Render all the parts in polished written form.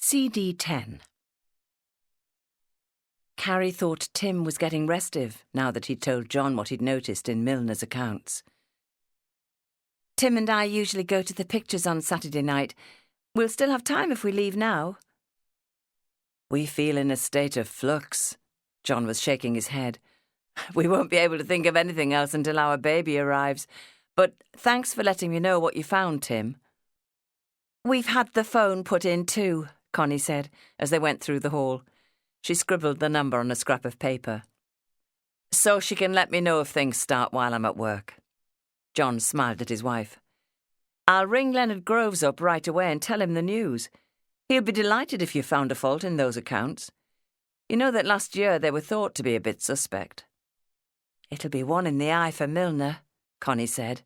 CD10. Carrie thought Tim was getting restive now that he'd told John what he'd noticed in Milner's accounts. Tim and I usually go to the pictures on Saturday night. We'll still have time if we leave now. We feel in a state of flux. John was shaking his head. We won't be able to think of anything else until our baby arrives. But thanks for letting me know what you found, Tim. We've had the phone put in too, Connie said, as they went through the hall. She scribbled the number on a scrap of paper. So she can let me know if things start while I'm at work. John smiled at his wife. I'll ring Leonard Groves up right away and tell him the news. He'll be delighted if you found a fault in those accounts. You know that last year they were thought to be a bit suspect. It'll be one in the eye for Milner, Connie said.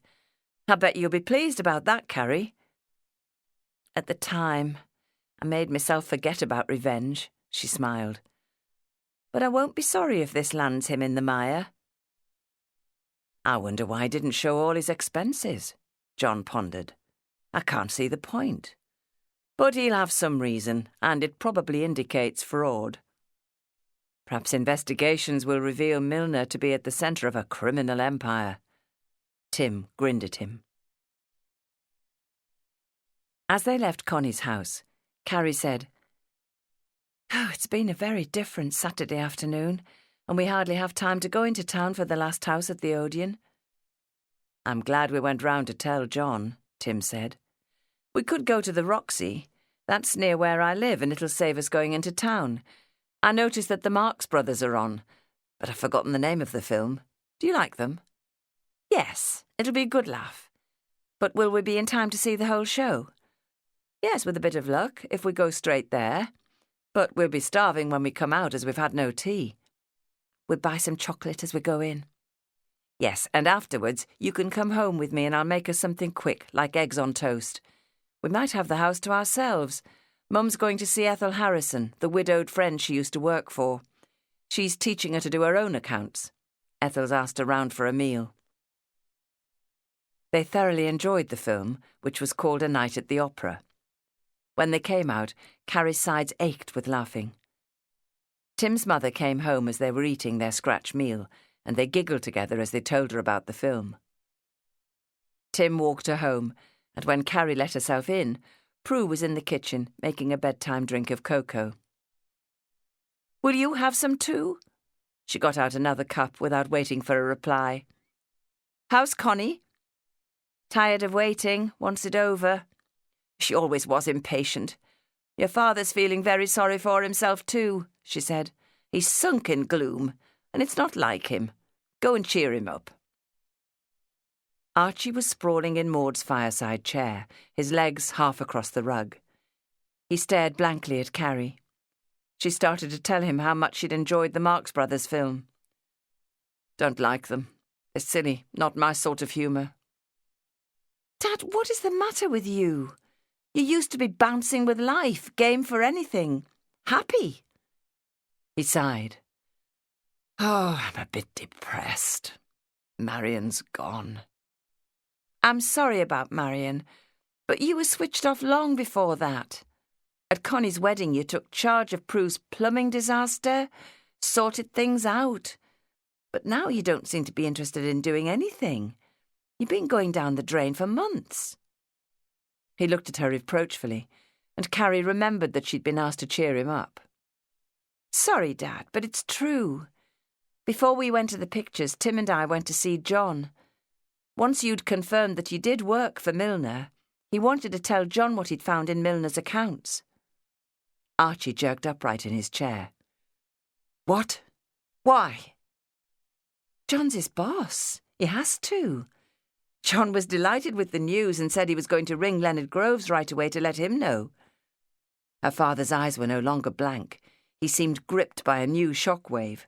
I bet you'll be pleased about that, Carrie. At the time, I made myself forget about revenge, she smiled. But I won't be sorry if this lands him in the mire. I wonder why he didn't show all his expenses, John pondered. I can't see the point. But he'll have some reason, and it probably indicates fraud. Perhaps investigations will reveal Milner to be at the centre of a criminal empire. Tim grinned at him. As they left Connie's house, Carrie said, "Oh, it's been a very different Saturday afternoon, and we hardly have time to go into town for the last house at the Odeon." "I'm glad we went round to tell John," Tim said. "We could go to the Roxy. That's near where I live, and it'll save us going into town. I noticed that the Marx Brothers are on, but I've forgotten the name of the film. Do you like them?" "Yes, it'll be a good laugh. But will we be in time to see the whole show?" "Yes, with a bit of luck, if we go straight there. But we'll be starving when we come out as we've had no tea." "We'll buy some chocolate as we go in." "Yes, and afterwards you can come home with me and I'll make us something quick, like eggs on toast. We might have the house to ourselves. Mum's going to see Ethel Harrison, the widowed friend she used to work for. She's teaching her to do her own accounts. Ethel's asked her round for a meal." They thoroughly enjoyed the film, which was called A Night at the Opera. When they came out, Carrie's sides ached with laughing. Tim's mother came home as they were eating their scratch meal, and they giggled together as they told her about the film. Tim walked her home, and when Carrie let herself in, Prue was in the kitchen making a bedtime drink of cocoa. "Will you have some too?" She got out another cup without waiting for a reply. "How's Connie?" "Tired of waiting, wants it over. She always was impatient. Your father's feeling very sorry for himself too," she said. "He's sunk in gloom, and it's not like him. Go and cheer him up." Archie was sprawling in Maud's fireside chair, his legs half across the rug. He stared blankly at Carrie. She started to tell him how much she'd enjoyed the Marx Brothers film. "Don't like them. They're silly, not my sort of humour." "Dad, what is the matter with you? You used to be bouncing with life, game for anything. Happy." He sighed. "Oh, I'm a bit depressed. Marion's gone." "I'm sorry about Marion, but you were switched off long before that. At Connie's wedding you took charge of Prue's plumbing disaster, sorted things out. But now you don't seem to be interested in doing anything. You've been going down the drain for months." He looked at her reproachfully, and Carrie remembered that she'd been asked to cheer him up. "Sorry, Dad, but it's true. Before we went to the pictures, Tim and I went to see John. Once you'd confirmed that you did work for Milner, he wanted to tell John what he'd found in Milner's accounts." Archie jerked upright in his chair. "What? Why?" "John's his boss. He has to. John was delighted with the news and said he was going to ring Leonard Groves right away to let him know." Her father's eyes were no longer blank. He seemed gripped by a new shockwave.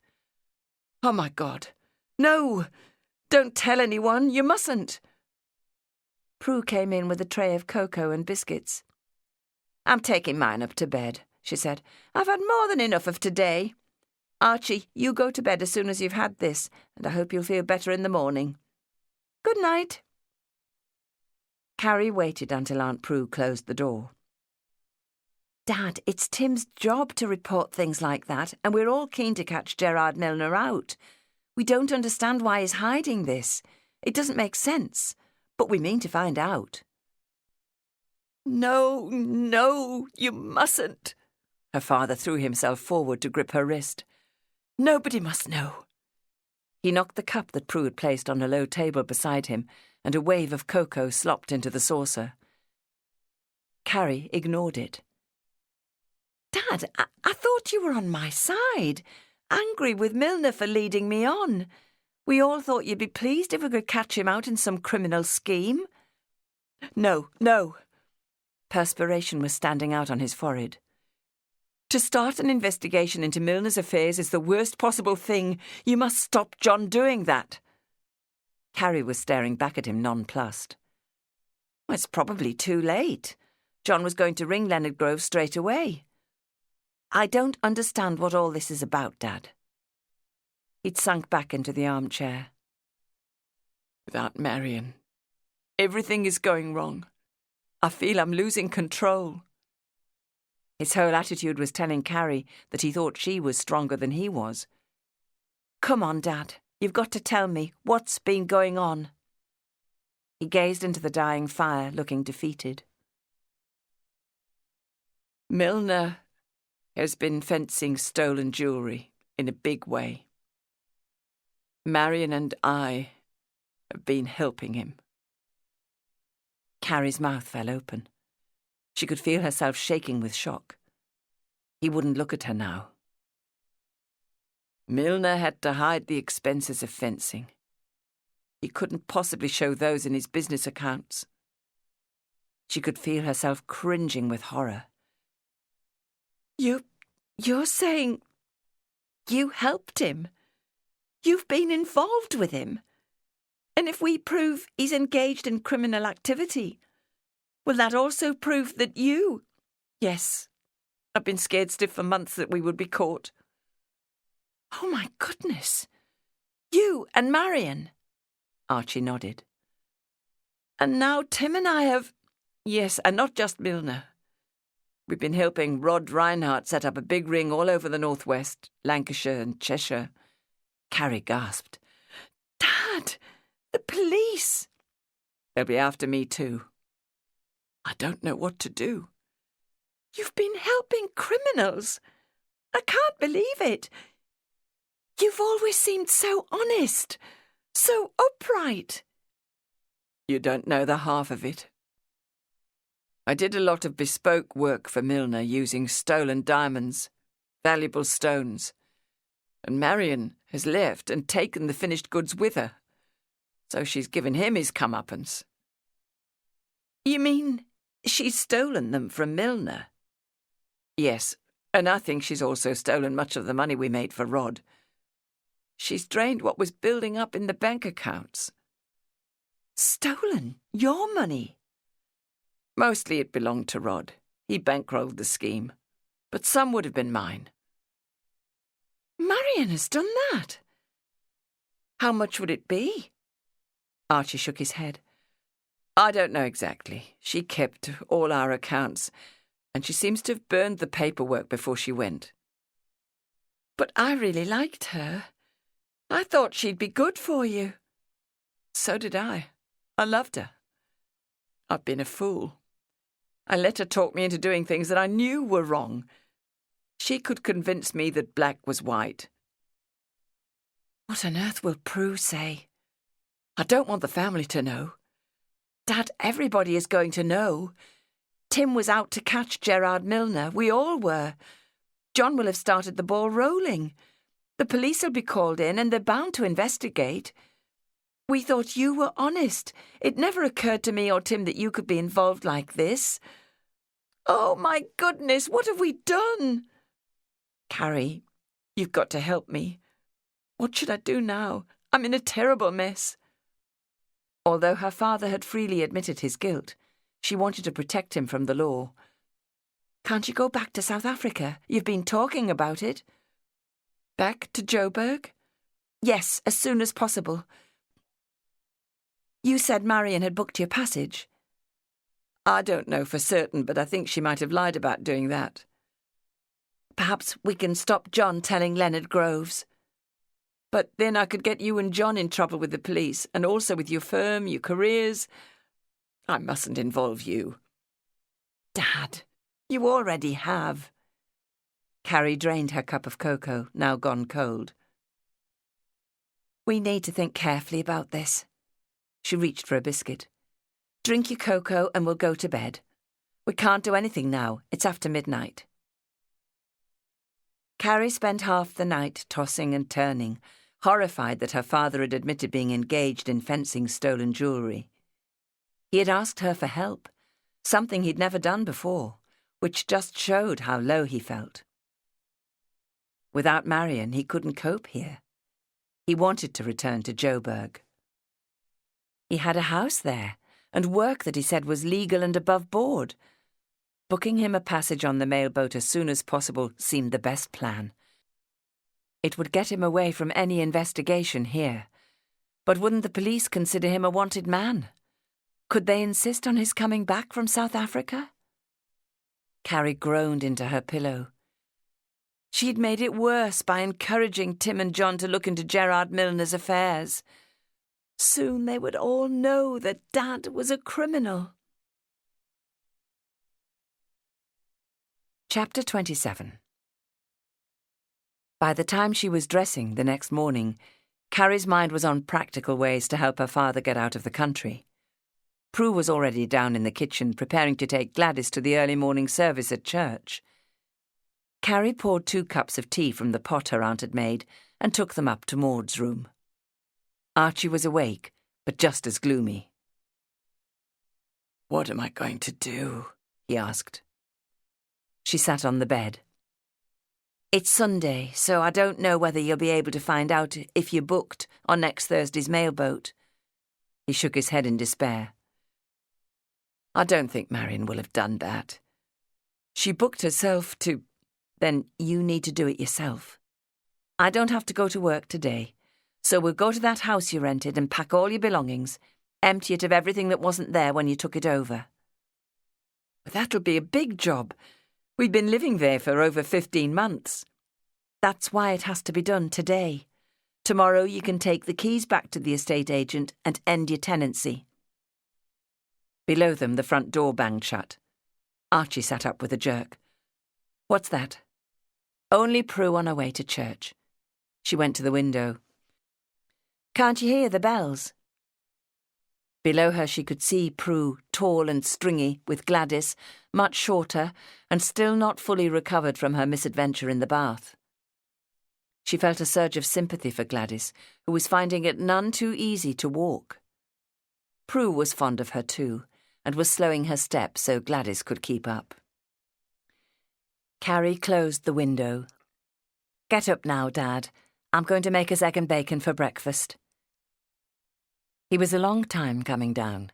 "Oh, my God. No! Don't tell anyone. You mustn't." Prue came in with a tray of cocoa and biscuits. "I'm taking mine up to bed," she said. "I've had more than enough of today. Archie, you go to bed as soon as you've had this, and I hope you'll feel better in the morning. Good night." Carrie waited until Aunt Prue closed the door. Dad, it's Tim's job to report things like that, and we're all keen to catch Gerard Milner out. We don't understand why he's hiding this. It doesn't make sense, but we mean to find out. No, you mustn't. Her father threw himself forward to grip her wrist. Nobody must know. He knocked the cup that Prue had placed on a low table beside him, and a wave of cocoa slopped into the saucer. Carrie ignored it. Dad, I thought you were on my side, angry with Milner for leading me on. We all thought you'd be pleased if we could catch him out in some criminal scheme. No. Perspiration was standing out on his forehead. To start an investigation into Milner's affairs is the worst possible thing. You must stop John doing that. Carrie was staring back at him nonplussed. Well, it's probably too late. John was going to ring Leonard Grove straight away. I don't understand what all this is about, Dad. He'd sunk back into the armchair. Without Marion, everything is going wrong. I feel I'm losing control. His whole attitude was telling Carrie that he thought she was stronger than he was. Come on, Dad. You've got to tell me what's been going on. He gazed into the dying fire, looking defeated. Milner has been fencing stolen jewellery in a big way. Marion and I have been helping him. Carrie's mouth fell open. She could feel herself shaking with shock. He wouldn't look at her now. Milner had to hide the expenses of fencing. He couldn't possibly show those in his business accounts. She could feel herself cringing with horror. You're saying you helped him? You've been involved with him? And if we prove he's engaged in criminal activity, will that also prove that you... Yes, I've been scared stiff for months that we would be caught. Oh, my goodness. You and Marion. Archie nodded. And now Tim and I have... Yes, and not just Milner. We've been helping Rod Reinhardt set up a big ring all over the northwest, Lancashire and Cheshire. Carrie gasped. Dad, the police! They'll be after me too. I don't know what to do. You've been helping criminals. I can't believe it. You've always seemed so honest, so upright. You don't know the half of it. I did a lot of bespoke work for Milner using stolen diamonds, valuable stones, and Marion has left and taken the finished goods with her, so she's given him his comeuppance. You mean she's stolen them from Milner? Yes, and I think she's also stolen much of the money we made for Rod. She's drained what was building up in the bank accounts. Stolen your money? Mostly it belonged to Rod. He bankrolled the scheme. But some would have been mine. Marion has done that. How much would it be? Archie shook his head. I don't know exactly. She kept all our accounts, and she seems to have burned the paperwork before she went. But I really liked her. I thought she'd be good for you. So did I. I loved her. I've been a fool. I let her talk me into doing things that I knew were wrong. She could convince me that black was white. What on earth will Prue say? I don't want the family to know. Dad, everybody is going to know. Tim was out to catch Gerard Milner. We all were. John will have started the ball rolling. The police will be called in and they're bound to investigate. We thought you were honest. It never occurred to me or Tim that you could be involved like this. Oh, my goodness, what have we done? Carrie, you've got to help me. What should I do now? I'm in a terrible mess. Although her father had freely admitted his guilt, she wanted to protect him from the law. Can't you go back to South Africa? You've been talking about it. Back to Joburg? Yes, as soon as possible. You said Marion had booked your passage. I don't know for certain, but I think she might have lied about doing that. Perhaps we can stop John telling Leonard Groves. But then I could get you and John in trouble with the police, and also with your firm, your careers. I mustn't involve you. Dad, you already have. Carrie drained her cup of cocoa, now gone cold. We need to think carefully about this. She reached for a biscuit. Drink your cocoa and we'll go to bed. We can't do anything now. It's after midnight. Carrie spent half the night tossing and turning, horrified that her father had admitted being engaged in fencing stolen jewellery. He had asked her for help, something he'd never done before, which just showed how low he felt. Without Marion, he couldn't cope here. He wanted to return to Joburg. He had a house there, and work that he said was legal and above board. Booking him a passage on the mailboat as soon as possible seemed the best plan. It would get him away from any investigation here. But wouldn't the police consider him a wanted man? Could they insist on his coming back from South Africa? Carrie groaned into her pillow. She'd made it worse by encouraging Tim and John to look into Gerard Milner's affairs. Soon they would all know that Dad was a criminal. Chapter 27. By the time she was dressing the next morning, Carrie's mind was on practical ways to help her father get out of the country. Prue was already down in the kitchen preparing to take Gladys to the early morning service at church. Carrie poured 2 cups of tea from the pot her aunt had made and took them up to Maud's room. Archie was awake, but just as gloomy. "What am I going to do?" he asked. She sat on the bed. "It's Sunday, so I don't know whether you'll be able to find out if you're booked on next Thursday's mailboat." He shook his head in despair. "I don't think Marion will have done that. She booked herself to... Then you need to do it yourself. I don't have to go to work today, so we'll go to that house you rented and pack all your belongings, empty it of everything that wasn't there when you took it over." "But that'll be a big job. We've been living there for over 15 months. "That's why it has to be done today. Tomorrow you can take the keys back to the estate agent and end your tenancy." Below them, the front door banged shut. Archie sat up with a jerk. "What's that?" "Only Prue on her way to church." She went to the window. "Can't you hear the bells?" Below her she could see Prue, tall and stringy, with Gladys, much shorter, and still not fully recovered from her misadventure in the bath. She felt a surge of sympathy for Gladys, who was finding it none too easy to walk. Prue was fond of her too, and was slowing her steps so Gladys could keep up. Carrie closed the window. "Get up now, Dad. I'm going to make us egg and bacon for breakfast." He was a long time coming down,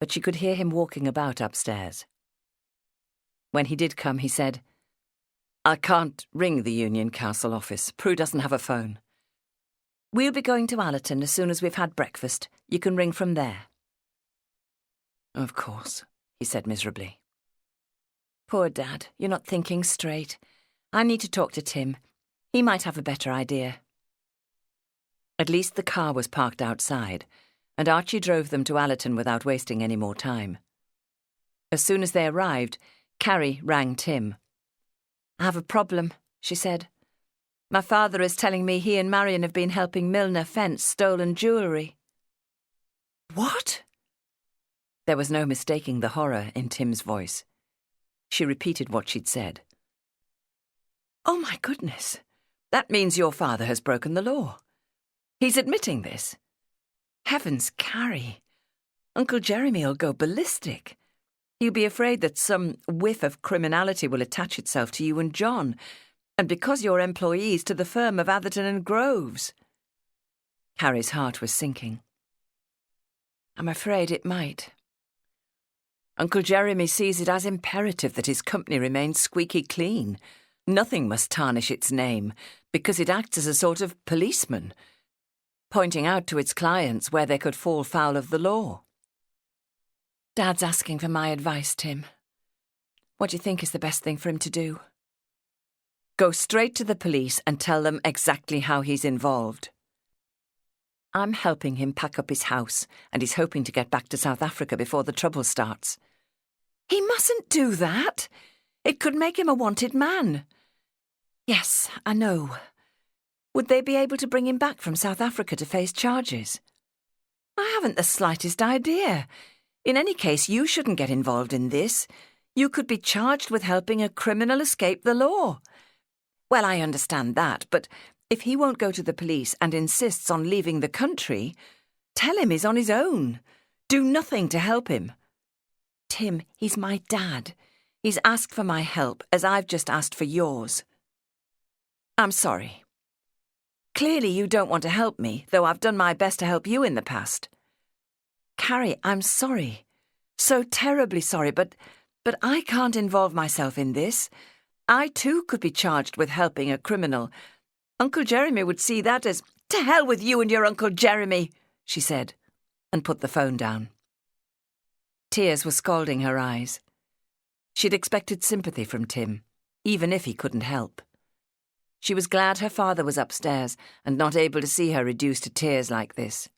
but she could hear him walking about upstairs. When he did come, he said, "I can't ring the Union Council office. Prue doesn't have a phone." "We'll be going to Allerton as soon as we've had breakfast. You can ring from there." "Of course," he said miserably. "Poor Dad, you're not thinking straight. I need to talk to Tim. He might have a better idea." At least the car was parked outside, and Archie drove them to Allerton without wasting any more time. As soon as they arrived, Carrie rang Tim. "I have a problem," she said. "My father is telling me he and Marion have been helping Milner fence stolen jewellery." "What?" There was no mistaking the horror in Tim's voice. She repeated what she'd said. "Oh, my goodness. That means your father has broken the law. He's admitting this. Heavens, Carrie. Uncle Jeremy'll go ballistic. He'll be afraid that some whiff of criminality will attach itself to you and John, and because you're employees to the firm of Atherton and Groves." Carrie's heart was sinking. "I'm afraid it might. Uncle Jeremy sees it as imperative that his company remains squeaky clean. Nothing must tarnish its name, because it acts as a sort of policeman, pointing out to its clients where they could fall foul of the law." Dad's asking for my advice, Tim. What do you think is the best thing for him to do? Go straight to the police and tell them exactly how he's involved. I'm helping him pack up his house, and he's hoping to get back to South Africa before the trouble starts. He mustn't do that. It could make him a wanted man. Yes, I know. Would they be able to bring him back from South Africa to face charges? I haven't the slightest idea. In any case, you shouldn't get involved in this. You could be charged with helping a criminal escape the law. Well, I understand that, but if he won't go to the police and insists on leaving the country, tell him he's on his own. Do nothing to help him. Tim, he's my dad. He's asked for my help, as I've just asked for yours. I'm sorry. Clearly you don't want to help me, though I've done my best to help you in the past. Carrie, I'm sorry. So terribly sorry, but I can't involve myself in this. I too could be charged with helping a criminal. Uncle Jeremy would see that as, "To hell with you and your Uncle Jeremy," she said, and put the phone down. Tears were scalding her eyes. She'd expected sympathy from Tim, even if he couldn't help. She was glad her father was upstairs and not able to see her reduced to tears like this.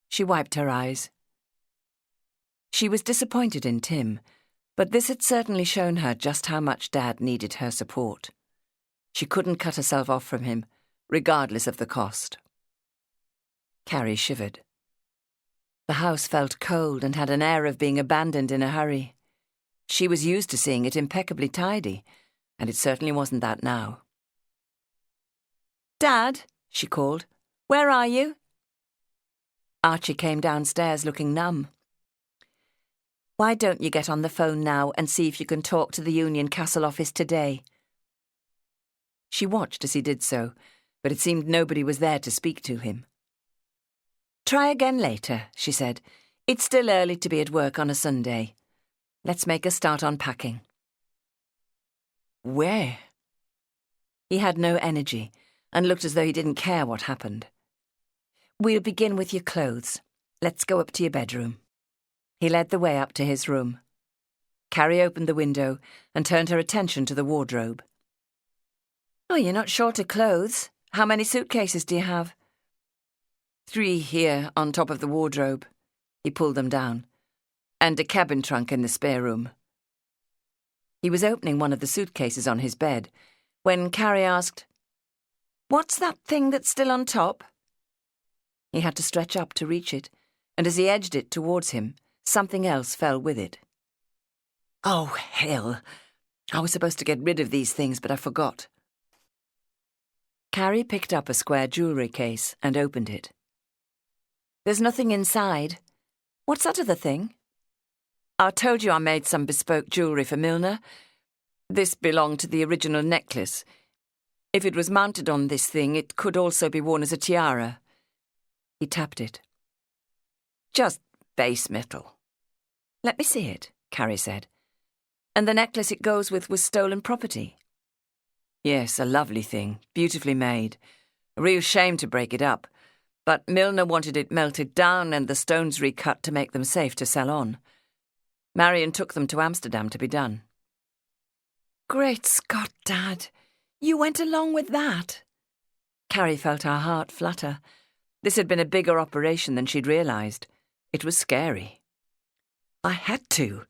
She wiped her eyes. She was disappointed in Tim, but this had certainly shown her just how much Dad needed her support. She couldn't cut herself off from him, regardless of the cost. Carrie shivered. The house felt cold and had an air of being abandoned in a hurry. She was used to seeing it impeccably tidy, and it certainly wasn't that now. "Dad," she called, "where are you?" Archie came downstairs looking numb. "Why don't you get on the phone now and see if you can talk to the Union Castle office today?" She watched as he did so, but it seemed nobody was there to speak to him. "Try again later," she said. "It's still early to be at work on a Sunday. Let's make a start on packing." Where? He had no energy and looked as though he didn't care what happened. "We'll begin with your clothes. Let's go up to your bedroom." He led the way up to his room. Carrie opened the window and turned her attention to the wardrobe. "Oh, you're not short of clothes. How many suitcases do you have?" 3 here on top of the wardrobe. He pulled them down. "And a cabin trunk in the spare room." He was opening one of the suitcases on his bed when Carrie asked, "What's that thing that's still on top?" He had to stretch up to reach it, and as he edged it towards him, something else fell with it. "Oh, hell! I was supposed to get rid of these things, but I forgot." Carrie picked up a square jewellery case and opened it. "There's nothing inside. What's that other thing?" "I told you I made some bespoke jewellery for Milner. This belonged to the original necklace. If it was mounted on this thing, it could also be worn as a tiara." He tapped it. "Just base metal." "Let me see it," Carrie said. "And the necklace it goes with was stolen property?" "Yes, a lovely thing, beautifully made. A real shame to break it up. But Milner wanted it melted down and the stones recut to make them safe to sell on. Marion took them to Amsterdam to be done." "Great Scott, Dad! You went along with that?" Carrie felt her heart flutter. This had been a bigger operation than she'd realised. It was scary. "I had to.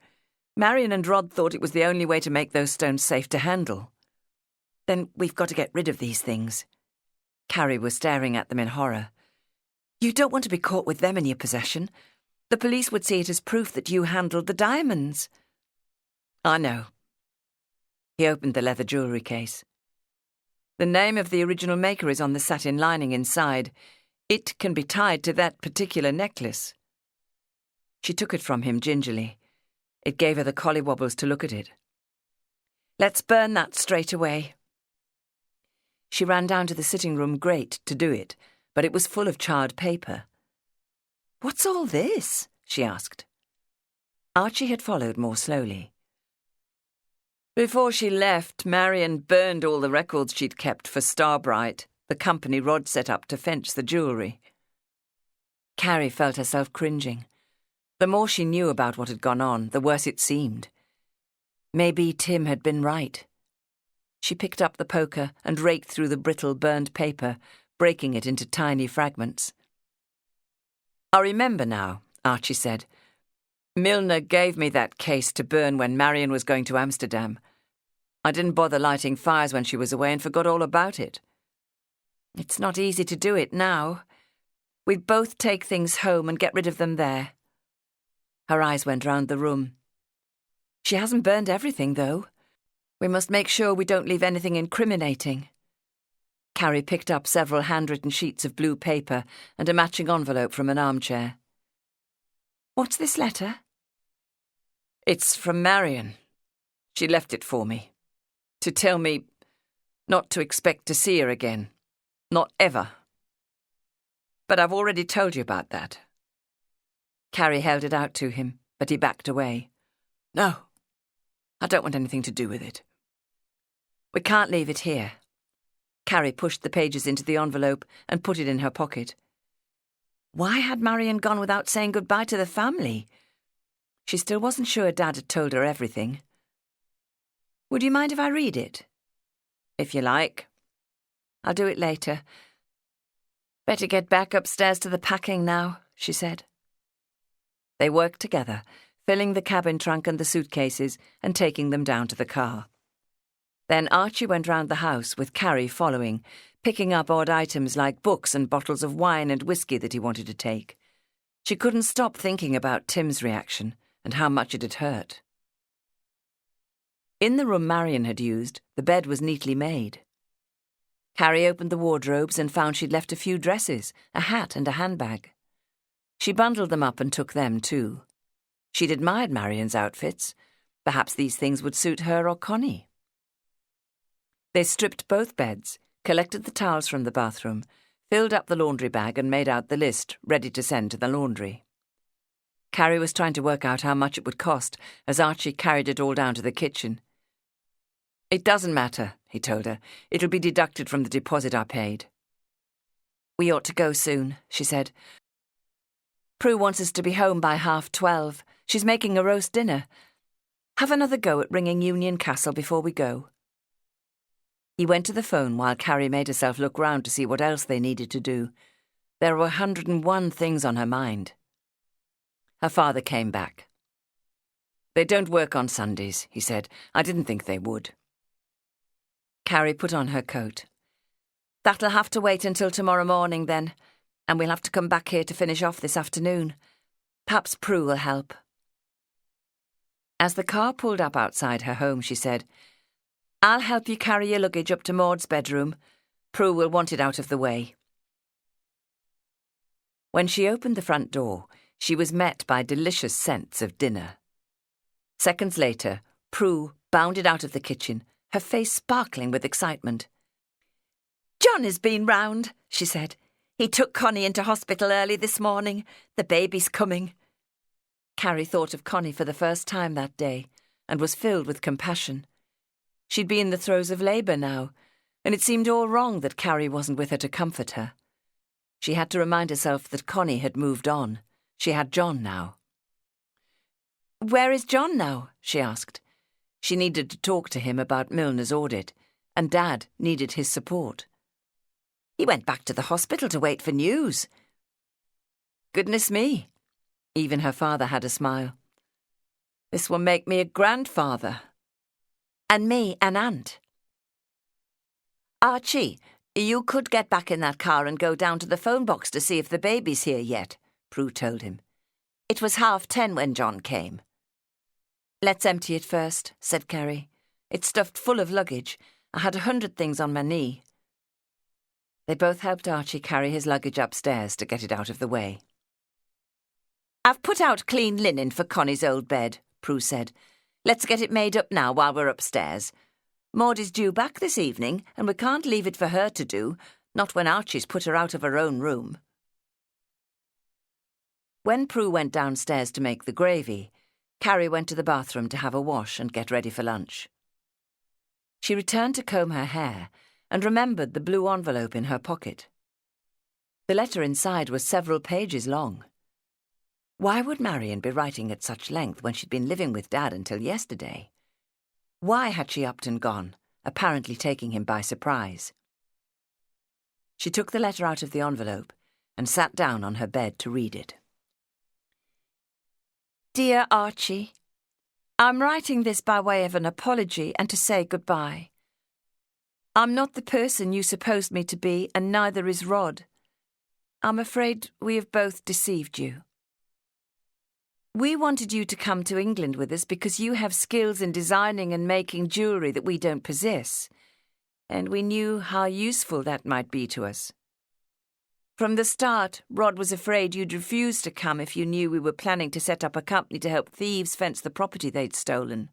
Marion and Rod thought it was the only way to make those stones safe to handle." "Then we've got to get rid of these things." Carrie was staring at them in horror. "You don't want to be caught with them in your possession. The police would see it as proof that you handled the diamonds." "I know." He opened the leather jewellery case. "The name of the original maker is on the satin lining inside. It can be tied to that particular necklace." She took it from him gingerly. It gave her the collywobbles to look at it. "Let's burn that straight away." She ran down to the sitting room grate to do it, but it was full of charred paper. "What's all this?" she asked. Archie had followed more slowly. "Before she left, Marion burned all the records she'd kept for Starbright, the company Rod set up to fence the jewellery." Carrie felt herself cringing. The more she knew about what had gone on, the worse it seemed. Maybe Tim had been right. She picked up the poker and raked through the brittle, burned paper, breaking it into tiny fragments. "I remember now," Archie said. "Milner gave me that case to burn when Marion was going to Amsterdam. I didn't bother lighting fires when she was away and forgot all about it. It's not easy to do it now. We'd both take things home and get rid of them there." Her eyes went round the room. "She hasn't burned everything, though. We must make sure we don't leave anything incriminating." Carrie picked up several handwritten sheets of blue paper and a matching envelope from an armchair. "What's this letter?" "It's from Marion. She left it for me. To tell me not to expect to see her again. Not ever. But I've already told you about that." Carrie held it out to him, but he backed away. "No, I don't want anything to do with it." "We can't leave it here." Carrie pushed the pages into the envelope and put it in her pocket. Why had Marion gone without saying goodbye to the family? She still wasn't sure Dad had told her everything. "Would you mind if I read it?" "If you like." "I'll do it later. Better get back upstairs to the packing now," she said. They worked together, filling the cabin trunk and the suitcases and taking them down to the car. Then Archie went round the house, with Carrie following, picking up odd items like books and bottles of wine and whiskey that he wanted to take. She couldn't stop thinking about Tim's reaction and how much it had hurt. In the room Marion had used, the bed was neatly made. Carrie opened the wardrobes and found she'd left a few dresses, a hat and a handbag. She bundled them up and took them too. She'd admired Marion's outfits. Perhaps these things would suit her or Connie. They stripped both beds, collected the towels from the bathroom, filled up the laundry bag and made out the list, ready to send to the laundry. Carrie was trying to work out how much it would cost as Archie carried it all down to the kitchen. "It doesn't matter," he told her. "It'll be deducted from the deposit I paid." "We ought to go soon," she said. "Prue wants us to be home by 12:30. She's making a roast dinner. Have another go at ringing Union Castle before we go." He went to the phone while Carrie made herself look round to see what else they needed to do. There were 101 things on her mind. Her father came back. "They don't work on Sundays," he said. "I didn't think they would." Carrie put on her coat. "That'll have to wait until tomorrow morning then, and we'll have to come back here to finish off this afternoon. Perhaps Prue will help." As the car pulled up outside her home, she said, "I'll help you carry your luggage up to Maud's bedroom. Prue will want it out of the way." When she opened the front door, she was met by delicious scents of dinner. Seconds later, Prue bounded out of the kitchen, her face sparkling with excitement. "John has been round," she said. "He took Connie into hospital early this morning. The baby's coming." Carrie thought of Connie for the first time that day and was filled with compassion. She'd be in the throes of labour now, and it seemed all wrong that Carrie wasn't with her to comfort her. She had to remind herself that Connie had moved on. She had John now. "Where is John now?" she asked. She needed to talk to him about Milner's audit, and Dad needed his support. "He went back to the hospital to wait for news." "Goodness me." Even her father had a smile. "This will make me a grandfather." "And me an aunt." "Archie, you could get back in that car and go down to the phone box to see if the baby's here yet," Prue told him. "It was 10:30 when John came." "Let's empty it first," said Carrie. "It's stuffed full of luggage. I had 100 things on my knee." They both helped Archie carry his luggage upstairs to get it out of the way. "I've put out clean linen for Connie's old bed," Prue said. "Let's get it made up now while we're upstairs. Maud is due back this evening, and we can't leave it for her to do, not when Archie's put her out of her own room." When Prue went downstairs to make the gravy, Carrie went to the bathroom to have a wash and get ready for lunch. She returned to comb her hair and remembered the blue envelope in her pocket. The letter inside was several pages long. Why would Marion be writing at such length when she'd been living with Dad until yesterday? Why had she upped and gone, apparently taking him by surprise? She took the letter out of the envelope and sat down on her bed to read it. Dear Archie, I'm writing this by way of an apology and to say goodbye. I'm not the person you supposed me to be, and neither is Rod. I'm afraid we have both deceived you. We wanted you to come to England with us because you have skills in designing and making jewellery that we don't possess, and we knew how useful that might be to us. From the start, Rod was afraid you'd refuse to come if you knew we were planning to set up a company to help thieves fence the property they'd stolen.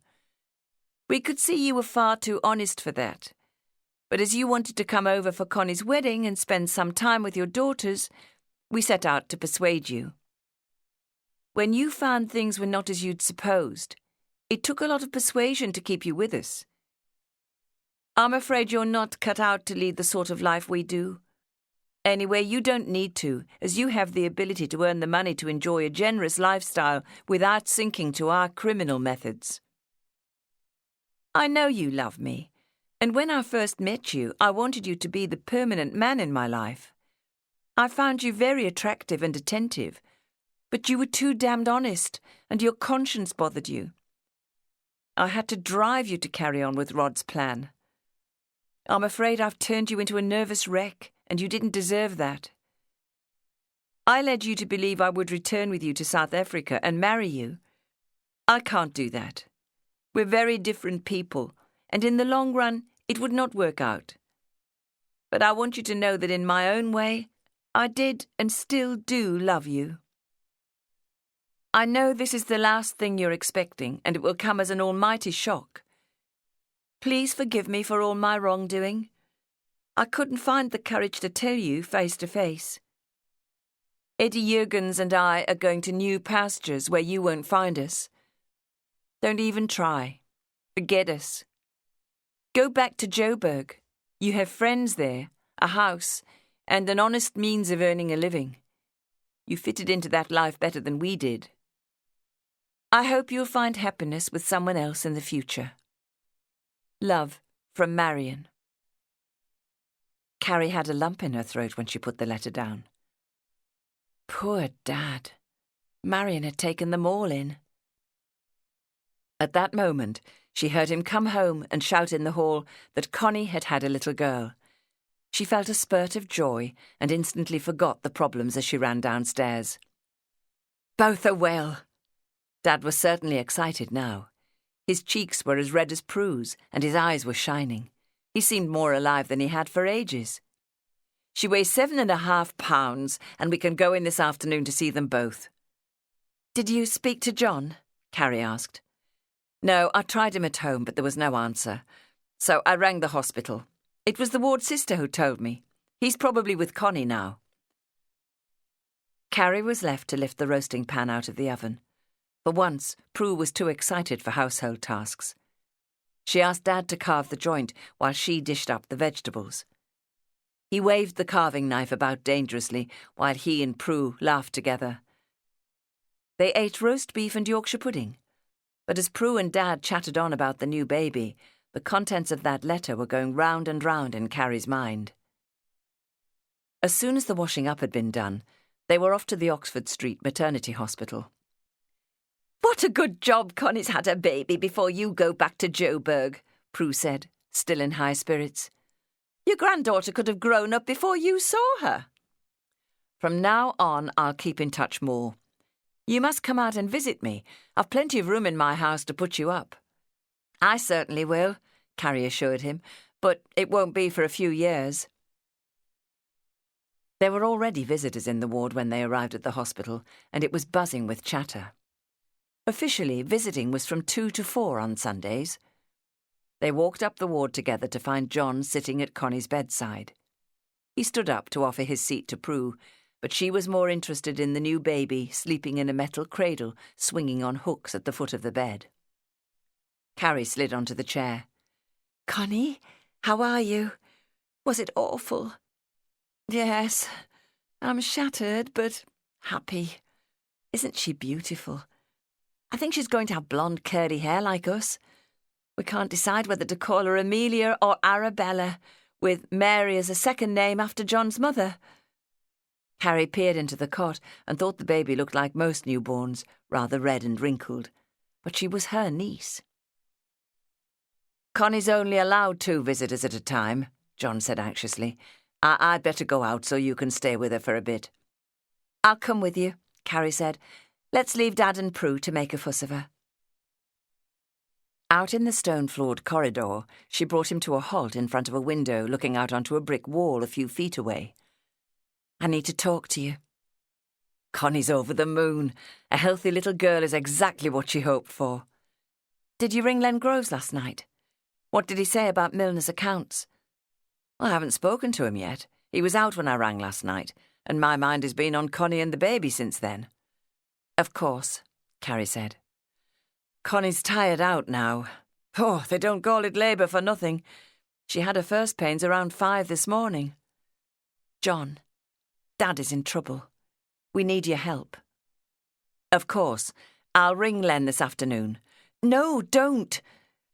We could see you were far too honest for that. But as you wanted to come over for Connie's wedding and spend some time with your daughters, we set out to persuade you. When you found things were not as you'd supposed, it took a lot of persuasion to keep you with us. I'm afraid you're not cut out to lead the sort of life we do. Anyway, you don't need to, as you have the ability to earn the money to enjoy a generous lifestyle without sinking to our criminal methods. I know you love me, and when I first met you, I wanted you to be the permanent man in my life. I found you very attractive and attentive, but you were too damned honest, and your conscience bothered you. I had to drive you to carry on with Rod's plan. I'm afraid I've turned you into a nervous wreck, and you didn't deserve that. I led you to believe I would return with you to South Africa and marry you. I can't do that. We're very different people, and in the long run, it would not work out. But I want you to know that in my own way, I did and still do love you. I know this is the last thing you're expecting, and it will come as an almighty shock. Please forgive me for all my wrongdoing. I couldn't find the courage to tell you face to face. Eddie Jurgens and I are going to new pastures where you won't find us. Don't even try. Forget us. Go back to Joburg. You have friends there, a house, and an honest means of earning a living. You fitted into that life better than we did. I hope you'll find happiness with someone else in the future. Love, from Marion. Carrie had a lump in her throat when she put the letter down. Poor Dad. Marion had taken them all in. At that moment, she heard him come home and shout in the hall that Connie had had a little girl. She felt a spurt of joy and instantly forgot the problems as she ran downstairs. Both are well. Dad was certainly excited now. His cheeks were as red as Prue's, and his eyes were shining. He seemed more alive than he had for ages. She weighs 7.5 pounds, and we can go in this afternoon to see them both. Did you speak to John? Carrie asked. No, I tried him at home, but there was no answer. So I rang the hospital. It was the ward sister who told me. He's probably with Connie now. Carrie was left to lift the roasting pan out of the oven. For once, Prue was too excited for household tasks. She asked Dad to carve the joint while she dished up the vegetables. He waved the carving knife about dangerously while he and Prue laughed together. They ate roast beef and Yorkshire pudding. But as Prue and Dad chatted on about the new baby, the contents of that letter were going round and round in Carrie's mind. As soon as the washing up had been done, they were off to the Oxford Street Maternity Hospital. What a good job Connie's had a baby before you go back to Joburg, Prue said, still in high spirits. Your granddaughter could have grown up before you saw her. From now on, I'll keep in touch more. You must come out and visit me. I've plenty of room in my house to put you up. I certainly will, Carrie assured him, but it won't be for a few years. There were already visitors in the ward when they arrived at the hospital, and it was buzzing with chatter. Officially, visiting was from 2 to 4 on Sundays. They walked up the ward together to find John sitting at Connie's bedside. He stood up to offer his seat to Prue, but she was more interested in the new baby sleeping in a metal cradle swinging on hooks at the foot of the bed. Carrie slid onto the chair. Connie, how are you? Was it awful? Yes, I'm shattered, but happy. Isn't she beautiful? I think she's going to have blonde curly hair like us. We can't decide whether to call her Amelia or Arabella, with Mary as a second name after John's mother. Carrie peered into the cot and thought the baby looked like most newborns, rather red and wrinkled. But she was her niece. "Connie's only allowed 2 visitors at a time," John said anxiously. I'd better go out so you can stay with her for a bit." "I'll come with you," Carrie said. "Let's leave Dad and Prue to make a fuss of her." Out in the stone-floored corridor, she brought him to a halt in front of a window looking out onto a brick wall a few feet away. "I need to talk to you." Connie's over the moon. A healthy little girl is exactly what she hoped for. "Did you ring Len Groves last night? What did he say about Milner's accounts?" "I haven't spoken to him yet. He was out when I rang last night, and my mind has been on Connie and the baby since then." "Of course," Carrie said. "Connie's tired out now. Oh, they don't call it labour for nothing. She had her first pains around 5 this morning." "John, Dad is in trouble. We need your help." "Of course. I'll ring Len this afternoon." "No, don't.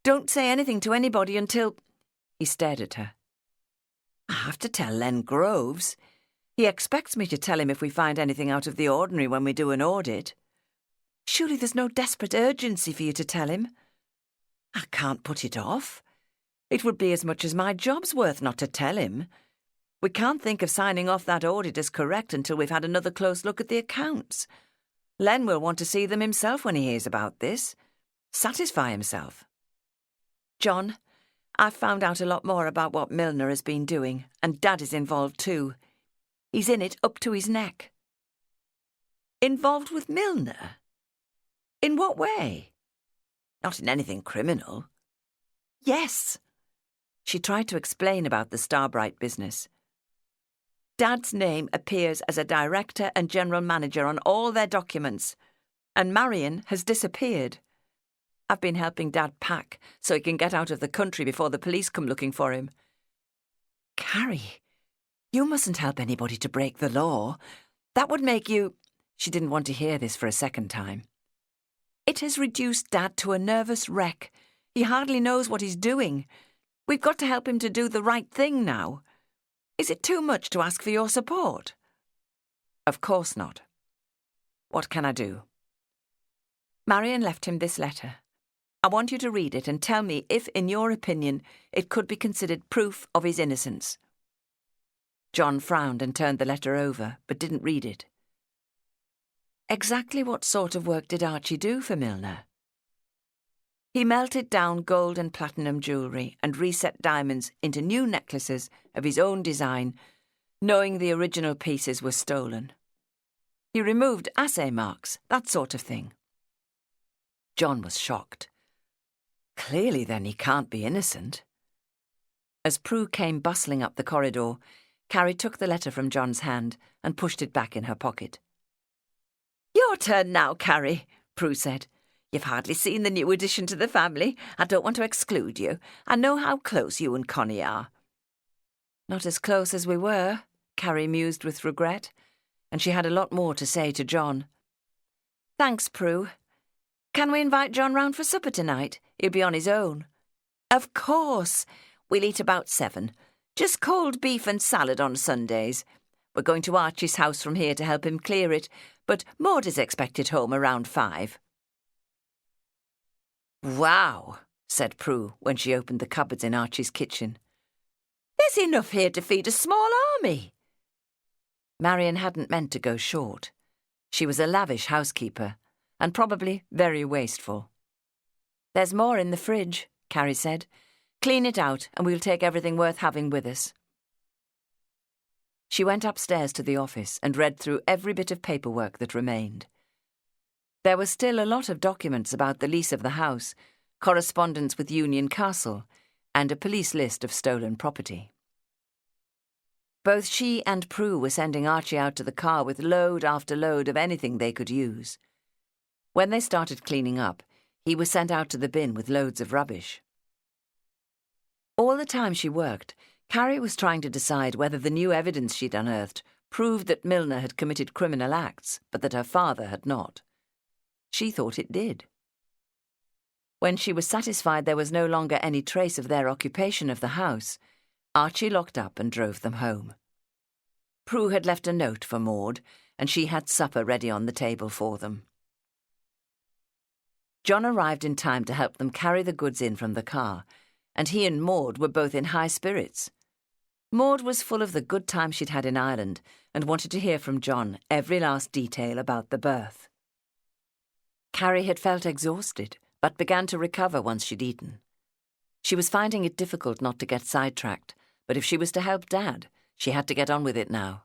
Don't say anything to anybody until—" He stared at her. "I have to tell Len Groves. He expects me to tell him if we find anything out of the ordinary when we do an audit. Surely there's no desperate urgency for you to tell him. I can't put it off. It would be as much as my job's worth not to tell him. We can't think of signing off that audit as correct until we've had another close look at the accounts. Len will want to see them himself when he hears about this. Satisfy himself. John, I've found out a lot more about what Milner has been doing, and Dad is involved too. He's in it up to his neck." "Involved with Milner? In what way? Not in anything criminal?" "Yes." She tried to explain about the Starbright business. "Dad's name appears as a director and general manager on all their documents, and Marion has disappeared. I've been helping Dad pack so he can get out of the country before the police come looking for him." "Carrie, you mustn't help anybody to break the law. That would make you—" She didn't want to hear this for a second time. "It has reduced Dad to a nervous wreck. He hardly knows what he's doing. We've got to help him to do the right thing now. Is it too much to ask for your support?" "Of course not. What can I do?" Marion left him this letter. I want you to read it and tell me if, in your opinion, it could be considered proof of his innocence." John frowned and turned the letter over, but didn't read it. "Exactly what sort of work did Archie do for Milner?" "He melted down gold and platinum jewellery and reset diamonds into new necklaces of his own design, knowing the original pieces were stolen. He removed assay marks, that sort of thing." John was shocked. Clearly, then, he can't be innocent. As Prue came bustling up the corridor, Carrie took the letter from John's hand and pushed it back in her pocket. "Your turn now, Carrie," Prue said. "You've hardly seen the new addition to the family. I don't want to exclude you. I know how close you and Connie are." "Not as close as we were," Carrie mused with regret, and she had a lot more to say to John. "Thanks, Prue. Can we invite John round for supper tonight? He'll be on his own." "Of course. We'll eat about 7. Just cold beef and salad on Sundays. We're going to Archie's house from here to help him clear it, but Maud is expected home around 5. "Wow," said Prue when she opened the cupboards in Archie's kitchen. "There's enough here to feed a small army." Marion hadn't meant to go short. She was a lavish housekeeper, and probably very wasteful. "There's more in the fridge," Carrie said. "Clean it out, and we'll take everything worth having with us." She went upstairs to the office and read through every bit of paperwork that remained. There was still a lot of documents about the lease of the house, correspondence with Union Castle, and a police list of stolen property. Both she and Prue were sending Archie out to the car with load after load of anything they could use. When they started cleaning up, he was sent out to the bin with loads of rubbish. All the time she worked, Carrie was trying to decide whether the new evidence she'd unearthed proved that Milner had committed criminal acts, but that her father had not. She thought it did. When she was satisfied there was no longer any trace of their occupation of the house, Archie locked up and drove them home. Prue had left a note for Maud, and she had supper ready on the table for them. John arrived in time to help them carry the goods in from the car, and he and Maud were both in high spirits. Maud was full of the good time she'd had in Ireland and wanted to hear from John every last detail about the birth. Carrie had felt exhausted, but began to recover once she'd eaten. She was finding it difficult not to get sidetracked, but if she was to help Dad, she had to get on with it now.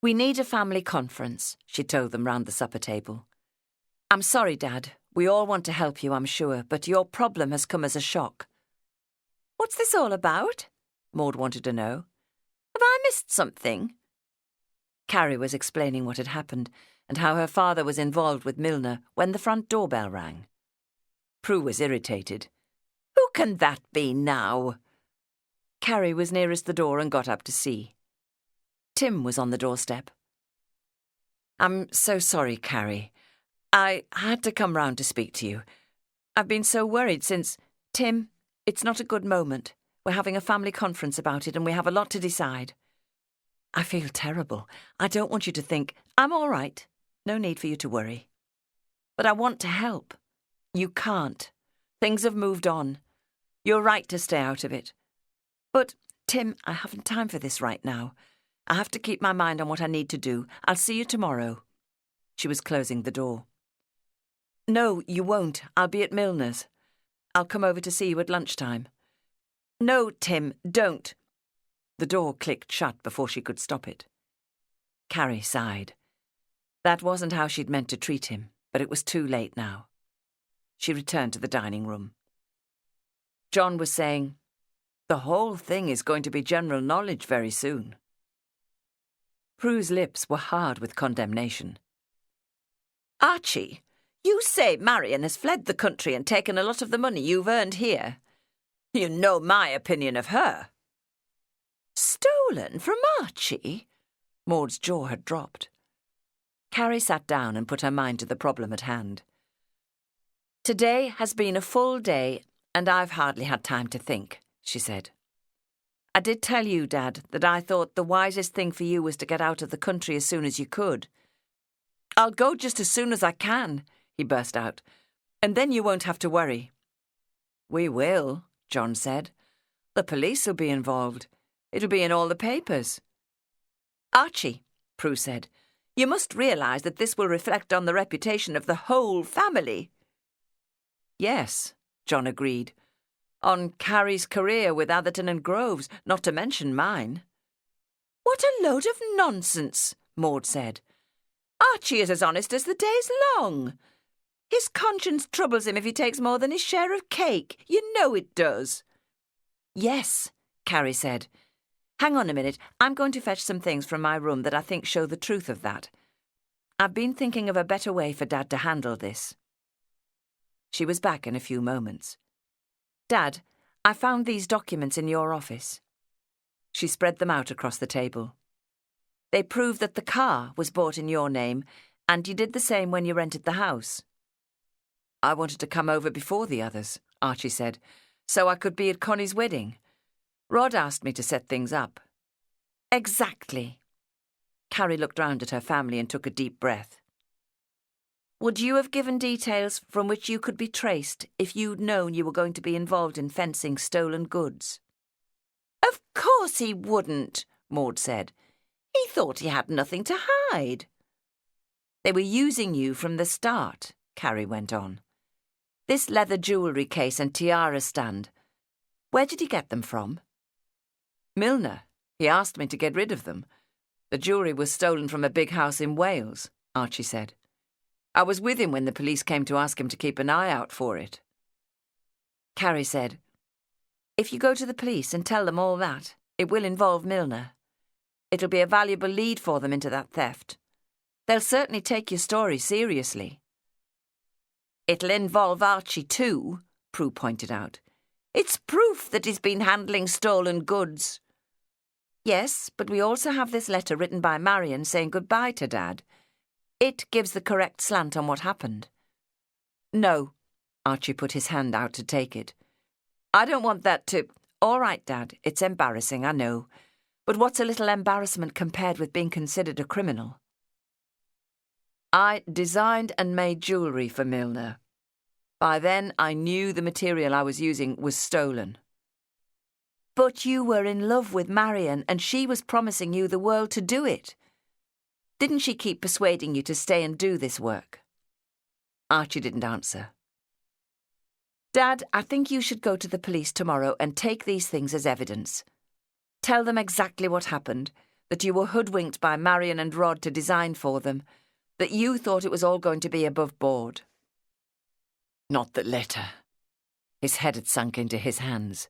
"We need a family conference," she told them round the supper table. "I'm sorry, Dad. We all want to help you, I'm sure, but your problem has come as a shock." "What's this all about?" Maud wanted to know. "Have I missed something?" Carrie was explaining what had happened and how her father was involved with Milner when the front doorbell rang. Prue was irritated. "Who can that be now?" Carrie was nearest the door and got up to see. Tim was on the doorstep. "I'm so sorry, Carrie. I had to come round to speak to you. I've been so worried since... Tim, it's not a good moment. We're having a family conference about it and we have a lot to decide. I feel terrible. I don't want you to think... I'm all right. No need for you to worry. But I want to help. You can't. Things have moved on. You're right to stay out of it. But, Tim, I haven't time for this right now. I have to keep my mind on what I need to do. I'll see you tomorrow." She was closing the door. "No, you won't. I'll be at Milner's. I'll come over to see you at lunchtime." "No, Tim, don't." The door clicked shut before she could stop it. Carrie sighed. That wasn't how she'd meant to treat him, but it was too late now. She returned to the dining room. John was saying, "The whole thing is going to be general knowledge very soon." Prue's lips were hard with condemnation. "Archie, you say Marion has fled the country and taken a lot of the money you've earned here. You know my opinion of her." "Stolen from Archie?" Maud's jaw had dropped. Carrie sat down and put her mind to the problem at hand. "Today has been a full day and I've hardly had time to think," she said. "I did tell you, Dad, that I thought the wisest thing for you was to get out of the country as soon as you could." "I'll go just as soon as I can," he burst out, "and then you won't have to worry." "We will," John said. "The police will be involved. It'll be in all the papers." "Archie," Prue said, "you must realise that this will reflect on the reputation of the whole family." "Yes," John agreed. "On Carrie's career with Atherton and Groves, not to mention mine." "What a load of nonsense," Maud said. "Archie is as honest as the day's long. His conscience troubles him if he takes more than his share of cake. You know it does." "Yes," Carrie said. "Hang on a minute. I'm going to fetch some things from my room that I think show the truth of that. I've been thinking of a better way for Dad to handle this." She was back in a few moments. "Dad, I found these documents in your office." She spread them out across the table. "They prove that the car was bought in your name, and you did the same when you rented the house." "I wanted to come over before the others," Archie said, "so I could be at Connie's wedding. Rod asked me to set things up." "Exactly." Carrie looked round at her family and took a deep breath. "Would you have given details from which you could be traced if you'd known you were going to be involved in fencing stolen goods?" "Of course he wouldn't," Maud said. "He thought he had nothing to hide." "They were using you from the start," Carrie went on. "This leather jewellery case and tiara stand. Where did he get them from?" "Milner. He asked me to get rid of them. The jewellery was stolen from a big house in Wales," Archie said. "I was with him when the police came to ask him to keep an eye out for it." Carrie said, "If you go to the police and tell them all that, it will involve Milner. It'll be a valuable lead for them into that theft. They'll certainly take your story seriously." "It'll involve Archie too," Prue pointed out. "It's proof that he's been handling stolen goods." Yes, but we also have this letter written by Marion saying goodbye to Dad. It gives the correct slant on what happened. No, Archie put his hand out to take it. I don't want that to... All right, Dad, it's embarrassing, I know. But what's a little embarrassment compared with being considered a criminal? I designed and made jewellery for Milner. By then, I knew the material I was using was stolen. But you were in love with Marion and she was promising you the world to do it. Didn't she keep persuading you to stay and do this work? Archie didn't answer. Dad, I think you should go to the police tomorrow and take these things as evidence. Tell them exactly what happened, that you were hoodwinked by Marion and Rod to design for them, that you thought it was all going to be above board. Not the letter. His head had sunk into his hands.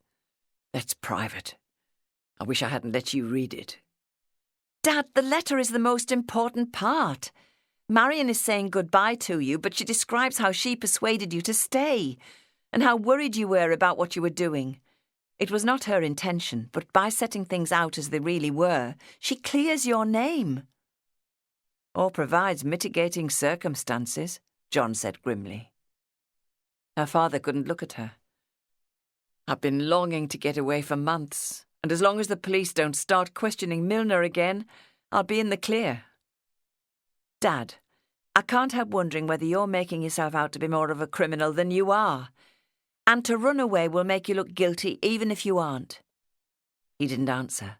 That's private. I wish I hadn't let you read it. Dad, the letter is the most important part. Marion is saying goodbye to you, but she describes how she persuaded you to stay, and how worried you were about what you were doing. It was not her intention, but by setting things out as they really were, she clears your name. Or provides mitigating circumstances, John said grimly. Her father couldn't look at her. I've been longing to get away for months, and as long as the police don't start questioning Milner again, I'll be in the clear. Dad, I can't help wondering whether you're making yourself out to be more of a criminal than you are. And to run away will make you look guilty even if you aren't. He didn't answer.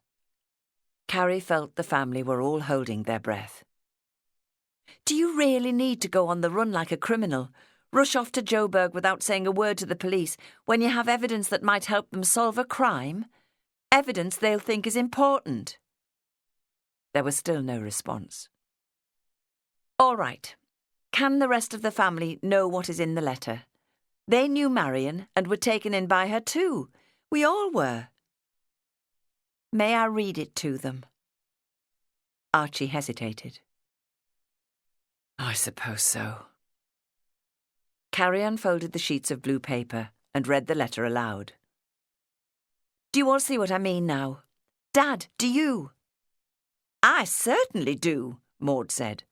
Carrie felt the family were all holding their breath. Do you really need to go on the run like a criminal? Rush off to Joburg without saying a word to the police when you have evidence that might help them solve a crime? Evidence they'll think is important. There was still no response. All right. Can the rest of the family know what is in the letter? They knew Marion and were taken in by her too. We all were. May I read it to them? Archie hesitated. I suppose so. Carrie unfolded the sheets of blue paper and read the letter aloud. Do you all see what I mean now? Dad, do you? I certainly do, Maud said.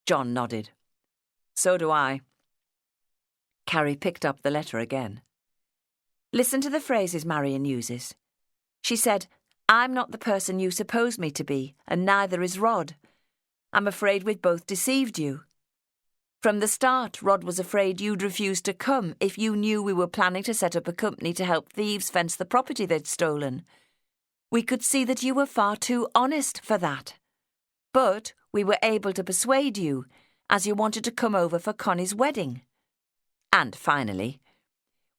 John nodded. So do I. Carrie picked up the letter again. Listen to the phrases Marion uses. She said, I'm not the person you suppose me to be, and neither is Rod. I'm afraid we've both deceived you. From the start, Rod was afraid you'd refuse to come if you knew we were planning to set up a company to help thieves fence the property they'd stolen. We could see that you were far too honest for that. But we were able to persuade you, as you wanted to come over for Connie's wedding. And finally,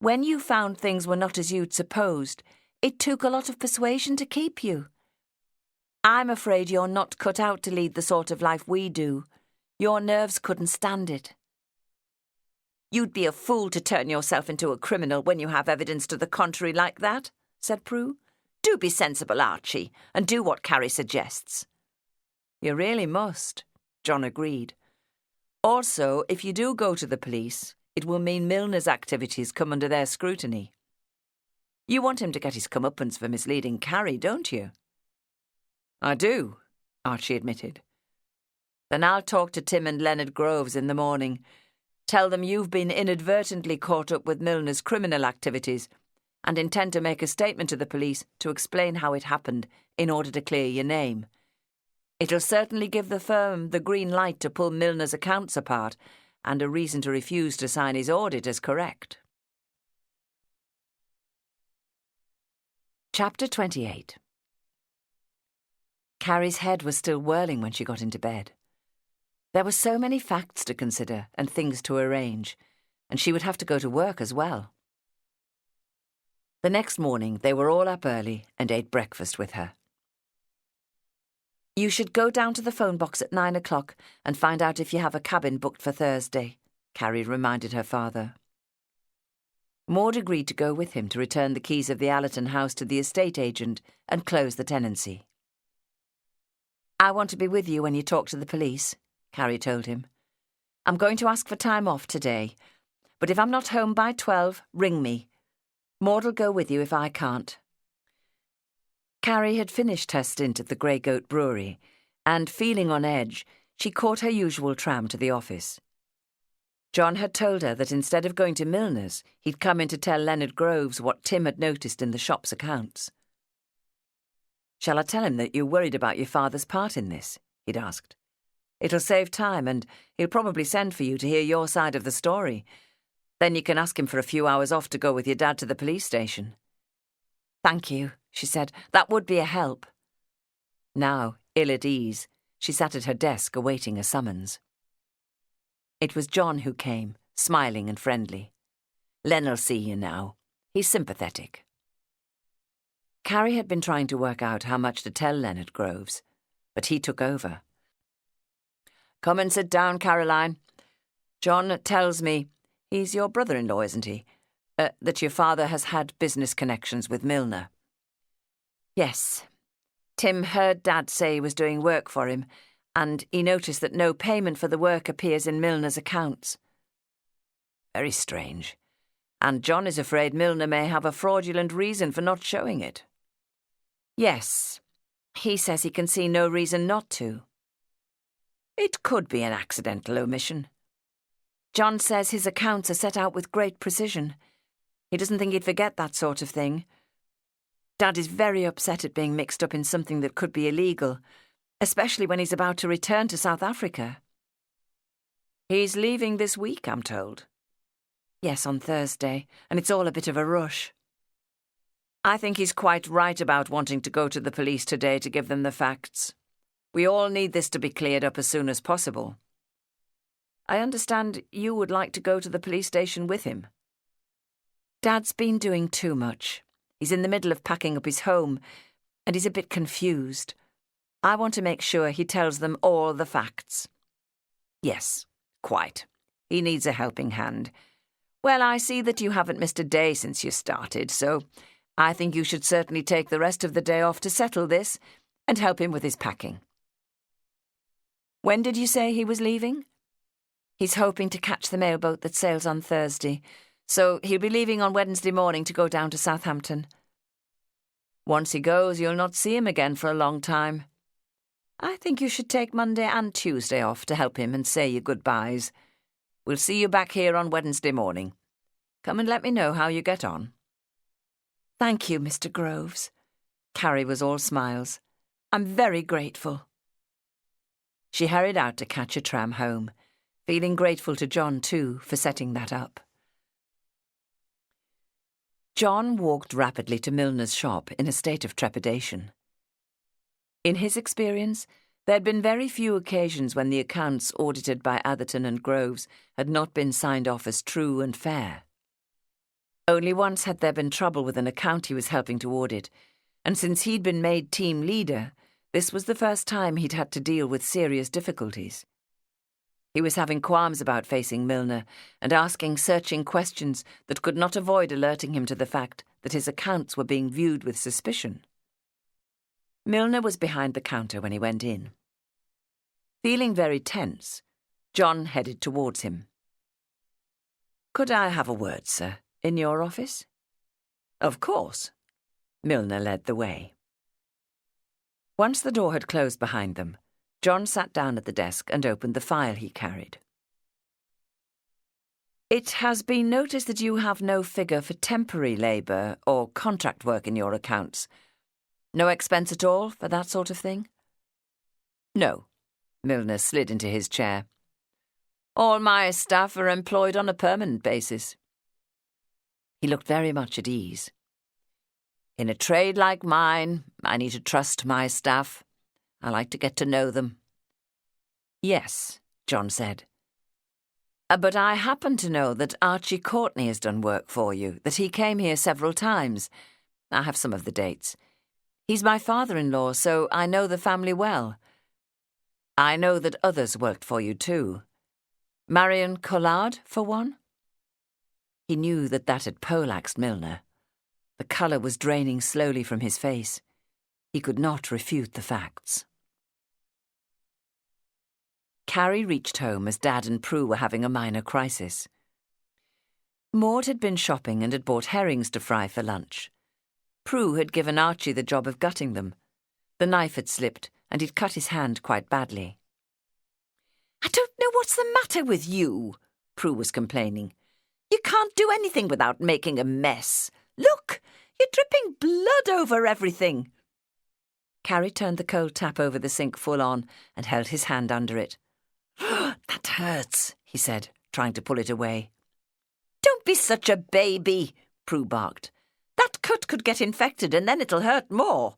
when you found things were not as you'd supposed, it took a lot of persuasion to keep you. I'm afraid you're not cut out to lead the sort of life we do. Your nerves couldn't stand it. You'd be a fool to turn yourself into a criminal when you have evidence to the contrary like that, said Prue. Do be sensible, Archie, and do what Carrie suggests. You really must, John agreed. Also, if you do go to the police, it will mean Milner's activities come under their scrutiny. You want him to get his comeuppance for misleading Carrie, don't you? I do, Archie admitted. Then I'll talk to Tim and Leonard Groves in the morning. Tell them you've been inadvertently caught up with Milner's criminal activities and intend to make a statement to the police to explain how it happened in order to clear your name. It'll certainly give the firm the green light to pull Milner's accounts apart and a reason to refuse to sign his audit as correct. Chapter 28. Carrie's head was still whirling when she got into bed. There were so many facts to consider and things to arrange, and she would have to go to work as well. The next morning they were all up early and ate breakfast with her. You should go down to the phone box at 9 o'clock and find out if you have a cabin booked for Thursday, Carrie reminded her father. Maud agreed to go with him to return the keys of the Allerton house to the estate agent and close the tenancy. I want to be with you when you talk to the police, Carrie told him. I'm going to ask for time off today, but if I'm not home by 12, ring me. Maud'll go with you if I can't. Carrie had finished her stint at the Grey Goat Brewery, and, feeling on edge, she caught her usual tram to the office. John had told her that instead of going to Milner's, he'd come in to tell Leonard Groves what Tim had noticed in the shop's accounts. "Shall I tell him that you're worried about your father's part in this?" he'd asked. "It'll save time, and he'll probably send for you to hear your side of the story. Then you can ask him for a few hours off to go with your dad to the police station." "Thank you," she said. "That would be a help." Now, ill at ease, she sat at her desk awaiting a summons. It was John who came, smiling and friendly. "Len'll see you now. He's sympathetic." Carrie had been trying to work out how much to tell Leonard Groves, but he took over. "Come and sit down, Caroline. John tells me, he's your brother-in-law, isn't he, that your father has had business connections with Milner." "Yes. Tim heard Dad say he was doing work for him, and he noticed that no payment for the work appears in Milner's accounts." "Very strange. And John is afraid Milner may have a fraudulent reason for not showing it." "Yes. He says he can see no reason not to." "It could be an accidental omission." "John says his accounts are set out with great precision. He doesn't think he'd forget that sort of thing. Dad is very upset at being mixed up in something that could be illegal, especially when he's about to return to South Africa." "He's leaving this week, I'm told." "Yes, on Thursday, and it's all a bit of a rush." "I think he's quite right about wanting to go to the police today to give them the facts. We all need this to be cleared up as soon as possible." "I understand you would like to go to the police station with him." "Dad's been doing too much. He's in the middle of packing up his home, and he's a bit confused. I want to make sure he tells them all the facts." "Yes, quite. He needs a helping hand. Well, I see that you haven't missed a day since you started, so I think you should certainly take the rest of the day off to settle this and help him with his packing." "When did you say he was leaving?" "He's hoping to catch the mailboat that sails on Thursday, so he'll be leaving on Wednesday morning to go down to Southampton." "Once he goes, you'll not see him again for a long time. I think you should take Monday and Tuesday off to help him and say your goodbyes. We'll see you back here on Wednesday morning. Come and let me know how you get on." "Thank you, Mr. Groves." Carrie was all smiles. "I'm very grateful." She hurried out to catch a tram home, feeling grateful to John, too, for setting that up. John walked rapidly to Milner's shop in a state of trepidation. In his experience, there had been very few occasions when the accounts audited by Atherton and Groves had not been signed off as true and fair. Only once had there been trouble with an account he was helping to audit, and since he'd been made team leader, this was the first time he'd had to deal with serious difficulties. He was having qualms about facing Milner and asking searching questions that could not avoid alerting him to the fact that his accounts were being viewed with suspicion. Milner was behind the counter when he went in. Feeling very tense, John headed towards him. "Could I have a word, sir, in your office?" "Of course." Milner led the way. Once the door had closed behind them, John sat down at the desk and opened the file he carried. "It has been noticed that you have no figure for temporary labour or contract work in your accounts. No expense at all for that sort of thing?" "No." Milner slid into his chair. "All my staff are employed on a permanent basis." He looked very much at ease. "In a trade like mine, I need to trust my staff. I like to get to know them." "Yes," John said. But I happen to know that Archie Courtney has done work for you, that he came here several times. I have some of the dates. He's my father-in-law, so I know the family well. I know that others worked for you too. Marion Collard, for one?" He knew that had poleaxed Milner. The colour was draining slowly from his face. He could not refute the facts. Carrie reached home as Dad and Prue were having a minor crisis. Maud had been shopping and had bought herrings to fry for lunch. Prue had given Archie the job of gutting them. The knife had slipped, and he'd cut his hand quite badly. "I don't know what's the matter with you," Prue was complaining. "You can't do anything without making a mess. Look, you're dripping blood over everything." Carrie turned the cold tap over the sink full on and held his hand under it. "That hurts," he said, trying to pull it away. "Don't be such a baby," Prue barked. "That cut could get infected and then it'll hurt more.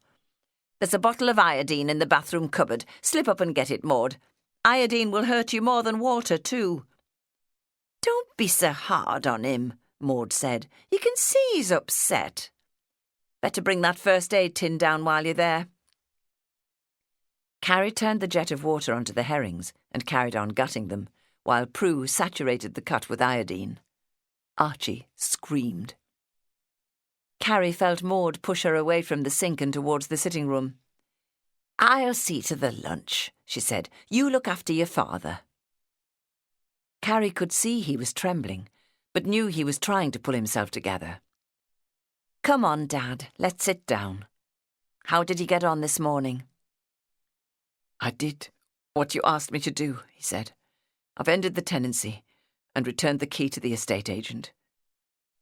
There's a bottle of iodine in the bathroom cupboard. Slip up and get it, Maud. Iodine will hurt you more than water, too." "Don't be so hard on him," Maud said. "You can see he's upset. Better bring that first aid tin down while you're there." Carrie turned the jet of water onto the herrings and carried on gutting them, while Prue saturated the cut with iodine. Archie screamed. Carrie felt Maud push her away from the sink and towards the sitting room. "I'll see to the lunch," she said. "You look after your father." Carrie could see he was trembling, but knew he was trying to pull himself together. "Come on, Dad, let's sit down. How did he get on this morning?" "I did what you asked me to do," he said. "I've ended the tenancy and returned the key to the estate agent."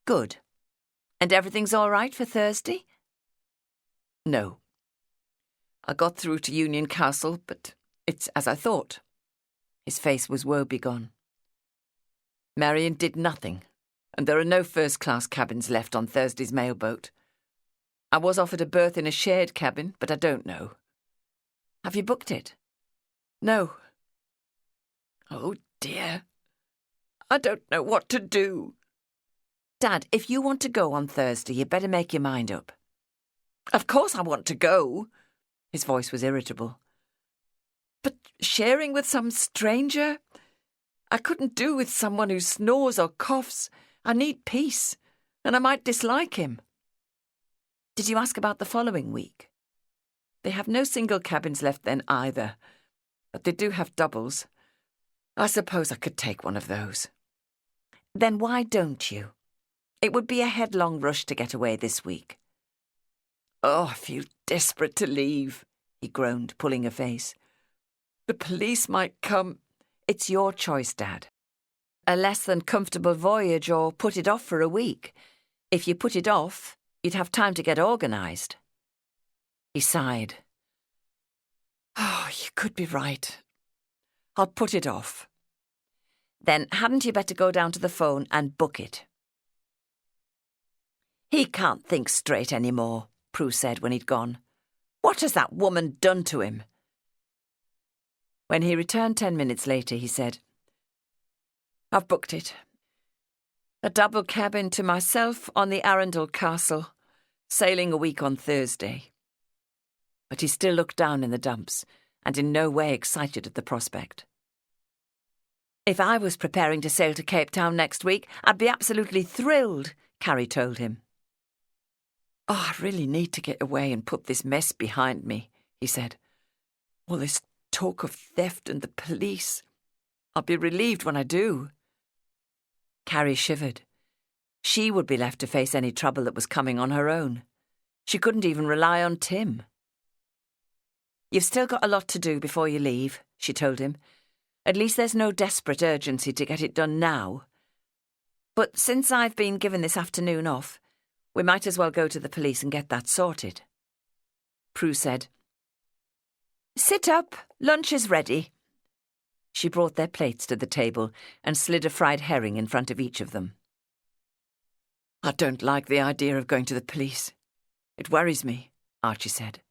"Good. And everything's all right for Thursday?" "No. I got through to Union Castle, but it's as I thought." His face was woebegone. "Marion did nothing, and there are no first-class cabins left on Thursday's mailboat. I was offered a berth in a shared cabin, but I don't know. Have you booked it?" "No." "Oh, dear. I don't know what to do." "Dad, if you want to go on Thursday, you better make your mind up." "Of course I want to go." His voice was irritable. "But sharing with some stranger? I couldn't do with someone who snores or coughs. I need peace, and I might dislike him." "Did you ask about the following week?" "They have no single cabins left then either, but they do have doubles. I suppose I could take one of those." "Then why don't you? It would be a headlong rush to get away this week." "Oh, I feel desperate to leave," he groaned, pulling a face. "The police might come." "It's your choice, Dad. A less than comfortable voyage or put it off for a week. If you put it off, you'd have time to get organised." He sighed. "Oh, you could be right. I'll put it off." "Then hadn't you better go down to the phone and book it?" "He can't think straight any more," Prue said when he'd gone. "What has that woman done to him?" When he returned 10 minutes later, he said, "I've booked it. A double cabin to myself on the Arundel Castle, sailing a week on Thursday." But he still looked down in the dumps, and in no way excited at the prospect. "If I was preparing to sail to Cape Town next week, I'd be absolutely thrilled," Carrie told him. "Oh, I really need to get away and put this mess behind me," he said. "All this talk of theft and the police. I'll be relieved when I do." Carrie shivered. She would be left to face any trouble that was coming on her own. She couldn't even rely on Tim. "You've still got a lot to do before you leave," she told him. "At least there's no desperate urgency to get it done now. But since I've been given this afternoon off, we might as well go to the police and get that sorted." Prue said, "Sit up, lunch is ready." She brought their plates to the table and slid a fried herring in front of each of them. "I don't like the idea of going to the police. It worries me," Archie said.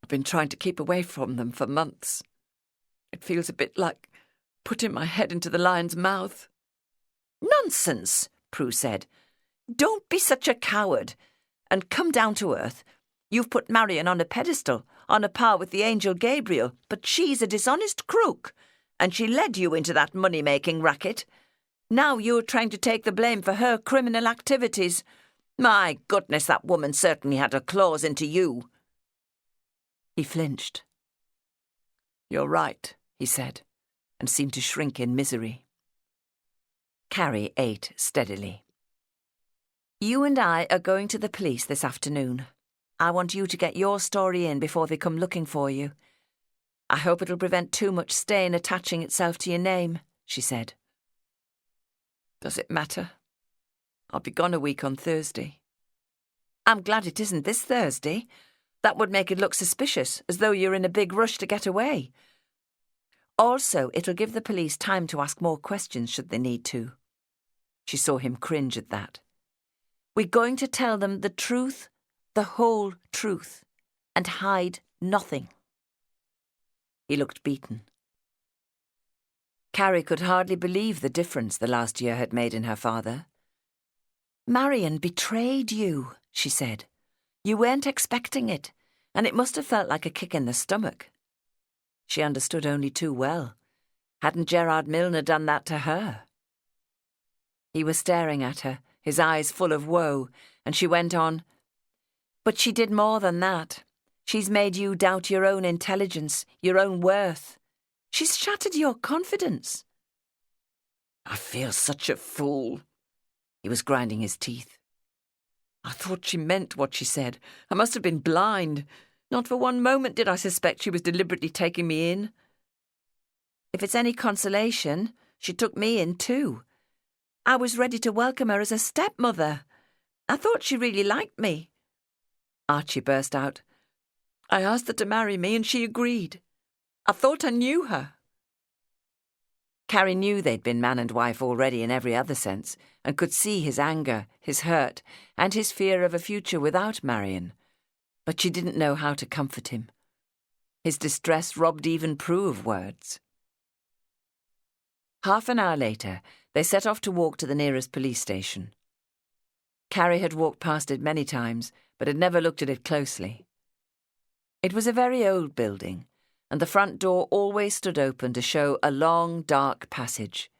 "I've been trying to keep away from them for months. It feels a bit like putting my head into the lion's mouth." "Nonsense," Prue said. "Don't be such a coward. And come down to earth. You've put Marion on a pedestal, on a par with the angel Gabriel, but she's a dishonest crook, and she led you into that money-making racket. Now you're trying to take the blame for her criminal activities. My goodness, that woman certainly had her claws into you." He flinched. "You're right," he said, and seemed to shrink in misery. Carrie ate steadily. You and I are going to the police this afternoon. I want you to get your story in before they come looking for you. I hope it'll prevent too much stain attaching itself to your name, she said. Does it matter? I'll be gone a week on Thursday. I'm glad it isn't this Thursday. That would make it look suspicious, as though you're in a big rush to get away. Also, it'll give the police time to ask more questions should they need to. She saw him cringe at that. We're going to tell them the truth, the whole truth, and hide nothing. He looked beaten. Carrie could hardly believe the difference the last year had made in her father. Marion betrayed you, she said. You weren't expecting it, and it must have felt like a kick in the stomach. She understood only too well. Hadn't Gerard Milner done that to her? He was staring at her, his eyes full of woe, and she went on, But she did more than that. She's made you doubt your own intelligence, your own worth. She's shattered your confidence. I feel such a fool. He was grinding his teeth. I thought she meant what she said. I must have been blind. Not for one moment did I suspect she was deliberately taking me in. If it's any consolation, she took me in too. I was ready to welcome her as a stepmother. I thought she really liked me. Archie burst out. I asked her to marry me and she agreed. I thought I knew her. Carrie knew they'd been man and wife already in every other sense, and could see his anger, his hurt, and his fear of a future without Marion. But she didn't know how to comfort him. His distress robbed even Prue of words. Half an hour later, they set off to walk to the nearest police station. Carrie had walked past it many times, but had never looked at it closely. It was a very old building, and the front door always stood open to show a long, dark passage.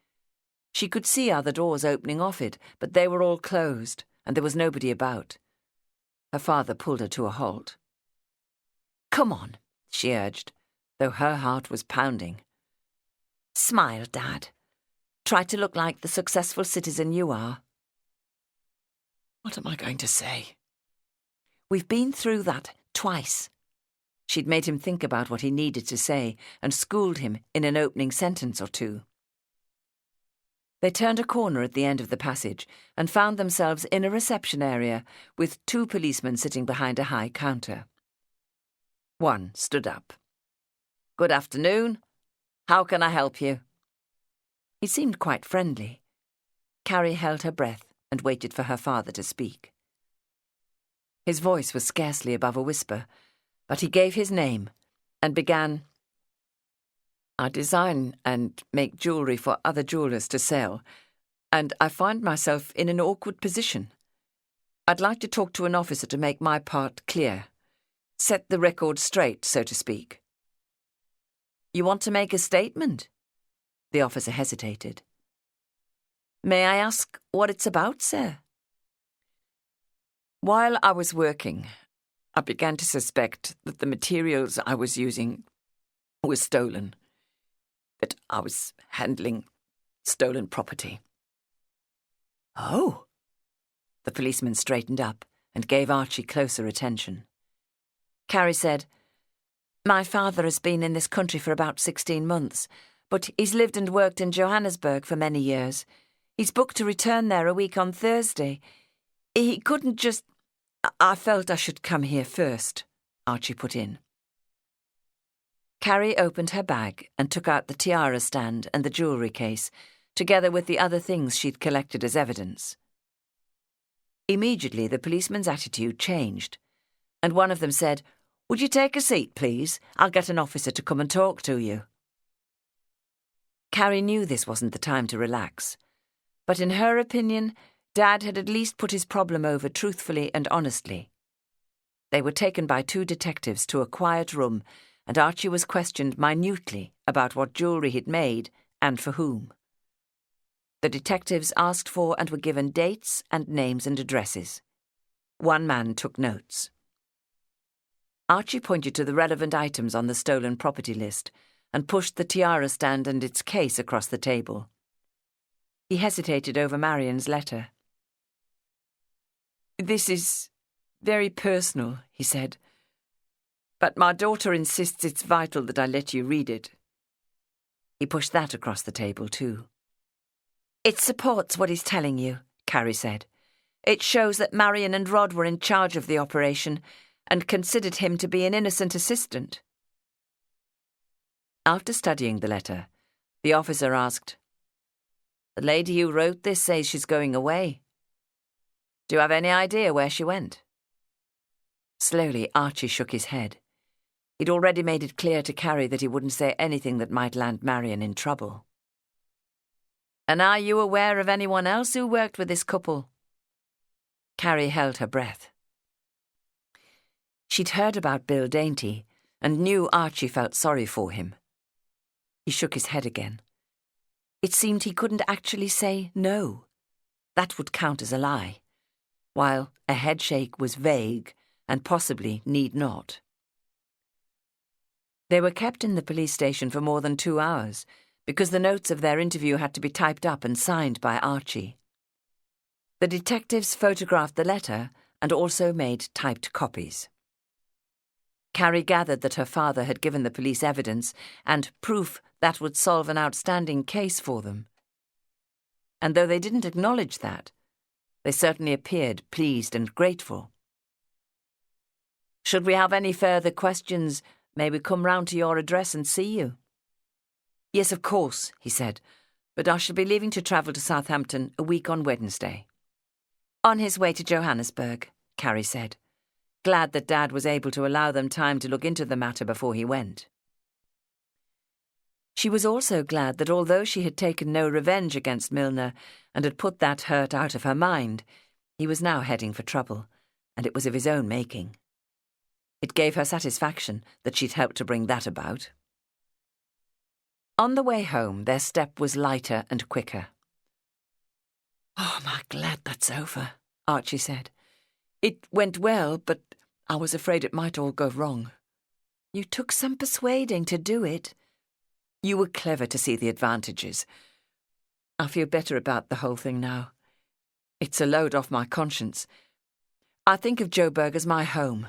She could see other doors opening off it, but they were all closed, and there was nobody about. Her father pulled her to a halt. Come on, she urged, though her heart was pounding. Smile, Dad. Try to look like the successful citizen you are. What am I going to say? We've been through that twice. She'd made him think about what he needed to say and schooled him in an opening sentence or two. They turned a corner at the end of the passage and found themselves in a reception area with two policemen sitting behind a high counter. One stood up. Good afternoon. How can I help you? He seemed quite friendly. Carrie held her breath and waited for her father to speak. His voice was scarcely above a whisper, but he gave his name and began, I design and make jewellery for other jewellers to sell, and I find myself in an awkward position. I'd like to talk to an officer to make my part clear, set the record straight, so to speak. You want to make a statement? The officer hesitated. May I ask what it's about, sir? While I was working, I began to suspect that the materials I was using were stolen, that I was handling stolen property. Oh! The policeman straightened up and gave Archie closer attention. Carrie said, My father has been in this country for about 16 months, but he's lived and worked in Johannesburg for many years. He's booked to return there a week on Thursday. He couldn't just... I felt I should come here first, Archie put in. Carrie opened her bag and took out the tiara stand and the jewellery case, together with the other things she'd collected as evidence. Immediately the policeman's attitude changed, and one of them said, Would you take a seat, please? I'll get an officer to come and talk to you. Carrie knew this wasn't the time to relax, but in her opinion, Dad had at least put his problem over truthfully and honestly. They were taken by two detectives to a quiet room, and Archie was questioned minutely about what jewellery he'd made and for whom. The detectives asked for and were given dates and names and addresses. One man took notes. Archie pointed to the relevant items on the stolen property list and pushed the tiara stand and its case across the table. He hesitated over Marion's letter. This is very personal, he said, but my daughter insists it's vital that I let you read it. He pushed that across the table too. It supports what he's telling you, Carrie said. It shows that Marion and Rod were in charge of the operation and considered him to be an innocent assistant. After studying the letter, the officer asked, "The lady who wrote this says she's going away. Do you have any idea where she went?" Slowly, Archie shook his head. He'd already made it clear to Carrie that he wouldn't say anything that might land Marion in trouble. "And are you aware of anyone else who worked with this couple?" Carrie held her breath. She'd heard about Bill Dainty and knew Archie felt sorry for him. He shook his head again. It seemed he couldn't actually say no. That would count as a lie, while a headshake was vague and possibly need not. They were kept in the police station for more than 2 hours because the notes of their interview had to be typed up and signed by Archie. The detectives photographed the letter and also made typed copies. Carrie gathered that her father had given the police evidence and proof that would solve an outstanding case for them. And though they didn't acknowledge that, they certainly appeared pleased and grateful. "Should we have any further questions, may we come round to your address and see you?" "Yes, of course," he said, "but I shall be leaving to travel to Southampton a week on Wednesday." "On his way to Johannesburg," Carrie said, glad that Dad was able to allow them time to look into the matter before he went. She was also glad that although she had taken no revenge against Milner and had put that hurt out of her mind, he was now heading for trouble, and it was of his own making. It gave her satisfaction that she'd helped to bring that about. On the way home, their step was lighter and quicker. "Oh, am I glad that's over," Archie said. "It went well, but I was afraid it might all go wrong." "You took some persuading to do it." "You were clever to see the advantages. I feel better about the whole thing now. It's a load off my conscience. I think of Joburg as my home.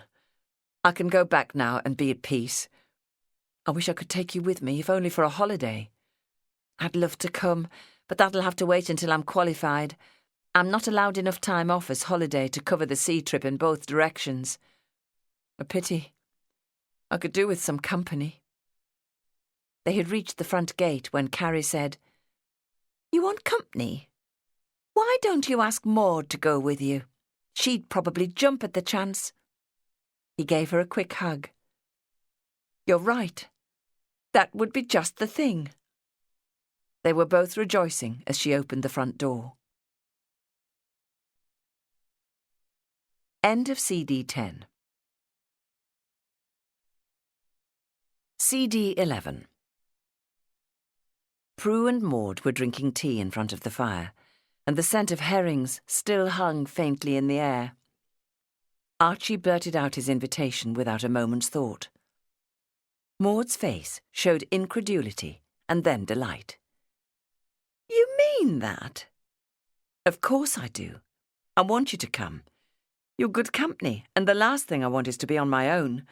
I can go back now and be at peace. I wish I could take you with me, if only for a holiday. I'd love to come, but that'll have to wait until I'm qualified. I'm not allowed enough time off as holiday to cover the sea trip in both directions. A pity. I could do with some company." They had reached the front gate when Carrie said, "You want company? Why don't you ask Maud to go with you? She'd probably jump at the chance." He gave her a quick hug. "You're right. That would be just the thing." They were both rejoicing as she opened the front door. End of CD 10. CD 11. Prue and Maud were drinking tea in front of the fire, and the scent of herrings still hung faintly in the air. Archie blurted out his invitation without a moment's thought. Maud's face showed incredulity and then delight. "You mean that?" "Of course I do. I want you to come. You're good company, and the last thing I want is to be on my own.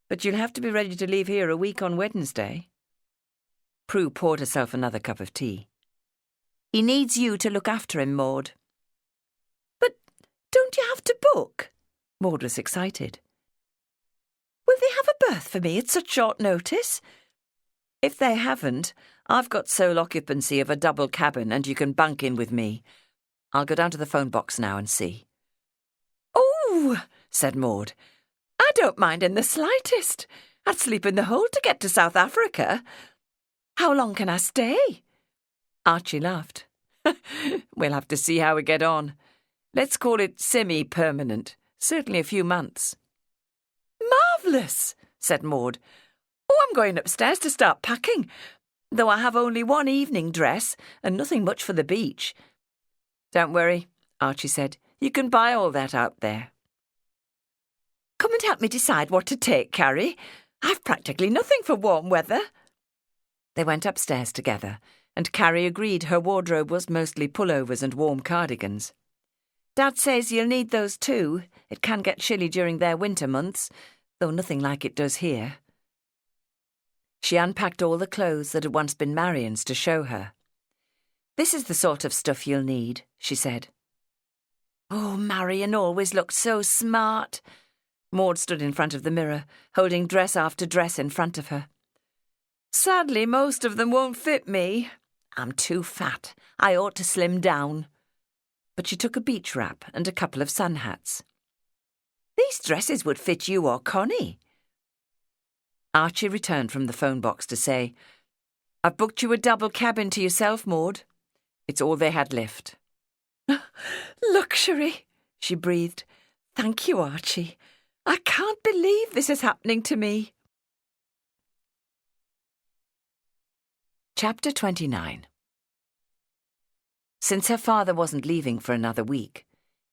But you'll have to be ready to leave here a week on Wednesday." Prue poured herself another cup of tea. "He needs you to look after him, Maud." "But don't you have to book?" Maud was excited. "Will they have a berth for me at such short notice?" "If they haven't, I've got sole occupancy of a double cabin and you can bunk in with me. I'll go down to the phone box now and see." "Oh," said Maud, "I don't mind in the slightest. I'd sleep in the hold to get to South Africa. How long can I stay?" Archie laughed. "We'll have to see how we get on. Let's call it semi-permanent. Certainly a few months." "Marvellous," said Maud. "Oh, I'm going upstairs to start packing, though I have only one evening dress and nothing much for the beach." "Don't worry," Archie said. "You can buy all that out there." "Come and help me decide what to take, Carrie. I've practically nothing for warm weather." They went upstairs together, and Carrie agreed her wardrobe was mostly pullovers and warm cardigans. Dad says you'll need those too. It can get chilly during their winter months, though nothing like it does here. She unpacked all the clothes that had once been Marion's to show her. This is the sort of stuff you'll need, she said. Oh, Marion always looked so smart. Maud stood in front of the mirror, holding dress after dress in front of her. Sadly, most of them won't fit me. I'm too fat. I ought to slim down. But she took a beach wrap and a couple of sun hats. These dresses would fit you or Connie. Archie returned from the phone box to say, I've booked you a double cabin to yourself, Maud. It's all they had left. Luxury, she breathed. Thank you, Archie. I can't believe this is happening to me. Chapter 29. Since her father wasn't leaving for another week,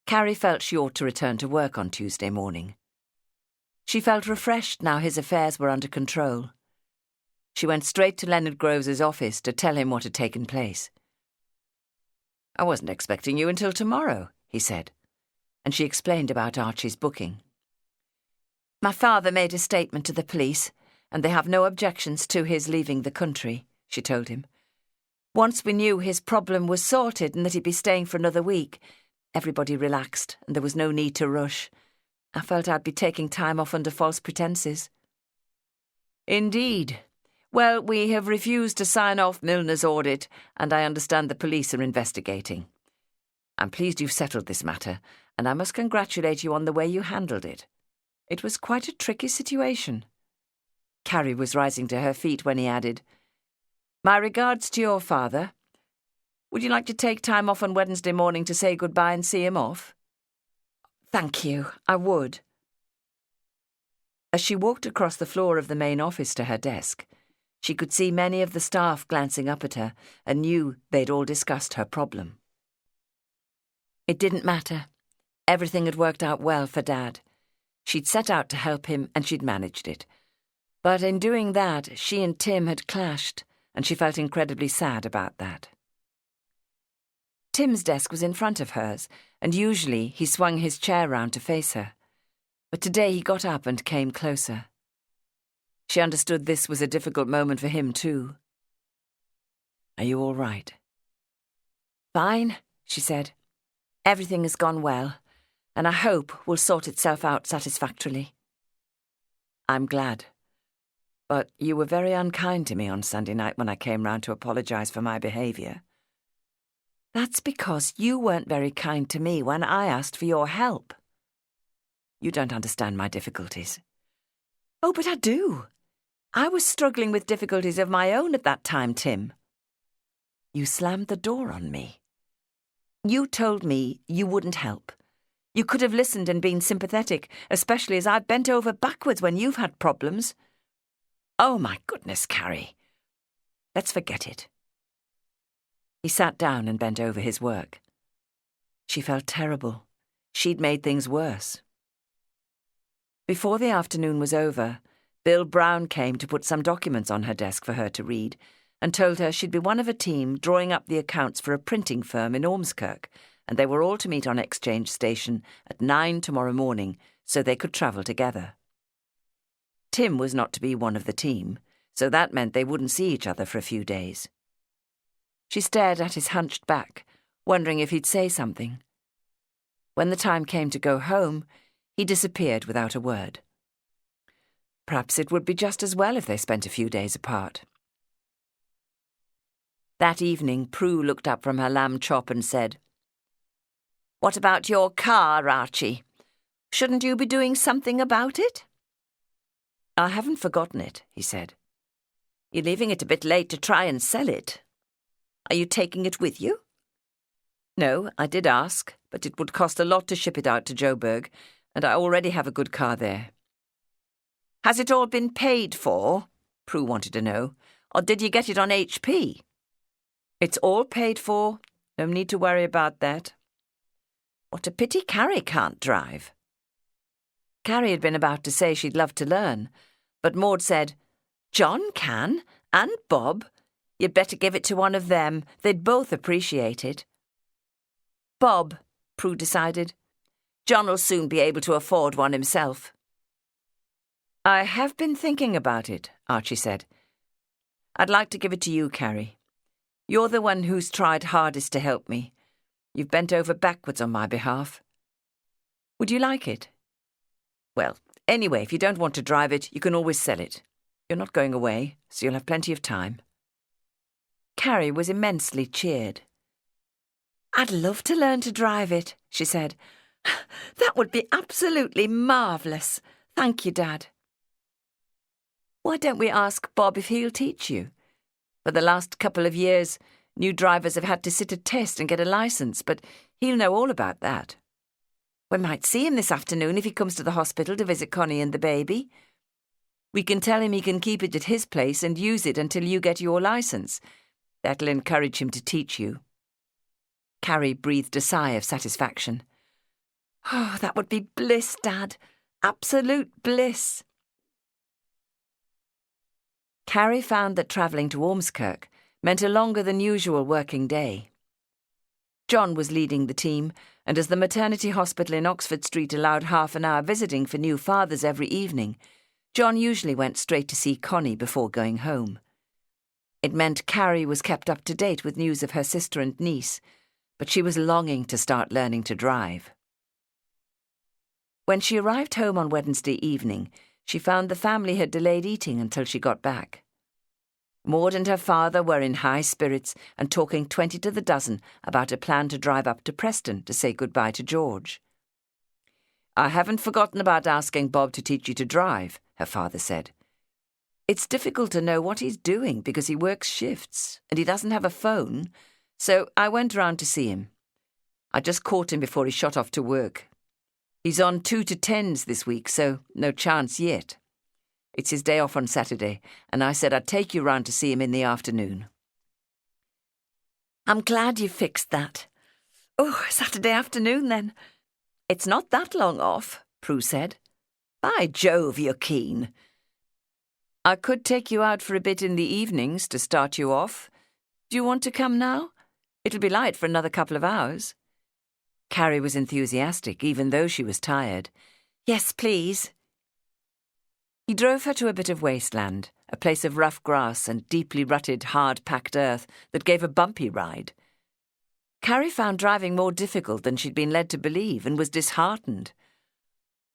Carrie felt she ought to return to work on Tuesday morning. She felt refreshed now his affairs were under control. She went straight to Leonard Groves' office to tell him what had taken place. I wasn't expecting you until tomorrow, he said, and she explained about Archie's booking. My father made a statement to the police, and they have no objections to his leaving the country, she told him. Once we knew his problem was sorted and that he'd be staying for another week, everybody relaxed and there was no need to rush. I felt I'd be taking time off under false pretences. Indeed. Well, we have refused to sign off Milner's audit, and I understand the police are investigating. I'm pleased you've settled this matter, and I must congratulate you on the way you handled it. It was quite a tricky situation. Carrie was rising to her feet when he added, My regards to your father. Would you like to take time off on Wednesday morning to say goodbye and see him off? Thank you, I would. As she walked across the floor of the main office to her desk, she could see many of the staff glancing up at her and knew they'd all discussed her problem. It didn't matter. Everything had worked out well for Dad. She'd set out to help him and she'd managed it. But in doing that, she and Tim had clashed, and she felt incredibly sad about that. Tim's desk was in front of hers, and usually he swung his chair round to face her. But today he got up and came closer. She understood this was a difficult moment for him too. Are you all right? Fine, she said. Everything has gone well, and I hope will sort itself out satisfactorily. I'm glad. But you were very unkind to me on Sunday night when I came round to apologise for my behaviour. That's because you weren't very kind to me when I asked for your help. You don't understand my difficulties. Oh, but I do. I was struggling with difficulties of my own at that time, Tim. You slammed the door on me. You told me you wouldn't help. You could have listened and been sympathetic, especially as I bent over backwards when you've had problems. Oh, my goodness, Carrie. Let's forget it. He sat down and bent over his work. She felt terrible. She'd made things worse. Before the afternoon was over, Bill Brown came to put some documents on her desk for her to read and told her she'd be one of a team drawing up the accounts for a printing firm in Ormskirk, and they were all to meet on Exchange Station at 9 tomorrow morning so they could travel together. Tim was not to be one of the team, so that meant they wouldn't see each other for a few days. She stared at his hunched back, wondering if he'd say something. When the time came to go home, he disappeared without a word. Perhaps it would be just as well if they spent a few days apart. That evening, Prue looked up from her lamb chop and said, What about your car, Archie? Shouldn't you be doing something about it? I haven't forgotten it, he said. You're leaving it a bit late to try and sell it. Are you taking it with you? No, I did ask, but it would cost a lot to ship it out to Joburg, and I already have a good car there. Has it all been paid for? Prue wanted to know. Or did you get it on HP? It's all paid for. No need to worry about that. What a pity Carrie can't drive. Carrie had been about to say she'd love to learn, but Maud said, John can, and Bob. You'd better give it to one of them. They'd both appreciate it. Bob, Prue decided. John'll soon be able to afford one himself. I have been thinking about it, Archie said. I'd like to give it to you, Carrie. You're the one who's tried hardest to help me. You've bent over backwards on my behalf. Would you like it? Well, anyway, if you don't want to drive it, you can always sell it. You're not going away, so you'll have plenty of time. Carrie was immensely cheered. I'd love to learn to drive it, she said. That would be absolutely marvellous. Thank you, Dad. Why don't we ask Bob if he'll teach you? For the last couple of years, new drivers have had to sit a test and get a licence, but he'll know all about that. We might see him this afternoon if he comes to the hospital to visit Connie and the baby. We can tell him he can keep it at his place and use it until you get your licence. That'll encourage him to teach you. Carrie breathed a sigh of satisfaction. Oh, that would be bliss, Dad. Absolute bliss. Carrie found that travelling to Ormskirk meant a longer than usual working day. John was leading the team, and as the maternity hospital in Oxford Street allowed half an hour visiting for new fathers every evening, John usually went straight to see Connie before going home. It meant Carrie was kept up to date with news of her sister and niece, but she was longing to start learning to drive. When she arrived home on Wednesday evening, she found the family had delayed eating until she got back. Maud and her father were in high spirits and talking 20 to the dozen about a plan to drive up to Preston to say goodbye to George. I haven't forgotten about asking Bob to teach you to drive, her father said. It's difficult to know what he's doing because he works shifts and he doesn't have a phone, so I went round to see him. I just caught him before he shot off to work. He's on 2 to 10s this week, so no chance yet. It's his day off on Saturday, and I said I'd take you round to see him in the afternoon. I'm glad you fixed that. Oh, Saturday afternoon, then. It's not that long off, Prue said. By Jove, you're keen. I could take you out for a bit in the evenings to start you off. Do you want to come now? It'll be light for another couple of hours. Carrie was enthusiastic, even though she was tired. Yes, please. He drove her to a bit of wasteland, a place of rough grass and deeply rutted, hard-packed earth that gave a bumpy ride. Carrie found driving more difficult than she'd been led to believe and was disheartened.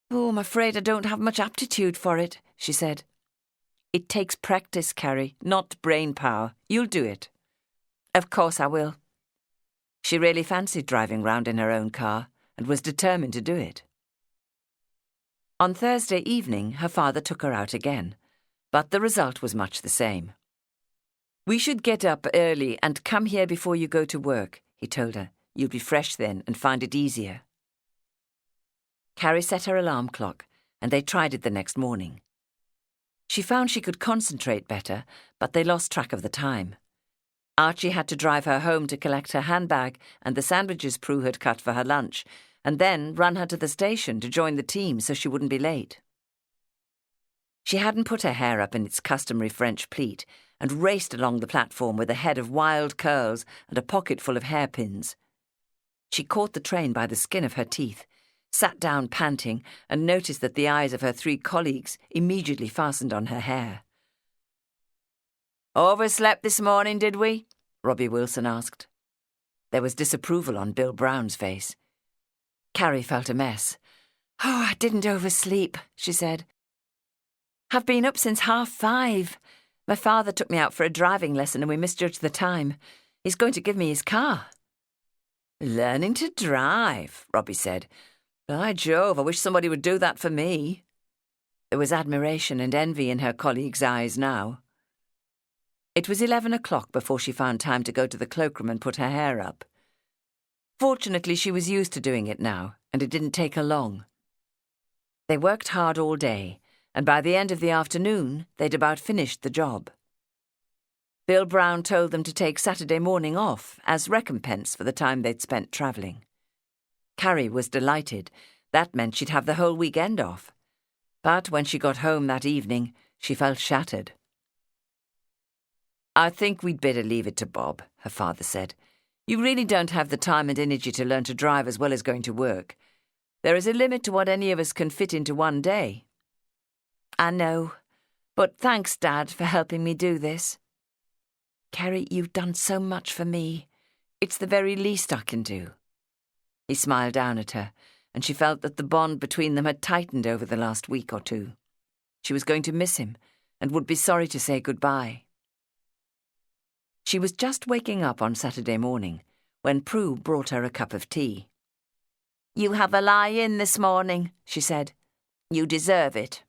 Oh, I'm afraid I don't have much aptitude for it, she said. It takes practice, Carrie, not brain power. You'll do it. Of course I will. She really fancied driving round in her own car and was determined to do it. On Thursday evening, her father took her out again, but the result was much the same. We should get up early and come here before you go to work, he told her. You'll be fresh then and find it easier. Carrie set her alarm clock, and they tried it the next morning. She found she could concentrate better, but they lost track of the time. Archie had to drive her home to collect her handbag and the sandwiches Prue had cut for her lunch, and then run her to the station to join the team so she wouldn't be late. She hadn't put her hair up in its customary French pleat and raced along the platform with a head of wild curls and a pocket full of hairpins. She caught the train by the skin of her teeth, sat down panting, and noticed that the eyes of her 3 colleagues immediately fastened on her hair. Overslept this morning, did we? Robbie Wilson asked. There was disapproval on Bill Brown's face. Carrie felt a mess. Oh, I didn't oversleep, she said. I've been up since 5:30. My father took me out for a driving lesson and we misjudged the time. He's going to give me his car. Learning to drive, Robbie said. By Jove, I wish somebody would do that for me. There was admiration and envy in her colleagues' eyes now. It was 11 o'clock before she found time to go to the cloakroom and put her hair up. Fortunately, she was used to doing it now, and it didn't take her long. They worked hard all day, and by the end of the afternoon, they'd about finished the job. Bill Brown told them to take Saturday morning off as recompense for the time they'd spent travelling. Carrie was delighted. That meant she'd have the whole weekend off. But when she got home that evening, she felt shattered. I think we'd better leave it to Bob, her father said. You really don't have the time and energy to learn to drive as well as going to work. There is a limit to what any of us can fit into one day. I know, but thanks, Dad, for helping me do this. Kerry, you've done so much for me. It's the very least I can do. He smiled down at her, and she felt that the bond between them had tightened over the last week or two. She was going to miss him, and would be sorry to say goodbye. She was just waking up on Saturday morning when Prue brought her a cup of tea. "You have a lie-in this morning," she said. "You deserve it."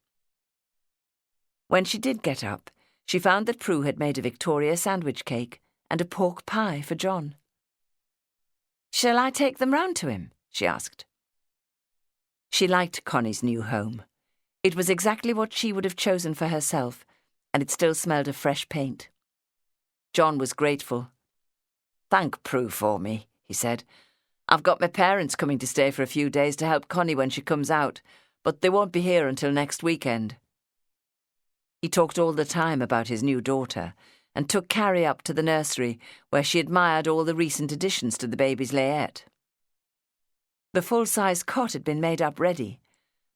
When she did get up, she found that Prue had made a Victoria sandwich cake and a pork pie for John. "Shall I take them round to him?" she asked. She liked Connie's new home. It was exactly what she would have chosen for herself, and it still smelled of fresh paint. John was grateful. "Thank Prue for me," he said. "I've got my parents coming to stay for a few days to help Connie when she comes out, but they won't be here until next weekend." He talked all the time about his new daughter and took Carrie up to the nursery where she admired all the recent additions to the baby's layette. The full-size cot had been made up ready,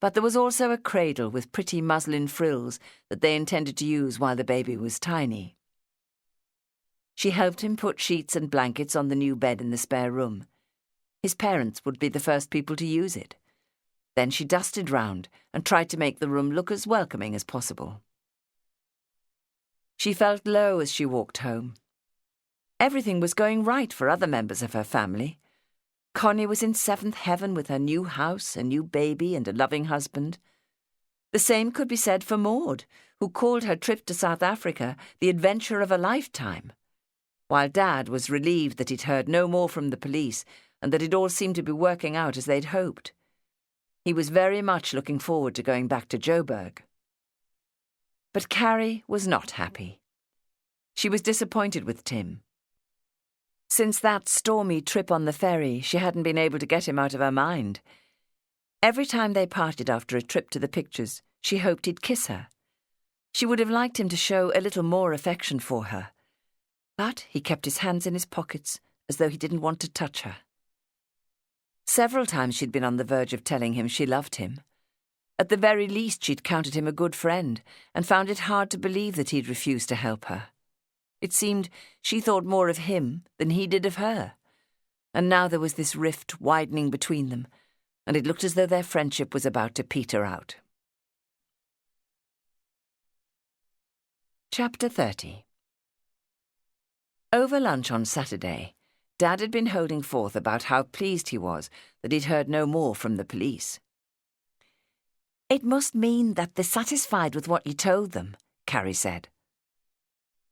but there was also a cradle with pretty muslin frills that they intended to use while the baby was tiny. She helped him put sheets and blankets on the new bed in the spare room. His parents would be the first people to use it. Then she dusted round and tried to make the room look as welcoming as possible. She felt low as she walked home. Everything was going right for other members of her family. Connie was in seventh heaven with her new house, a new baby, and a loving husband. The same could be said for Maud, who called her trip to South Africa the adventure of a lifetime, while Dad was relieved that he'd heard no more from the police and that it all seemed to be working out as they'd hoped. He was very much looking forward to going back to Joburg. But Carrie was not happy. She was disappointed with Tim. Since that stormy trip on the ferry, she hadn't been able to get him out of her mind. Every time they parted after a trip to the pictures, she hoped he'd kiss her. She would have liked him to show a little more affection for her. But he kept his hands in his pockets, as though he didn't want to touch her. Several times she'd been on the verge of telling him she loved him. At the very least, she'd counted him a good friend, and found it hard to believe that he'd refused to help her. It seemed she thought more of him than he did of her. And now there was this rift widening between them, and it looked as though their friendship was about to peter out. Chapter 30. Over lunch on Saturday, Dad had been holding forth about how pleased he was that he'd heard no more from the police. "It must mean that they're satisfied with what you told them," Carrie said.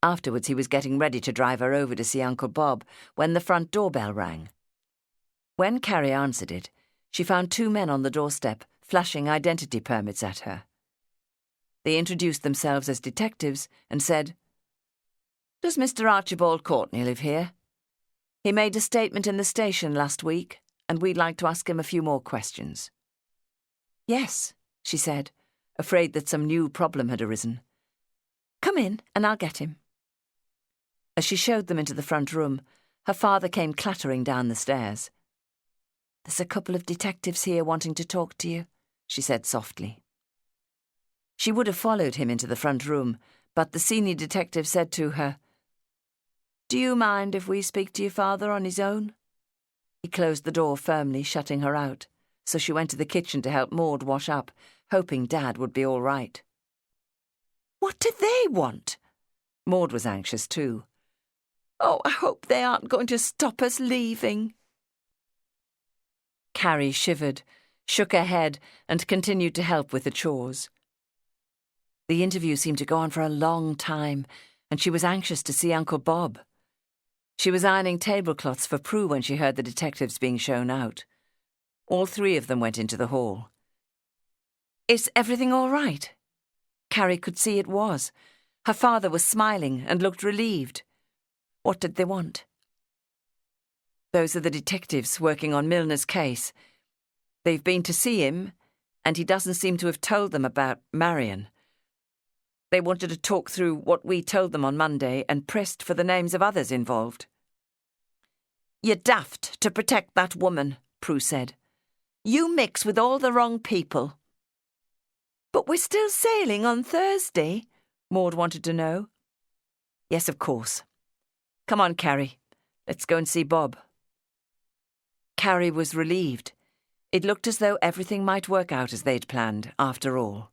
Afterwards he was getting ready to drive her over to see Uncle Bob when the front doorbell rang. When Carrie answered it, she found two men on the doorstep flashing identity permits at her. They introduced themselves as detectives and said, "Does Mr. Archibald Courtney live here? He made a statement in the station last week, and we'd like to ask him a few more questions." "Yes," she said, afraid that some new problem had arisen. "Come in, and I'll get him." As she showed them into the front room, her father came clattering down the stairs. "There's a couple of detectives here wanting to talk to you," she said softly. She would have followed him into the front room, but the senior detective said to her, "Do you mind if we speak to your father on his own?" He closed the door firmly, shutting her out, so she went to the kitchen to help Maud wash up, hoping Dad would be all right. "What do they want?" Maud was anxious too. "Oh, I hope they aren't going to stop us leaving." Carrie shivered, shook her head, and continued to help with the chores. The interview seemed to go on for a long time, and she was anxious to see Uncle Bob. She was ironing tablecloths for Prue when she heard the detectives being shown out. All three of them went into the hall. "Is everything all right?" Carrie could see it was. Her father was smiling and looked relieved. What did they want? "Those are the detectives working on Milner's case. They've been to see him, and he doesn't seem to have told them about Marion. They wanted to talk through what we told them on Monday and pressed for the names of others involved." You're daft to protect that woman, Prue said. You mix with all the wrong people. But we're still sailing on Thursday, Maud wanted to know. Yes, of course. Come on, Carrie. Let's go and see Bob. Carrie was relieved. It looked as though everything might work out as they'd planned, after all.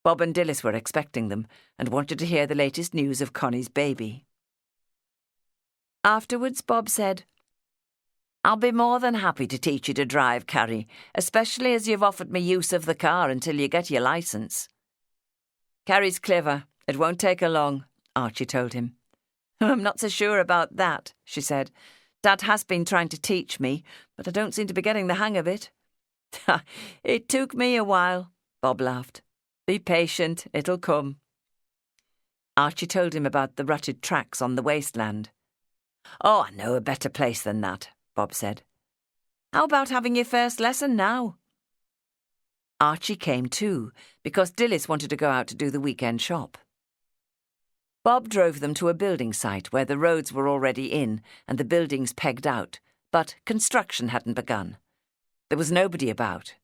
Bob and Dilys were expecting them and wanted to hear the latest news of Connie's baby. Afterwards, Bob said, I'll be more than happy to teach you to drive, Carrie, especially as you've offered me use of the car until you get your licence. Carrie's clever. It won't take her long, Archie told him. I'm not so sure about that, she said. Dad has been trying to teach me, but I don't seem to be getting the hang of it. It took me a while, Bob laughed. Be patient, it'll come. Archie told him about the rutted tracks on the wasteland. Oh, I know a better place than that, Bob said. How about having your first lesson now? Archie came too, because Dilys wanted to go out to do the weekend shop. Bob drove them to a building site where the roads were already in and the buildings pegged out, but construction hadn't begun. There was nobody about.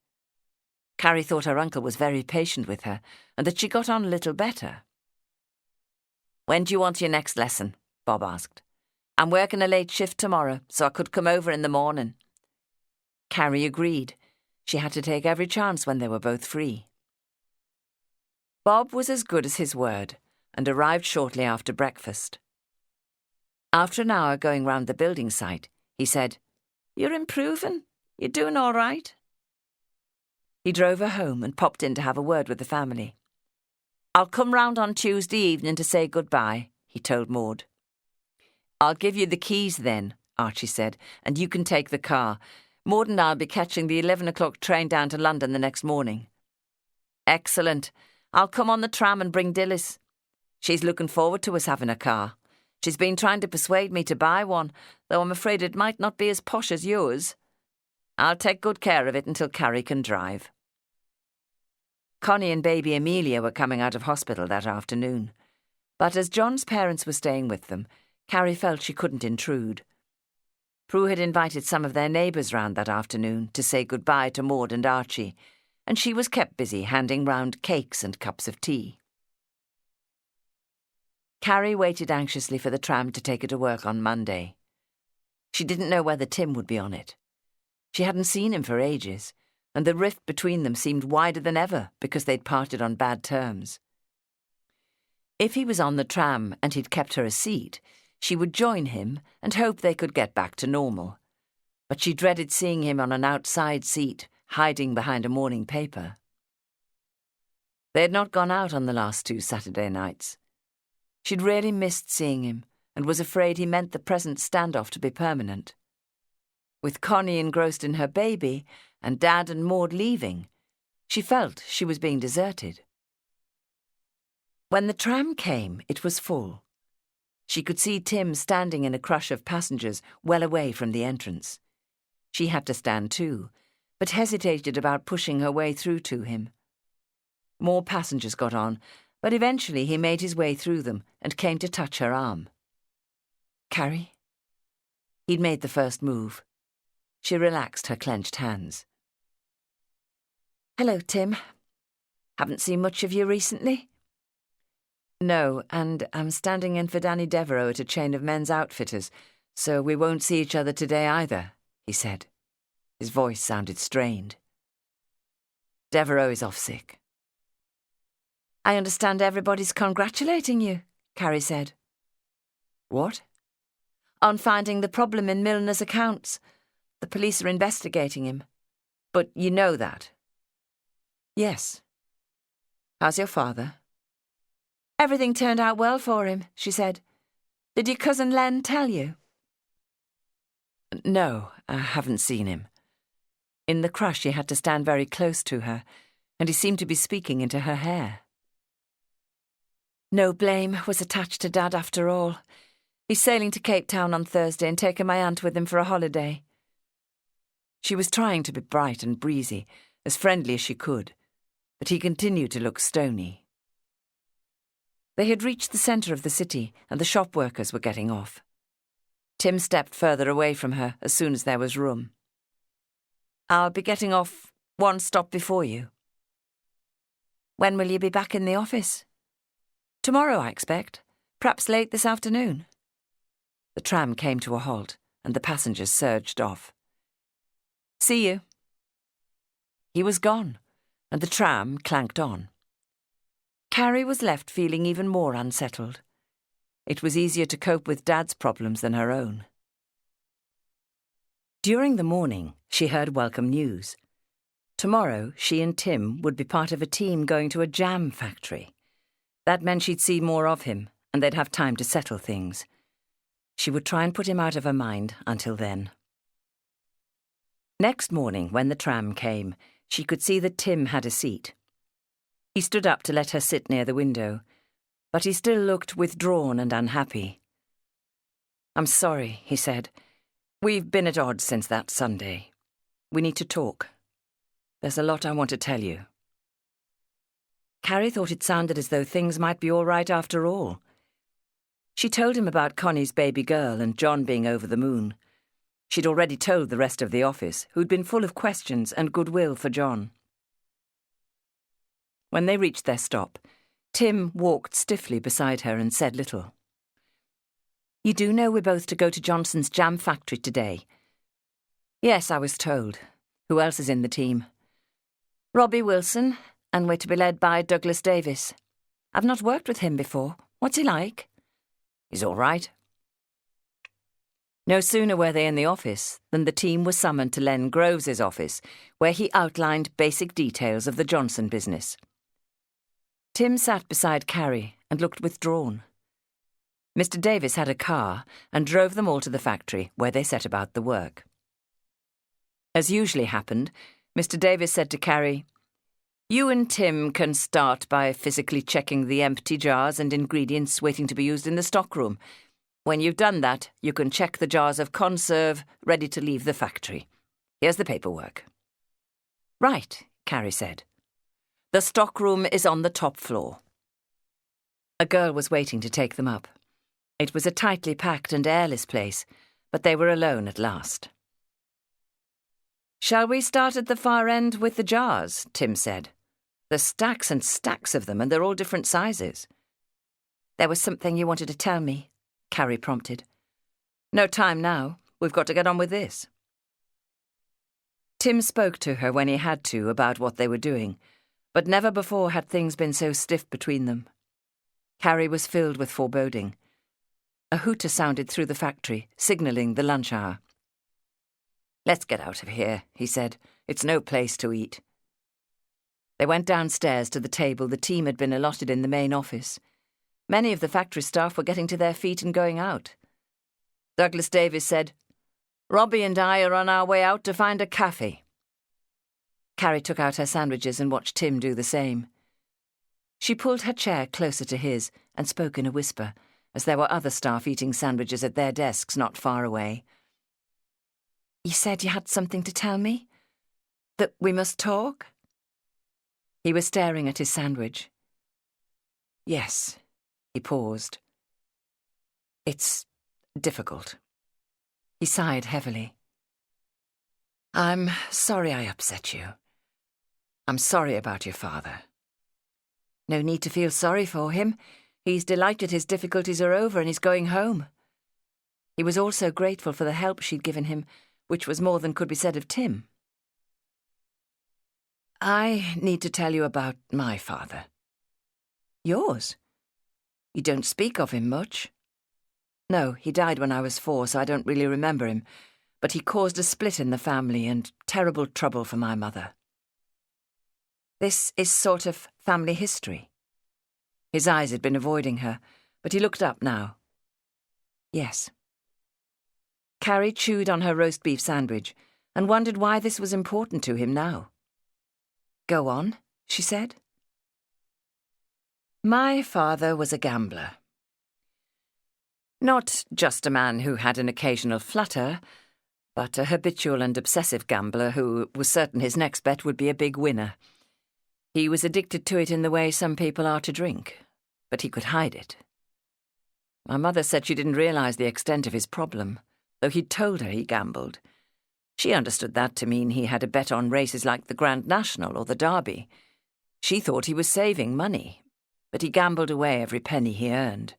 Carrie thought her uncle was very patient with her and that she got on a little better. When do you want your next lesson? Bob asked. I'm working a late shift tomorrow, so I could come over in the morning. Carrie agreed. She had to take every chance when they were both free. Bob was as good as his word and arrived shortly after breakfast. After an hour going round the building site, he said, You're improving. You're doing all right. He drove her home and popped in to have a word with the family. I'll come round on Tuesday evening to say goodbye, he told Maud. I'll give you the keys then, Archie said, and you can take the car. Maud and I'll be catching the 11 o'clock train down to London the next morning. Excellent. I'll come on the tram and bring Dilys. She's looking forward to us having a car. She's been trying to persuade me to buy one, though I'm afraid it might not be as posh as yours. I'll take good care of it until Carrie can drive. Connie and baby Amelia were coming out of hospital that afternoon. But as John's parents were staying with them, Carrie felt she couldn't intrude. Prue had invited some of their neighbours round that afternoon to say goodbye to Maud and Archie, and she was kept busy handing round cakes and cups of tea. Carrie waited anxiously for the tram to take her to work on Monday. She didn't know whether Tim would be on it. She hadn't seen him for ages, and the rift between them seemed wider than ever because they'd parted on bad terms. If he was on the tram and he'd kept her a seat, she would join him and hope they could get back to normal. But she dreaded seeing him on an outside seat, hiding behind a morning paper. They had not gone out on the last 2 Saturday nights. She'd really missed seeing him and was afraid he meant the present standoff to be permanent. With Connie engrossed in her baby and Dad and Maud leaving, she felt she was being deserted. When the tram came, it was full. She could see Tim standing in a crush of passengers well away from the entrance. She had to stand too, but hesitated about pushing her way through to him. More passengers got on, but eventually he made his way through them and came to touch her arm. Carrie? He'd made the first move. She relaxed her clenched hands. Hello, Tim. Haven't seen much of you recently? No, and I'm standing in for Danny Devereux at a chain of men's outfitters, so we won't see each other today either, he said. His voice sounded strained. Devereux is off sick. I understand everybody's congratulating you, Carrie said. What? On finding the problem in Milner's accounts. The police are investigating him. But you know that? Yes. How's your father? Everything turned out well for him, she said. Did your cousin Len tell you? No, I haven't seen him. In the crush, he had to stand very close to her, and he seemed to be speaking into her hair. No blame was attached to Dad after all. He's sailing to Cape Town on Thursday and taking my aunt with him for a holiday. She was trying to be bright and breezy, as friendly as she could, but he continued to look stony. They had reached the centre of the city, and the shop workers were getting off. Tim stepped further away from her as soon as there was room. "I'll be getting off one stop before you." "When will you be back in the office?" "Tomorrow, I expect. Perhaps late this afternoon." The tram came to a halt, and the passengers surged off. "See you." He was gone, and the tram clanked on. Carrie was left feeling even more unsettled. It was easier to cope with Dad's problems than her own. During the morning, she heard welcome news. Tomorrow, she and Tim would be part of a team going to a jam factory. That meant she'd see more of him, and they'd have time to settle things. She would try and put him out of her mind until then. Next morning, when the tram came, she could see that Tim had a seat. He stood up to let her sit near the window, but he still looked withdrawn and unhappy. "I'm sorry," he said. "We've been at odds since that Sunday. We need to talk. There's a lot I want to tell you." Carrie thought it sounded as though things might be all right after all. She told him about Connie's baby girl and John being over the moon. She'd already told the rest of the office, who'd been full of questions and goodwill for John. When they reached their stop, Tim walked stiffly beside her and said little. "You do know we're both to go to Johnson's jam factory today?" "Yes, I was told. Who else is in the team?" "Robbie Wilson, and we're to be led by Douglas Davis. I've not worked with him before. What's he like?" "He's all right." No sooner were they in the office than the team was summoned to Len Groves's office, where he outlined basic details of the Johnson business. Tim sat beside Carrie and looked withdrawn. Mr. Davis had a car and drove them all to the factory, where they set about the work. As usually happened, Mr. Davis said to Carrie, "You and Tim can start by physically checking the empty jars and ingredients waiting to be used in the stockroom. When you've done that, you can check the jars of conserve ready to leave the factory. Here's the paperwork." "Right," Carrie said. "The stockroom is on the top floor." A girl was waiting to take them up. It was a tightly packed and airless place, but they were alone at last. "Shall we start at the far end with the jars?" Tim said. "There's stacks and stacks of them, and they're all different sizes." "There was something you wanted to tell me," Carrie prompted. "No time now. We've got to get on with this." Tim spoke to her when he had to about what they were doing, but never before had things been so stiff between them. Carrie was filled with foreboding. A hooter sounded through the factory, signalling the lunch hour. "Let's get out of here," he said. "It's no place to eat." They went downstairs to the table the team had been allotted in the main office. Many of the factory staff were getting to their feet and going out. Douglas Davis said, "Robbie and I are on our way out to find a cafe." Carrie took out her sandwiches and watched Tim do the same. She pulled her chair closer to his and spoke in a whisper, as there were other staff eating sandwiches at their desks not far away. "You said you had something to tell me? That we must talk?" He was staring at his sandwich. "Yes." He paused. "It's difficult." He sighed heavily. "I'm sorry I upset you. I'm sorry about your father." "No need to feel sorry for him. He's delighted his difficulties are over and he's going home." He was also grateful for the help she'd given him, which was more than could be said of Tim. "I need to tell you about my father." "Yours? You don't speak of him much." "No, he died when I was 4, so I don't really remember him, but he caused a split in the family and terrible trouble for my mother." "This is sort of family history." His eyes had been avoiding her, but he looked up now. "Yes." Carrie chewed on her roast beef sandwich and wondered why this was important to him now. "Go on," she said. "My father was a gambler. Not just a man who had an occasional flutter, but a habitual and obsessive gambler who was certain his next bet would be a big winner. He was addicted to it in the way some people are to drink, but he could hide it. My mother said she didn't realize the extent of his problem. though he'd told her he gambled. She understood that to mean he had a bet on races like the Grand National or the Derby. She thought he was saving money, but he gambled away every penny he earned.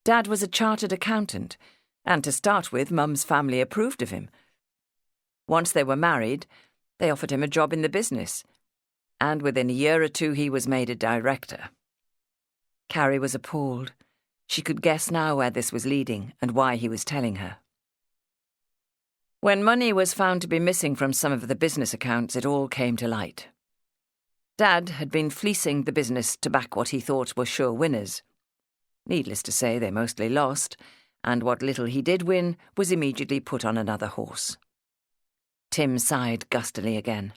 Dad was a chartered accountant, and to start with, Mum's family approved of him. Once they were married, they offered him a job in the business, and within a year or two he was made a director. Carrie was appalled. She could guess now where this was leading and why he was telling her. When money was found to be missing from some of the business accounts, it all came to light. Dad had been fleecing the business to back what he thought were sure winners. Needless to say, they mostly lost, and what little he did win was immediately put on another horse. Tim sighed gustily again.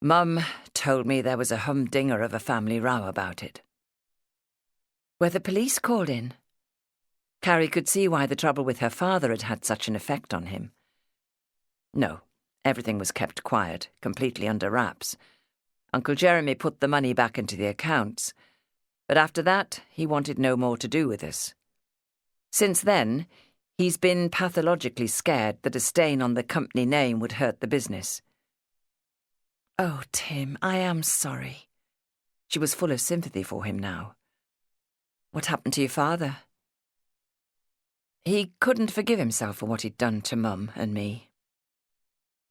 Mum told me there was a humdinger of a family row about it. Were the police called in? Carrie could see why the trouble with her father had had such an effect on him. No, everything was kept quiet, completely under wraps. Uncle Jeremy put the money back into the accounts, but after that he wanted no more to do with us. Since then, he's been pathologically scared that a stain on the company name would hurt the business. Oh, Tim, I am sorry. She was full of sympathy for him now. What happened to your father? He couldn't forgive himself for what he'd done to Mum and me.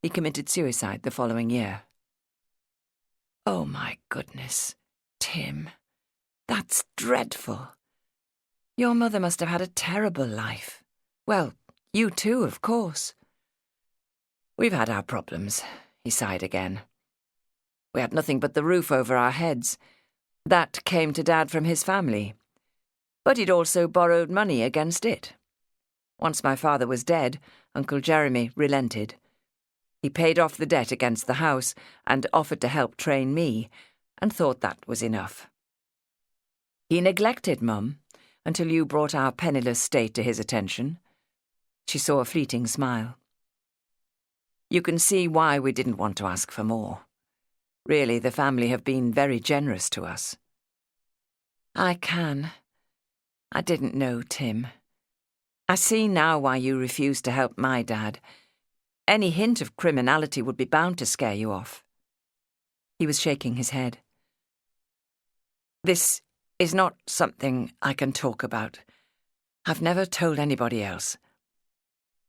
He committed suicide the following year. Oh, my goodness, Tim, that's dreadful. Your mother must have had a terrible life. Well, you too, of course. We've had our problems, he sighed again. We had nothing but the roof over our heads. That came to Dad from his family. But he'd also borrowed money against it. Once my father was dead, Uncle Jeremy relented. He paid off the debt against the house and offered to help train me, and thought that was enough. He neglected Mum until you brought our penniless state to his attention. She saw a fleeting smile. You can see why we didn't want to ask for more. Really, the family have been very generous to us. I can. I didn't know, Tim. I see now why you refused to help my dad. Any hint of criminality would be bound to scare you off. He was shaking his head. This is not something I can talk about. I've never told anybody else.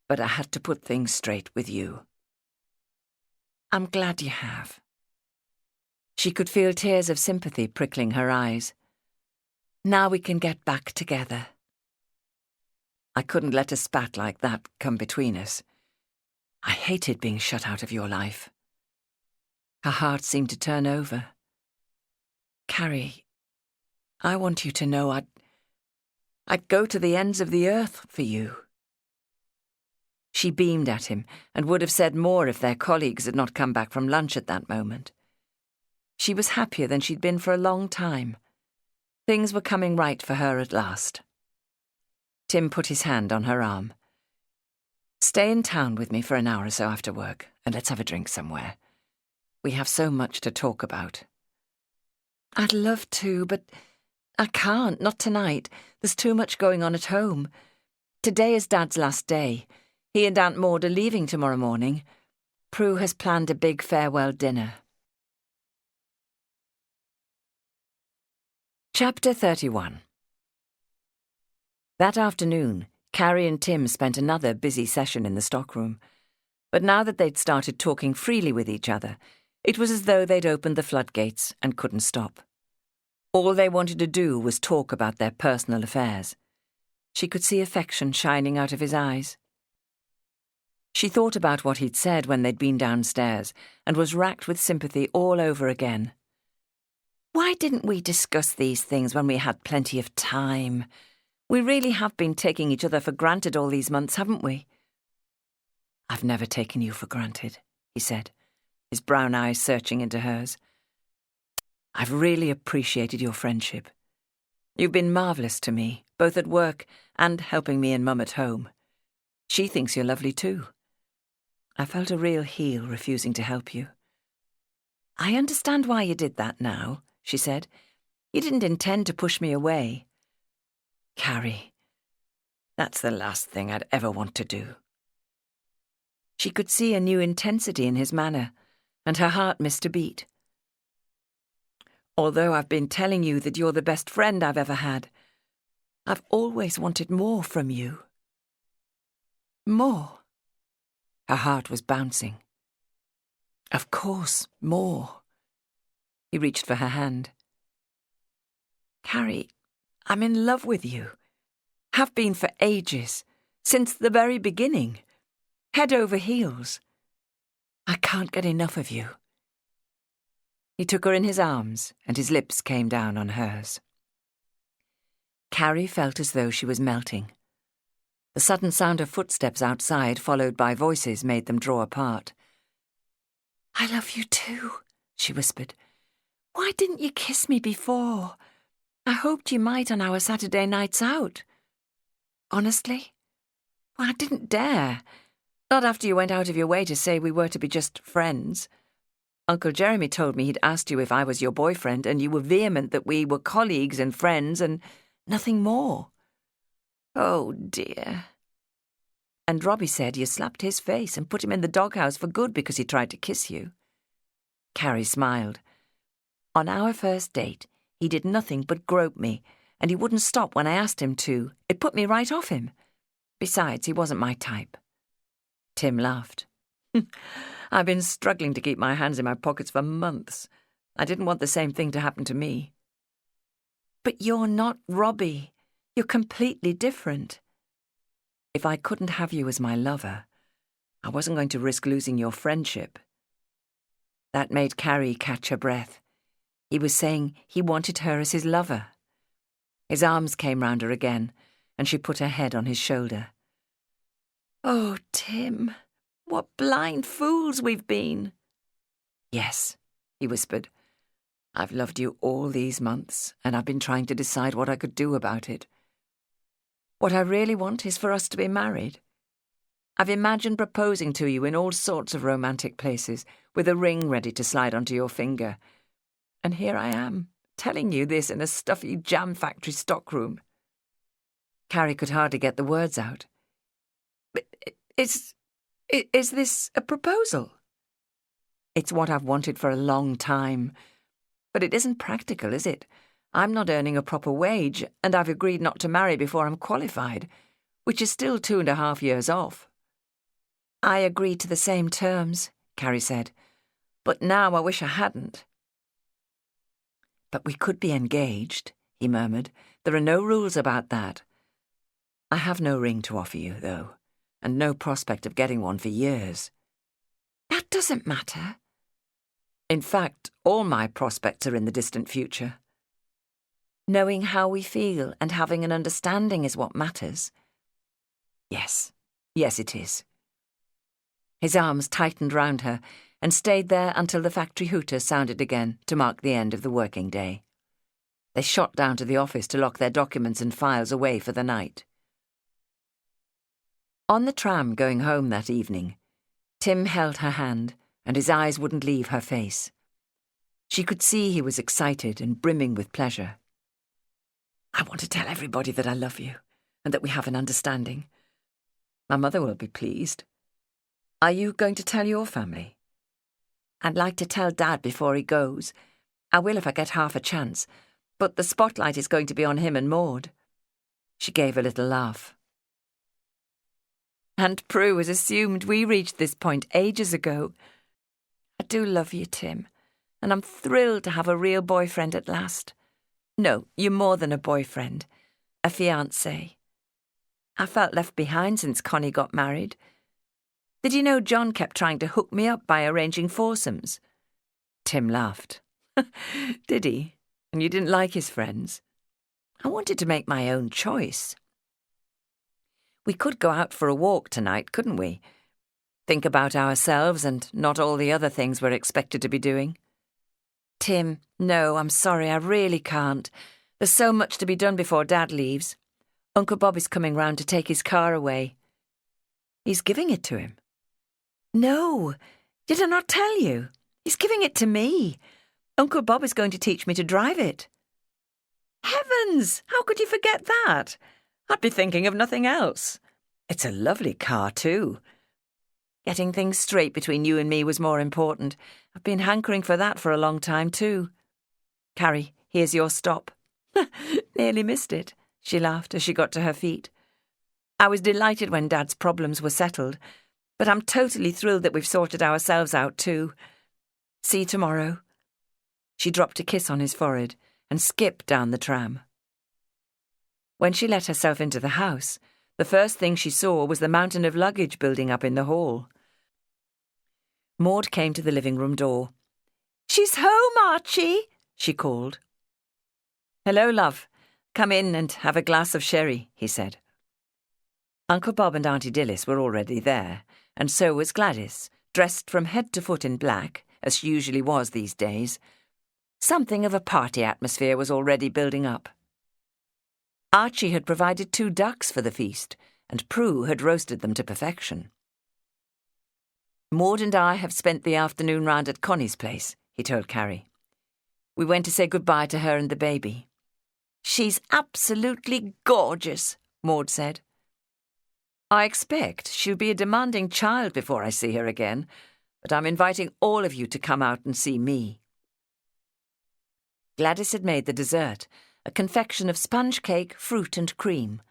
But I had to put things straight with you. I'm glad you have. She could feel tears of sympathy prickling her eyes. Now we can get back together. I couldn't let a spat like that come between us. I hated being shut out of your life. Her heart seemed to turn over. Carrie, I want you to know I'd go to the ends of the earth for you. She beamed at him and would have said more if their colleagues had not come back from lunch at that moment. She was happier than she'd been for a long time. Things were coming right for her at last. Tim put his hand on her arm. Stay in town with me for an hour or so after work, and let's have a drink somewhere. We have so much to talk about. I'd love to, but I can't, not tonight. There's too much going on at home. Today is Dad's last day. He and Aunt Maud are leaving tomorrow morning. Prue has planned a big farewell dinner. Chapter 31. That afternoon, Carrie and Tim spent another busy session in the stockroom. But now that they'd started talking freely with each other, it was as though they'd opened the floodgates and couldn't stop. All they wanted to do was talk about their personal affairs. She could see affection shining out of his eyes. She thought about what he'd said when they'd been downstairs and was racked with sympathy all over again. Why didn't we discuss these things when we had plenty of time? We really have been taking each other for granted all these months, haven't we? I've never taken you for granted, he said, his brown eyes searching into hers. I've really appreciated your friendship. You've been marvellous to me, both at work and helping me and Mum at home. She thinks you're lovely too. I felt a real heel refusing to help you. I understand why you did that now, she said. You didn't intend to push me away. Carrie, That's the last thing I'd ever want to do. She could see a new intensity in his manner, and her heart missed a beat. Although I've been telling you that you're the best friend I've ever had, I've always wanted more from you. More. Her heart was bouncing. Of course, more. He reached for her hand. Carrie, I'm in love with you. Have been for ages, since the very beginning. Head over heels. I can't get enough of you. He took her in his arms, and his lips came down on hers. Carrie felt as though she was melting. The sudden sound of footsteps outside, followed by voices, made them draw apart. I love you too, she whispered. Why didn't you kiss me before? I hoped you might on our Saturday nights out. Honestly? Well, I didn't dare. Not after you went out of your way to say we were to be just friends. Uncle Jeremy told me he'd asked you if I was your boyfriend, and you were vehement that we were colleagues and friends and nothing more. Oh, dear. And Robbie said you slapped his face and put him in the doghouse for good because he tried to kiss you. Carrie smiled. On our first date, he did nothing but grope me, and he wouldn't stop when I asked him to. It put me right off him. Besides, he wasn't my type. Tim laughed. I've been struggling to keep my hands in my pockets for months. I didn't want the same thing to happen to me. But you're not Robbie. You're completely different. If I couldn't have you as my lover, I wasn't going to risk losing your friendship. That made Carrie catch her breath. He was saying he wanted her as his lover. His arms came round her again, and she put her head on his shoulder. Oh, Tim, what blind fools we've been. Yes, he whispered. I've loved you all these months, and I've been trying to decide what I could do about it. What I really want is for us to be married. I've imagined proposing to you in all sorts of romantic places, with a ring ready to slide onto your finger. And here I am, telling you this in a stuffy jam factory stockroom. Carrie could hardly get the words out. But is this a proposal? It's what I've wanted for a long time. But it isn't practical, is it? I'm not earning a proper wage, and I've agreed not to marry before I'm qualified, which is still 2.5 years off. I agreed to the same terms, Carrie said, but now I wish I hadn't. But we could be engaged, he murmured. There are no rules about that. I have no ring to offer you, though, and no prospect of getting one for years. That doesn't matter. In fact, all my prospects are in the distant future. Knowing how we feel and having an understanding is what matters. Yes, it is. His arms tightened round her and stayed there until the factory hooter sounded again to mark the end of the working day. They shot down to the office to lock their documents and files away for the night. On the tram going home that evening, Tim held her hand, and his eyes wouldn't leave her face. She could see he was excited and brimming with pleasure. I want to tell everybody that I love you, and that we have an understanding. My mother will be pleased. Are you going to tell your family? I'd like to tell Dad before he goes. I will if I get half a chance, but the spotlight is going to be on him and Maud. She gave a little laugh. Aunt Prue has assumed we reached this point ages ago. I do love you, Tim, and I'm thrilled to have a real boyfriend at last. No, you're more than a boyfriend, a fiancé. I felt left behind since Connie got married. Did you know John kept trying to hook me up by arranging foursomes? Tim laughed. Did he? And you didn't like his friends? I wanted to make my own choice. We could go out for a walk tonight, couldn't we? Think about ourselves and not all the other things we're expected to be doing. Tim, no, I'm sorry, I really can't. There's so much to be done before Dad leaves. Uncle Bob is coming round to take his car away. He's giving it to him. No, did I not tell you? He's giving it to me. Uncle Bob is going to teach me to drive it. Heavens, how could you forget that? I'd be thinking of nothing else. It's a lovely car, too. Getting things straight between you and me was more important. I've been hankering for that for a long time, too. Carrie, here's your stop. Nearly missed it, she laughed as she got to her feet. I was delighted when Dad's problems were settled, but I'm totally thrilled that we've sorted ourselves out, too. See you tomorrow. She dropped a kiss on his forehead and skipped down the tram. When she let herself into the house, the first thing she saw was the mountain of luggage building up in the hall. Maud came to the living room door. "She's home, Archie," she called. "Hello, love. Come in and have a glass of sherry," he said. Uncle Bob and Auntie Dilys were already there, and so was Gladys, dressed from head to foot in black, as she usually was these days. Something of a party atmosphere was already building up. Archie had provided 2 ducks for the feast, and Prue had roasted them to perfection. "Maud and I have spent the afternoon round at Connie's place," he told Carrie. "We went to say goodbye to her and the baby." "She's absolutely gorgeous," Maud said. "I expect she'll be a demanding child before I see her again, but I'm inviting all of you to come out and see me." Gladys had made the dessert, a confection of sponge cake, fruit and cream,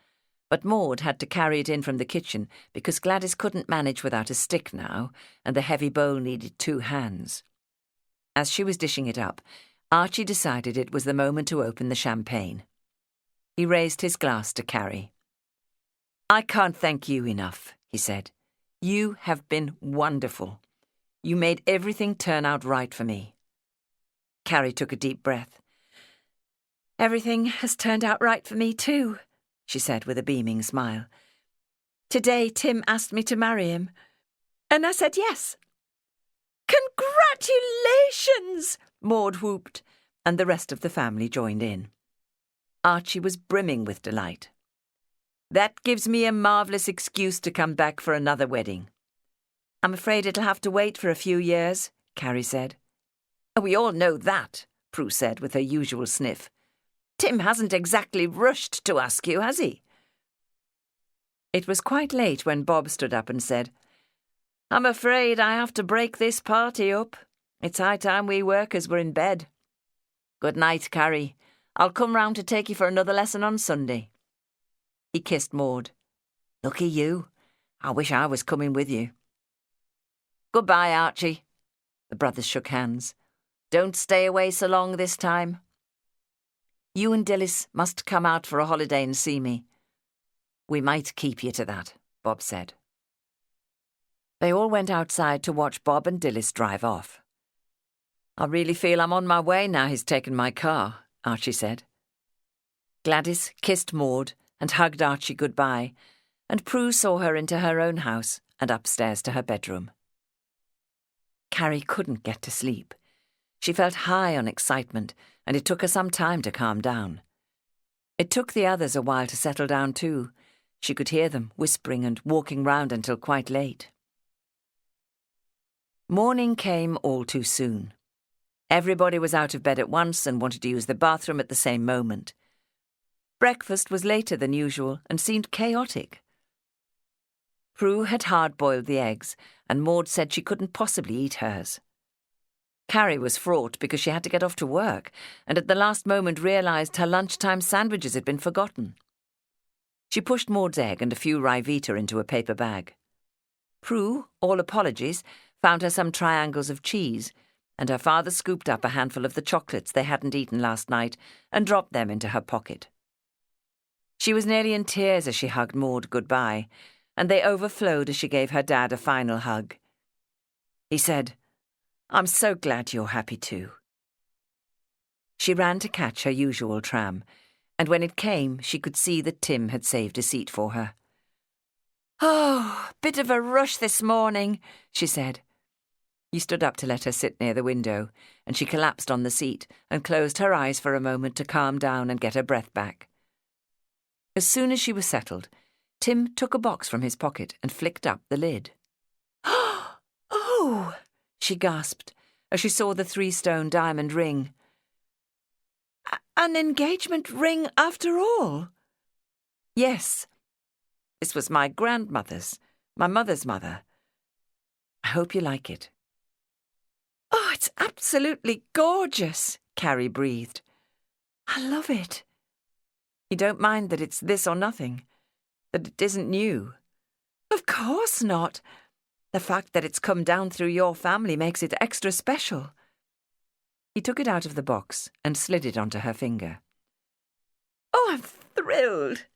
but Maud had to carry it in from the kitchen because Gladys couldn't manage without a stick now, and the heavy bowl needed 2 hands. As she was dishing it up, Archie decided it was the moment to open the champagne. He raised his glass to Carrie. "I can't thank you enough," he said. "You have been wonderful. You made everything turn out right for me." Carrie took a deep breath. "Everything has turned out right for me too," she said with a beaming smile. "Today Tim asked me to marry him, and I said yes." "Congratulations!" Maud whooped, and the rest of the family joined in. Archie was brimming with delight. "That gives me a marvellous excuse to come back for another wedding." "I'm afraid it'll have to wait for a few years," Carrie said. "We all know that," Prue said with her usual sniff. "Tim hasn't exactly rushed to ask you, has he?" It was quite late when Bob stood up and said, "I'm afraid I have to break this party up. It's high time we workers were in bed. Good night, Carrie. I'll come round to take you for another lesson on Sunday." He kissed Maud. "Lucky you. I wish I was coming with you." "Goodbye, Archie." The brothers shook hands. "Don't stay away so long this time." "You and Dilys must come out for a holiday and see me." "We might keep you to that," Bob said. They all went outside to watch Bob and Dilys drive off. "I really feel I'm on my way now he's taken my car," Archie said. Gladys kissed Maud and hugged Archie goodbye, and Prue saw her into her own house and upstairs to her bedroom. Carrie couldn't get to sleep. She felt high on excitement, and it took her some time to calm down. It took the others a while to settle down too. She could hear them whispering and walking round until quite late. Morning came all too soon. Everybody was out of bed at once and wanted to use the bathroom at the same moment. Breakfast was later than usual and seemed chaotic. Prue had hard-boiled the eggs, and Maud said she couldn't possibly eat hers. Carrie was fraught because she had to get off to work, and at the last moment realised her lunchtime sandwiches had been forgotten. She pushed Maud's egg and a few Ryvita into a paper bag. Prue, all apologies, found her some triangles of cheese, and her father scooped up a handful of the chocolates they hadn't eaten last night and dropped them into her pocket. She was nearly in tears as she hugged Maud goodbye, and they overflowed as she gave her dad a final hug. He said, "I'm so glad you're happy too." She ran to catch her usual tram, and when it came, she could see that Tim had saved a seat for her. "Oh, bit of a rush this morning," she said. He stood up to let her sit near the window, and she collapsed on the seat and closed her eyes for a moment to calm down and get her breath back. As soon as she was settled, Tim took a box from his pocket and flicked up the lid. "Oh!" she gasped as she saw the 3-stone diamond ring. "An engagement ring after all?" Yes. This was my grandmother's, my mother's mother. I hope you like it. Oh, it's absolutely gorgeous, Carrie breathed. I love it. You don't mind that it's this or nothing? That it isn't new? Of course not. The fact that it's come down through your family makes it extra special. He took it out of the box and slid it onto her finger. Oh, I'm thrilled.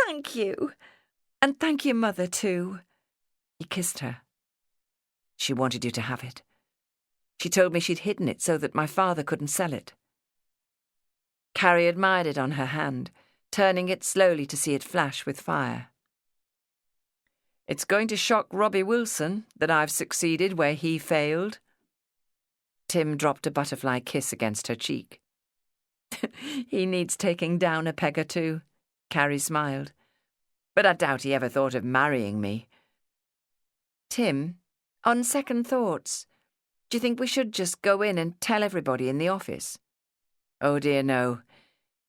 Thank you. And thank you, Mother, too. He kissed her. She wanted you to have it. She told me she'd hidden it so that my father couldn't sell it. Carrie admired it on her hand, turning it slowly to see it flash with fire. It's going to shock Robbie Wilson that I've succeeded where he failed. Tim dropped a butterfly kiss against her cheek. He needs taking down a peg or two, Carrie smiled. But I doubt he ever thought of marrying me. Tim, on second thoughts, do you think we should just go in and tell everybody in the office? Oh dear, no.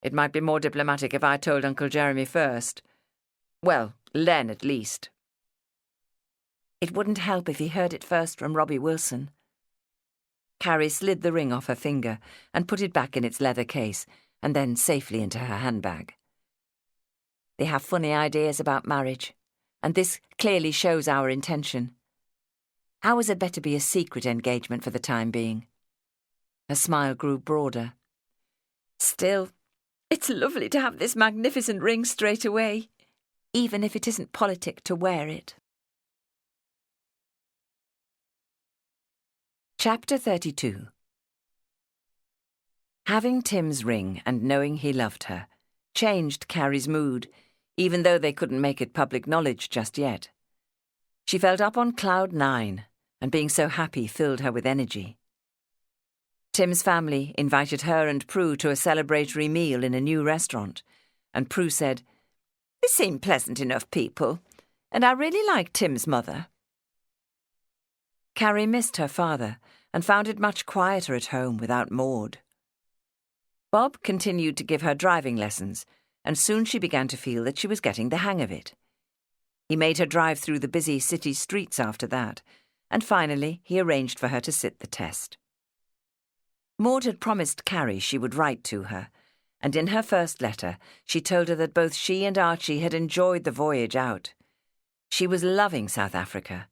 It might be more diplomatic if I told Uncle Jeremy first. Well, Len at least. It wouldn't help if he heard it first from Robbie Wilson. Carrie slid the ring off her finger and put it back in its leather case and then safely into her handbag. They have funny ideas about marriage, and this clearly shows our intention. How is it better be a secret engagement for the time being? Her smile grew broader. Still, it's lovely to have this magnificent ring straight away, even if it isn't politic to wear it. Chapter 32. Having Tim's ring and knowing he loved her changed Carrie's mood, even though they couldn't make it public knowledge just yet. She felt up on cloud 9, and being so happy filled her with energy. Tim's family invited her and Prue to a celebratory meal in a new restaurant, and Prue said, "They seem pleasant enough people, and I really like Tim's mother." Carrie missed her father and found it much quieter at home without Maud. Bob continued to give her driving lessons, and soon she began to feel that she was getting the hang of it. He made her drive through the busy city streets after that, and finally he arranged for her to sit the test. Maud had promised Carrie she would write to her, and in her first letter she told her that both she and Archie had enjoyed the voyage out. She was loving South Africa,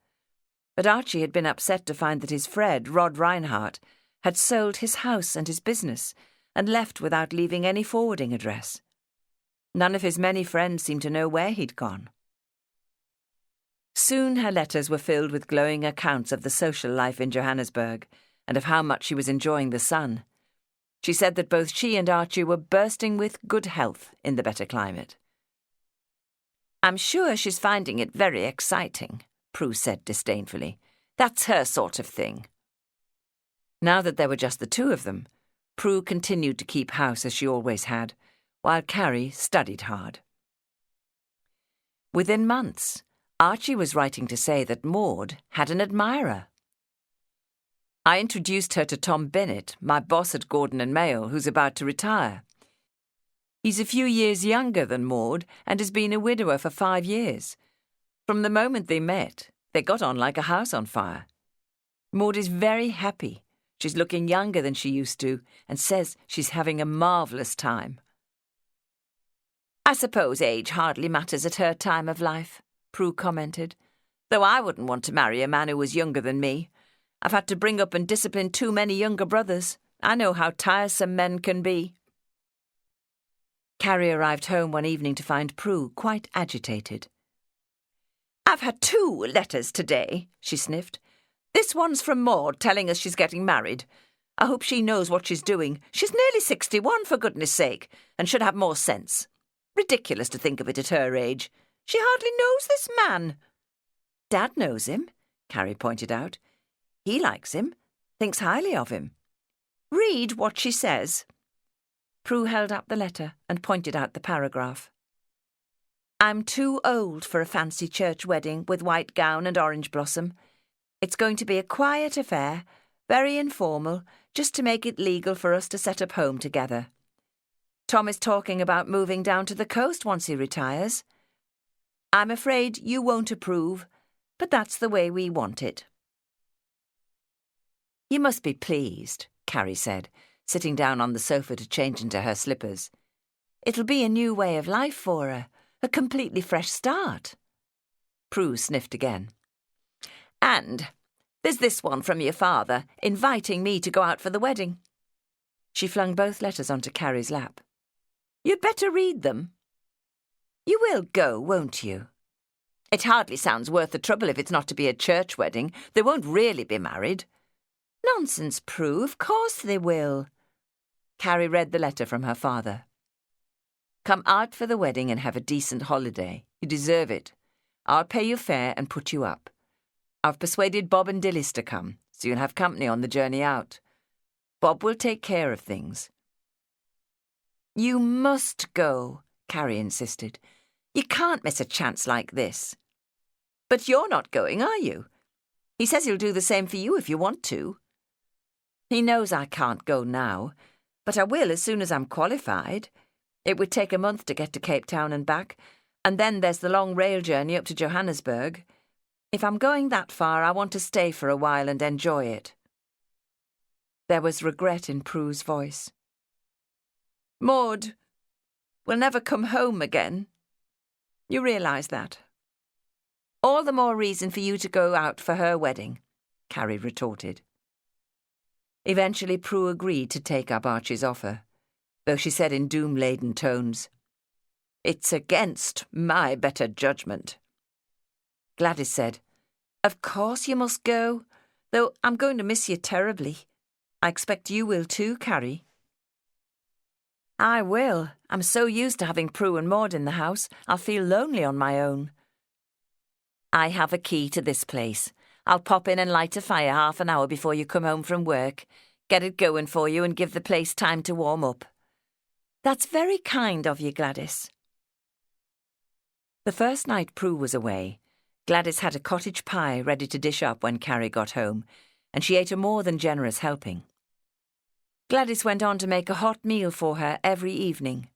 but Archie had been upset to find that his Fred, Rod Reinhardt, had sold his house and his business and left without leaving any forwarding address. None of his many friends seemed to know where he'd gone. Soon her letters were filled with glowing accounts of the social life in Johannesburg and of how much she was enjoying the sun. She said that both she and Archie were bursting with good health in the better climate. "I'm sure she's finding it very exciting," Prue said disdainfully. "That's her sort of thing." Now that there were just the two of them, Prue continued to keep house as she always had, while Carrie studied hard. Within months, Archie was writing to say that Maud had an admirer. "I introduced her to Tom Bennett, my boss at Gordon and Mayle, who's about to retire. He's a few years younger than Maud and has been a widower for 5 years. From the moment they met, they got on like a house on fire. Maud is very happy. She's looking younger than she used to and says she's having a marvellous time." "I suppose age hardly matters at her time of life," Prue commented, "though I wouldn't want to marry a man who was younger than me. I've had to bring up and discipline too many younger brothers. I know how tiresome men can be." Carrie arrived home one evening to find Prue quite agitated. "I've had 2 letters today," she sniffed. "This one's from Maud telling us she's getting married. I hope she knows what she's doing. She's nearly 61, for goodness sake, and should have more sense. Ridiculous to think of it at her age. She hardly knows this man." "Dad knows him," Carrie pointed out. "He likes him, thinks highly of him. Read what she says." Prue held up the letter and pointed out the paragraph. "I'm too old for a fancy church wedding with white gown and orange blossom. It's going to be a quiet affair, very informal, just to make it legal for us to set up home together. Tom is talking about moving down to the coast once he retires. I'm afraid you won't approve, but that's the way we want it." "You must be pleased," Carrie said, sitting down on the sofa to change into her slippers. "It'll be a new way of life for her, a completely fresh start." Prue sniffed again. "And there's this one from your father, inviting me to go out for the wedding." She flung both letters onto Carrie's lap. "You'd better read them." "You will go, won't you?" "It hardly sounds worth the trouble if it's not to be a church wedding. They won't really be married." "Nonsense, Prue, of course they will." Carrie read the letter from her father. "Come out for the wedding and have a decent holiday. You deserve it. I'll pay your fare and put you up. I've persuaded Bob and Dilys to come, so you'll have company on the journey out. Bob will take care of things." "You must go," Carrie insisted. "You can't miss a chance like this." "But you're not going, are you? He says he'll do the same for you if you want to." "He knows I can't go now, but I will as soon as I'm qualified. It would take a month to get to Cape Town and back, and then there's the long rail journey up to Johannesburg. If I'm going that far, I want to stay for a while and enjoy it." There was regret in Prue's voice. "Maud will never come home again. You realise that?" "All the more reason for you to go out for her wedding," Carrie retorted. Eventually Prue agreed to take up Archie's offer, though she said in doom-laden tones, "It's against my better judgment." Gladys said, "Of course you must go, though I'm going to miss you terribly. I expect you will too, Carrie." "I will. I'm so used to having Prue and Maud in the house, I'll feel lonely on my own." "I have a key to this place. I'll pop in and light a fire half an hour before you come home from work, get it going for you and give the place time to warm up." "That's very kind of you, Gladys." The first night Prue was away, Gladys had a cottage pie ready to dish up when Carrie got home, and she ate a more than generous helping. Gladys went on to make a hot meal for her every evening.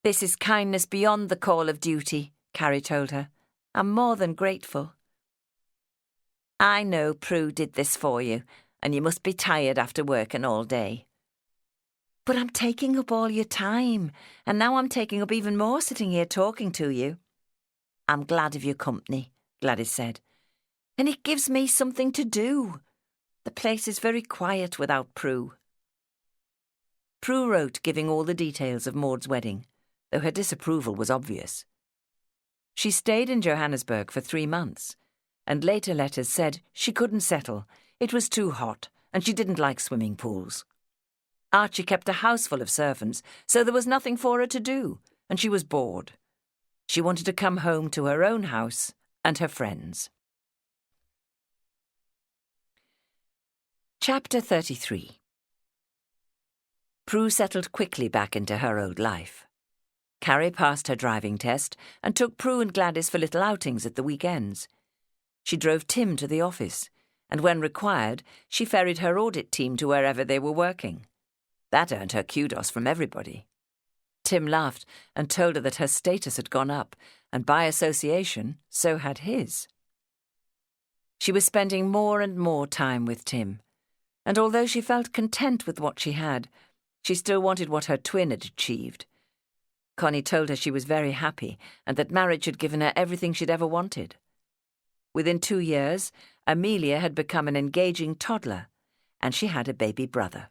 "This is kindness beyond the call of duty," Carrie told her. "I'm more than grateful." "I know Prue did this for you, and you must be tired after working all day." "But I'm taking up all your time, and now I'm taking up even more sitting here talking to you." "I'm glad of your company," Gladys said. "And it gives me something to do. The place is very quiet without Prue." Prue wrote giving all the details of Maud's wedding, though her disapproval was obvious. She stayed in Johannesburg for 3 months, and later letters said she couldn't settle, it was too hot, and she didn't like swimming pools. Archie kept a house full of servants, so there was nothing for her to do, and she was bored. She wanted to come home to her own house and her friends. Chapter 33. Prue settled quickly back into her old life. Carrie passed her driving test and took Prue and Gladys for little outings at the weekends. She drove Tim to the office, and when required, she ferried her audit team to wherever they were working. That earned her kudos from everybody. Tim laughed and told her that her status had gone up, and by association, so had his. She was spending more and more time with Tim, and although she felt content with what she had, she still wanted what her twin had achieved. Connie told her she was very happy and that marriage had given her everything she'd ever wanted. Within 2 years, Amelia had become an engaging toddler, and she had a baby brother.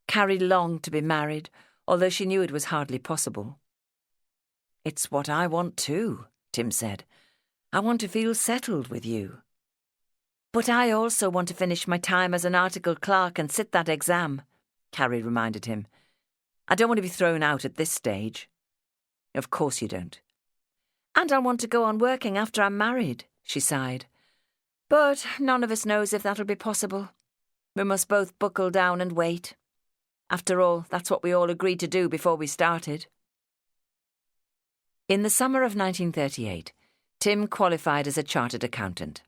Carrie longed to be married, although she knew it was hardly possible. "It's what I want too," Tim said. "I want to feel settled with you." "But I also want to finish my time as an articled clerk and sit that exam," Carrie reminded him. "I don't want to be thrown out at this stage." "Of course you don't." "And I want to go on working after I'm married," she sighed. "But none of us knows if that'll be possible. We must both buckle down and wait. After all, that's what we all agreed to do before we started." In the summer of 1938, Tim qualified as a chartered accountant.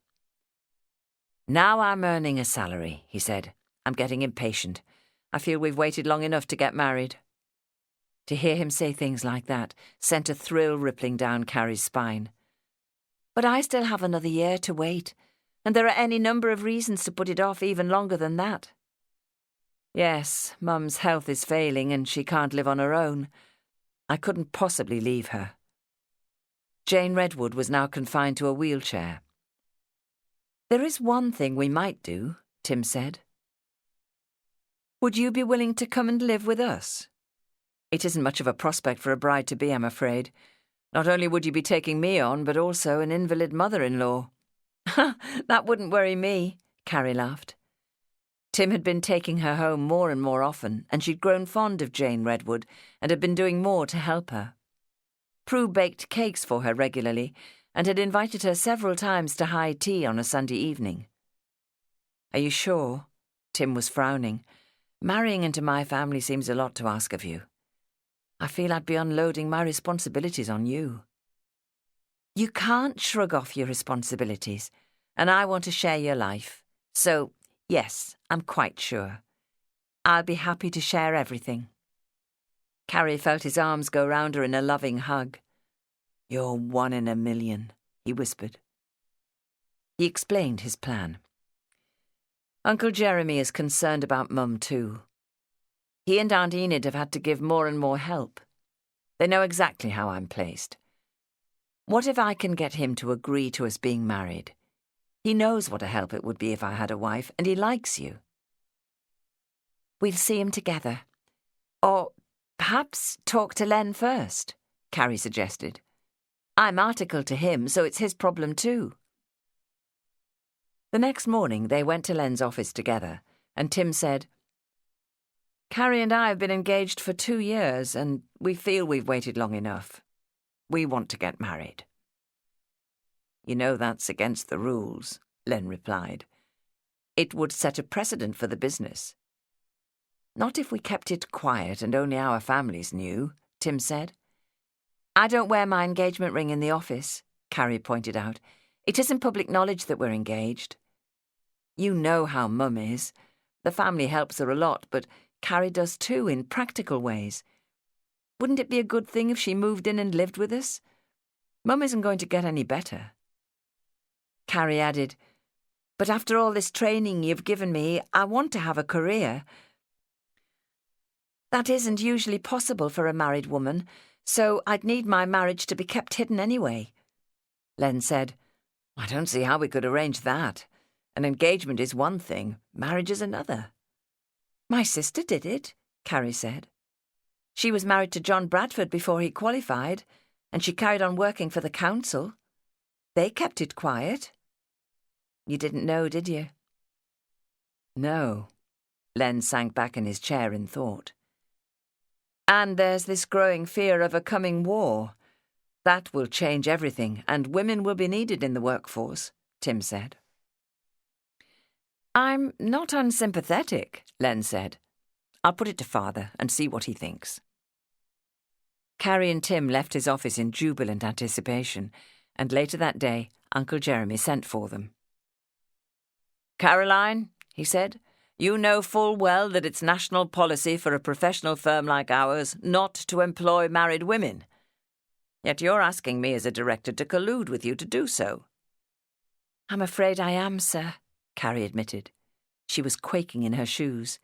"Now I'm earning a salary," he said. "I'm getting impatient. I feel we've waited long enough to get married." To hear him say things like that sent a thrill rippling down Carrie's spine. But I still have another year to wait, and there are any number of reasons to put it off even longer than that. Yes, Mum's health is failing and she can't live on her own. I couldn't possibly leave her. Jane Redwood was now confined to a wheelchair. There is one thing we might do, Tim said. Would you be willing to come and live with us? It isn't much of a prospect for a bride-to-be, I'm afraid. Not only would you be taking me on, but also an invalid mother-in-law. That wouldn't worry me, Carrie laughed. Tim had been taking her home more and more often, and she'd grown fond of Jane Redwood and had been doing more to help her. Prue baked cakes for her regularly and had invited her several times to high tea on a Sunday evening. Are you sure? Tim was frowning. Marrying into my family seems a lot to ask of you. I feel I'd be unloading my responsibilities on you. You can't shrug off your responsibilities, and I want to share your life. So, yes, I'm quite sure. I'll be happy to share everything. Carrie felt his arms go round her in a loving hug. You're 1 in a million, he whispered. He explained his plan. Uncle Jeremy is concerned about Mum too. He and Aunt Enid have had to give more and more help. They know exactly how I'm placed. What if I can get him to agree to us being married? He knows what a help it would be if I had a wife, and he likes you. We'll see him together. Or perhaps talk to Len first, Carrie suggested. I'm articled to him, so it's his problem too. The next morning they went to Len's office together, and Tim said, Carrie and I have been engaged for 2 years, and we feel we've waited long enough. We want to get married. You know that's against the rules, Len replied. It would set a precedent for the business. Not if we kept it quiet and only our families knew, Tim said. I don't wear my engagement ring in the office, Carrie pointed out. It isn't public knowledge that we're engaged. You know how Mum is. The family helps her a lot, but Carrie does too, in practical ways. Wouldn't it be a good thing if she moved in and lived with us? Mum isn't going to get any better. Carrie added, But after all this training you've given me, I want to have a career. That isn't usually possible for a married woman, so I'd need my marriage to be kept hidden anyway. Len said, I don't see how we could arrange that. An engagement is one thing, marriage is another. My sister did it, Carrie said. She was married to John Bradford before he qualified, and she carried on working for the council. They kept it quiet. You didn't know, did you? No. Len sank back in his chair in thought. And there's this growing fear of a coming war. That will change everything, and women will be needed in the workforce, Tim said. I'm not unsympathetic, Len said. I'll put it to Father and see what he thinks. Carrie and Tim left his office in jubilant anticipation, and later that day Uncle Jeremy sent for them. Caroline, he said, you know full well that it's national policy for a professional firm like ours not to employ married women. Yet you're asking me as a director to collude with you to do so. I'm afraid I am, sir, Carrie admitted. She was quaking in her shoes.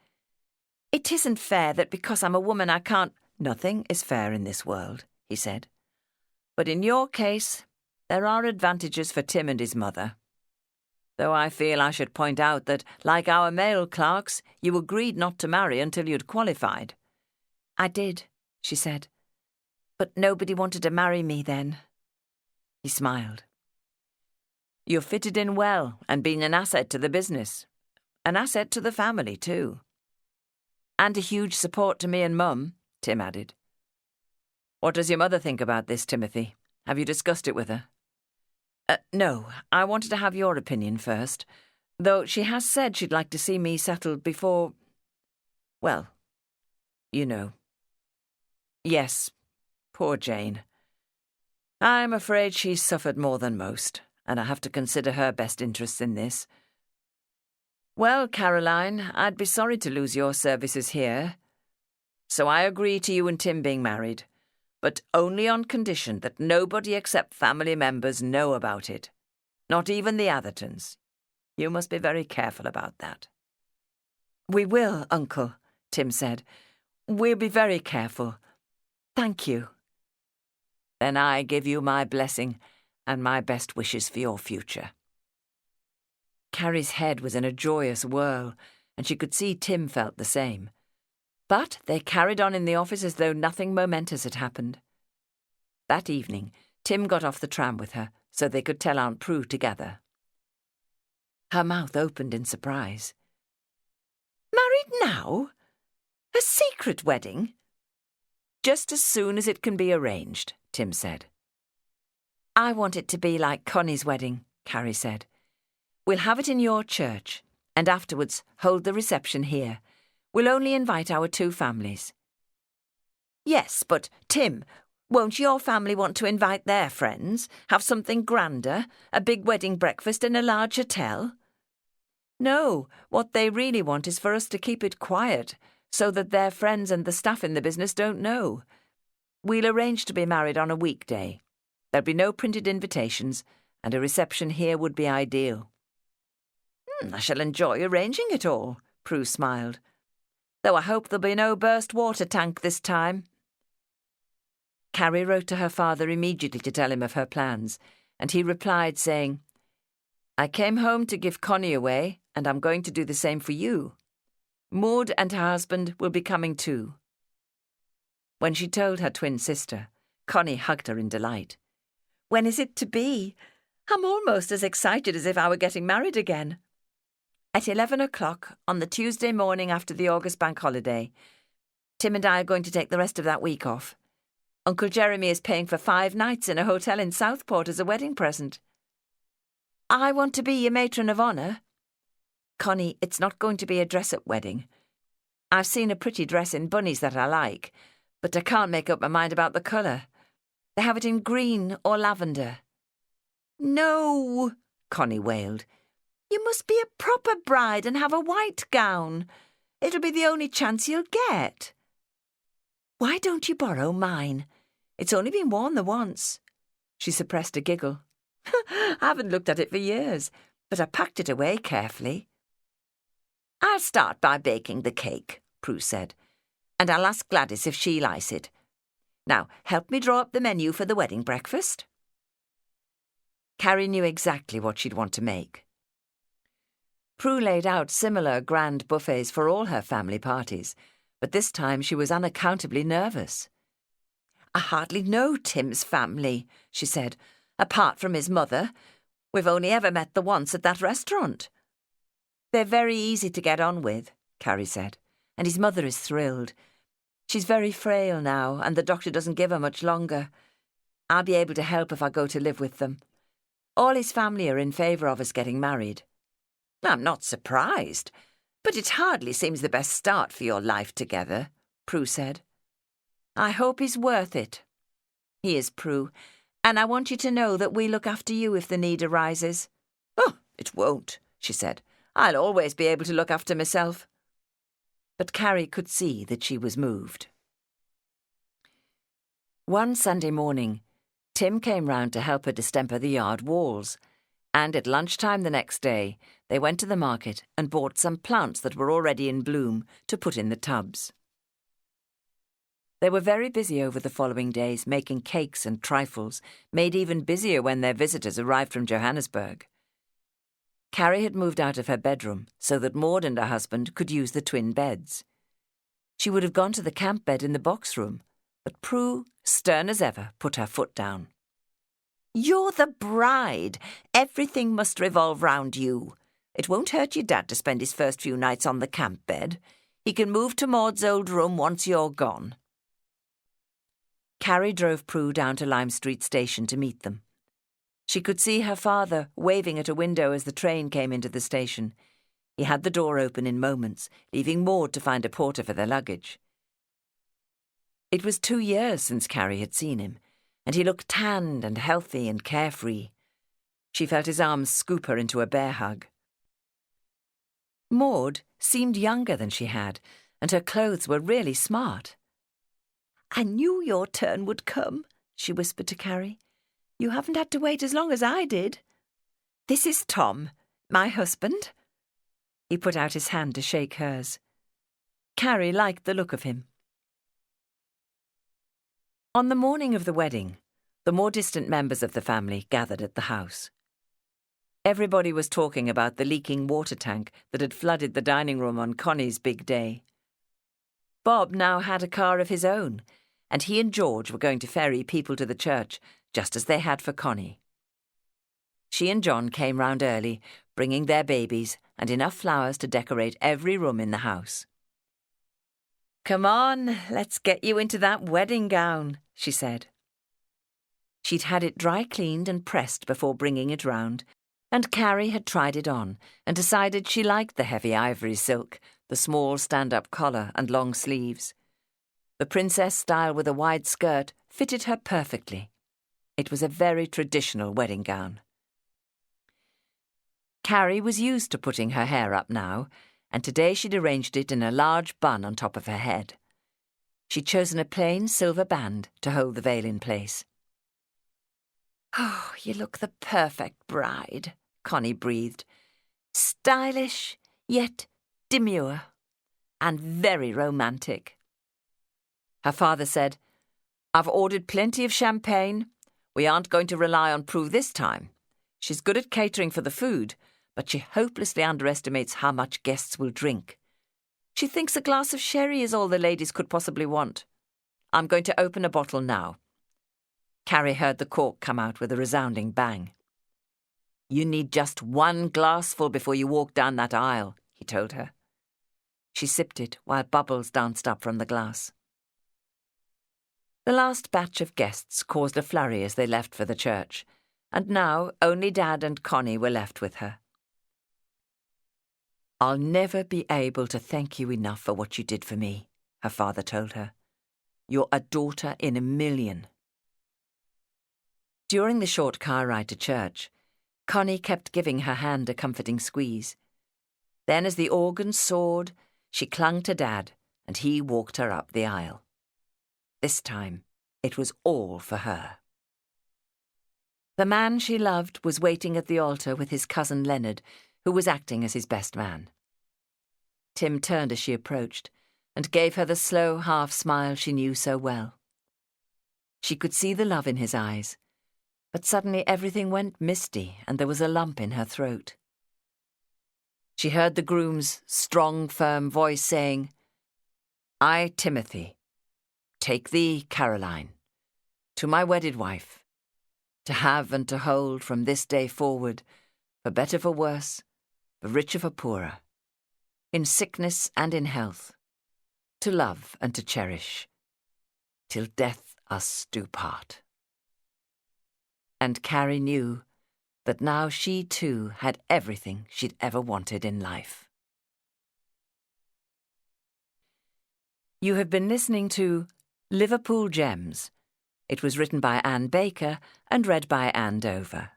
It isn't fair that because I'm a woman I can't— Nothing is fair in this world, he said. But in your case, there are advantages for Tim and his mother. Though I feel I should point out that, like our male clerks, you agreed not to marry until you'd qualified. I did, she said. But nobody wanted to marry me then. He smiled. You fitted in well and been an asset to the business. An asset to the family, too. And a huge support to me and Mum, Tim added. What does your mother think about this, Timothy? Have you discussed it with her? No, I wanted to have your opinion first, though she has said she'd like to see me settled before— Well, you know. Yes, poor Jane. I'm afraid she's suffered more than most, and I have to consider her best interests in this. Well, Caroline, I'd be sorry to lose your services here. so I agree to you and Tim being married, but only on condition that nobody except family members know about it. Not even the Athertons. You must be very careful about that." "We will, Uncle," Tim said. "We'll be very careful. Thank you." "Then I give you my blessing and my best wishes for your future." Carrie's head was in a joyous whirl, and she could see Tim felt the same. But they carried on in the office as though nothing momentous had happened. That evening, Tim got off the tram with her so they could tell Aunt Prue together. Her mouth opened in surprise. "Married now? A secret wedding?" "Just as soon as it can be arranged," Tim said. "I want it to be like Connie's wedding," Carrie said. "We'll have it in your church, and afterwards hold the reception here. We'll only invite our 2 families." "Yes, but, Tim, won't your family want to invite their friends? Have something grander? A big wedding breakfast in a large hotel?" "No, what they really want is for us to keep it quiet, so that their friends and the staff in the business don't know. We'll arrange to be married on a weekday. There'll be no printed invitations, and a reception here would be ideal." "I shall enjoy arranging it all," Prue smiled. "Though I hope there'll be no burst water tank this time." Carrie wrote to her father immediately to tell him of her plans, and he replied saying, "I came home to give Connie away, and I'm going to do the same for you. Maud and her husband will be coming too." When she told her twin sister, Connie hugged her in delight. "When is it to be? I'm almost as excited as if I were getting married again." "At 11 o'clock on the Tuesday morning after the August bank holiday. Tim and I are going to take the rest of that week off. Uncle Jeremy is paying for 5 nights in a hotel in Southport as a wedding present. I want to be your matron of honour. Connie, it's not going to be a dress-up wedding. I've seen a pretty dress in bunnies that I like, but I can't make up my mind about the colour. They have it in green or lavender." "No," Connie wailed. "You must be a proper bride and have a white gown. It'll be the only chance you'll get." "Why don't you borrow mine? It's only been worn the once." She suppressed a giggle. "I haven't looked at it for years, but I packed it away carefully." "I'll start by baking the cake," Prue said, "and I'll ask Gladys if she'll ice it. Now, help me draw up the menu for the wedding breakfast." Carrie knew exactly what she'd want to make. Prue laid out similar grand buffets for all her family parties, but this time she was unaccountably nervous. "I hardly know Tim's family," she said, "apart from his mother. We've only ever met the once at that restaurant." "They're very easy to get on with," Carrie said, "and his mother is thrilled. She's very frail now, and the doctor doesn't give her much longer. I'll be able to help if I go to live with them. All his family are in favour of us getting married." "I'm not surprised, but it hardly seems the best start for your life together," Prue said. "I hope he's worth it." "He is, Prue, and I want you to know that we look after you if the need arises." "Oh, it won't," she said. "I'll always be able to look after myself." But Carrie could see that she was moved. One Sunday morning, Tim came round to help her distemper the yard walls, and at lunchtime the next day they went to the market and bought some plants that were already in bloom to put in the tubs. They were very busy over the following days, making cakes and trifles, made even busier when their visitors arrived from Johannesburg. Carrie had moved out of her bedroom so that Maud and her husband could use the twin beds. She would have gone to the camp bed in the box room, but Prue, stern as ever, put her foot down. "You're the bride. Everything must revolve round you. It won't hurt your dad to spend his first few nights on the camp bed. He can move to Maud's old room once you're gone." Carrie drove Prue down to Lime Street Station to meet them. She could see her father waving at a window as the train came into the station. He had the door open in moments, leaving Maud to find a porter for their luggage. It was 2 years since Carrie had seen him, and he looked tanned and healthy and carefree. She felt his arms scoop her into a bear hug. Maud seemed younger than she had, and her clothes were really smart. I knew your turn would come, she whispered to Carrie. You haven't had to wait as long as I did. This is Tom, my husband. He put out his hand to shake hers. Carrie liked the look of him. On the morning of the wedding, the more distant members of the family gathered at the house. Everybody was talking about the leaking water tank that had flooded the dining room on Connie's big day. Bob now had a car of his own, and he and George were going to ferry people to the church, just as they had for Connie. She and John came round early, bringing their babies and enough flowers to decorate every room in the house. "Come on, let's get you into that wedding gown," she said. She'd had it dry cleaned and pressed before bringing it round, and Carrie had tried it on and decided she liked the heavy ivory silk, the small stand-up collar and long sleeves. The princess style with a wide skirt fitted her perfectly. It was a very traditional wedding gown. Carrie was used to putting her hair up now, and today she'd arranged it in a large bun on top of her head. She'd chosen a plain silver band to hold the veil in place. "Oh, you look the perfect bride," Connie breathed. "Stylish, yet demure, and very romantic." Her father said, "I've ordered plenty of champagne. We aren't going to rely on Prue this time. She's good at catering for the food, but she hopelessly underestimates how much guests will drink. She thinks a glass of sherry is all the ladies could possibly want. I'm going to open a bottle now." Carrie heard the cork come out with a resounding bang. "You need just one glassful before you walk down that aisle," he told her. She sipped it while bubbles danced up from the glass. The last batch of guests caused a flurry as they left for the church, and now only Dad and Connie were left with her. "I'll never be able to thank you enough for what you did for me," her father told her. "You're a daughter in a million." During the short car ride to church, Connie kept giving her hand a comforting squeeze. Then as the organ soared, she clung to Dad, and he walked her up the aisle. This time, it was all for her. The man she loved was waiting at the altar with his cousin Leonard, who was acting as his best man. Tim turned as she approached and gave her the slow half-smile she knew so well. She could see the love in his eyes, but suddenly everything went misty and there was a lump in her throat. She heard the groom's strong, firm voice saying, "I, Timothy, take thee, Caroline, to my wedded wife, to have and to hold from this day forward, for better for worse, for richer for poorer, in sickness and in health, to love and to cherish, till death us do part." And Carrie knew that now she too had everything she'd ever wanted in life. You have been listening to Liverpool Gems. It was written by Anne Baker and read by Anne Dover.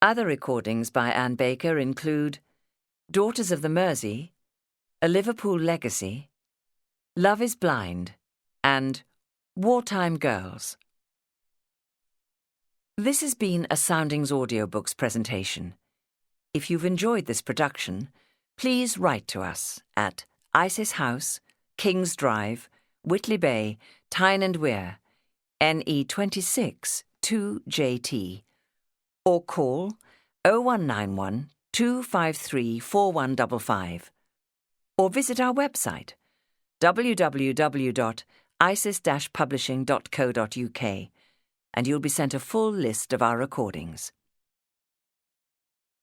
Other recordings by Anne Baker include Daughters of the Mersey, A Liverpool Legacy, Love is Blind, and Wartime Girls. This has been a Soundings Audiobooks presentation. If you've enjoyed this production, please write to us at Isis House, Kings Drive, Whitley Bay, Tyne and Wear, NE26 2JT, or call 0191 253 4155, or visit our website www.isis-publishing.co.uk, and you'll be sent a full list of our recordings.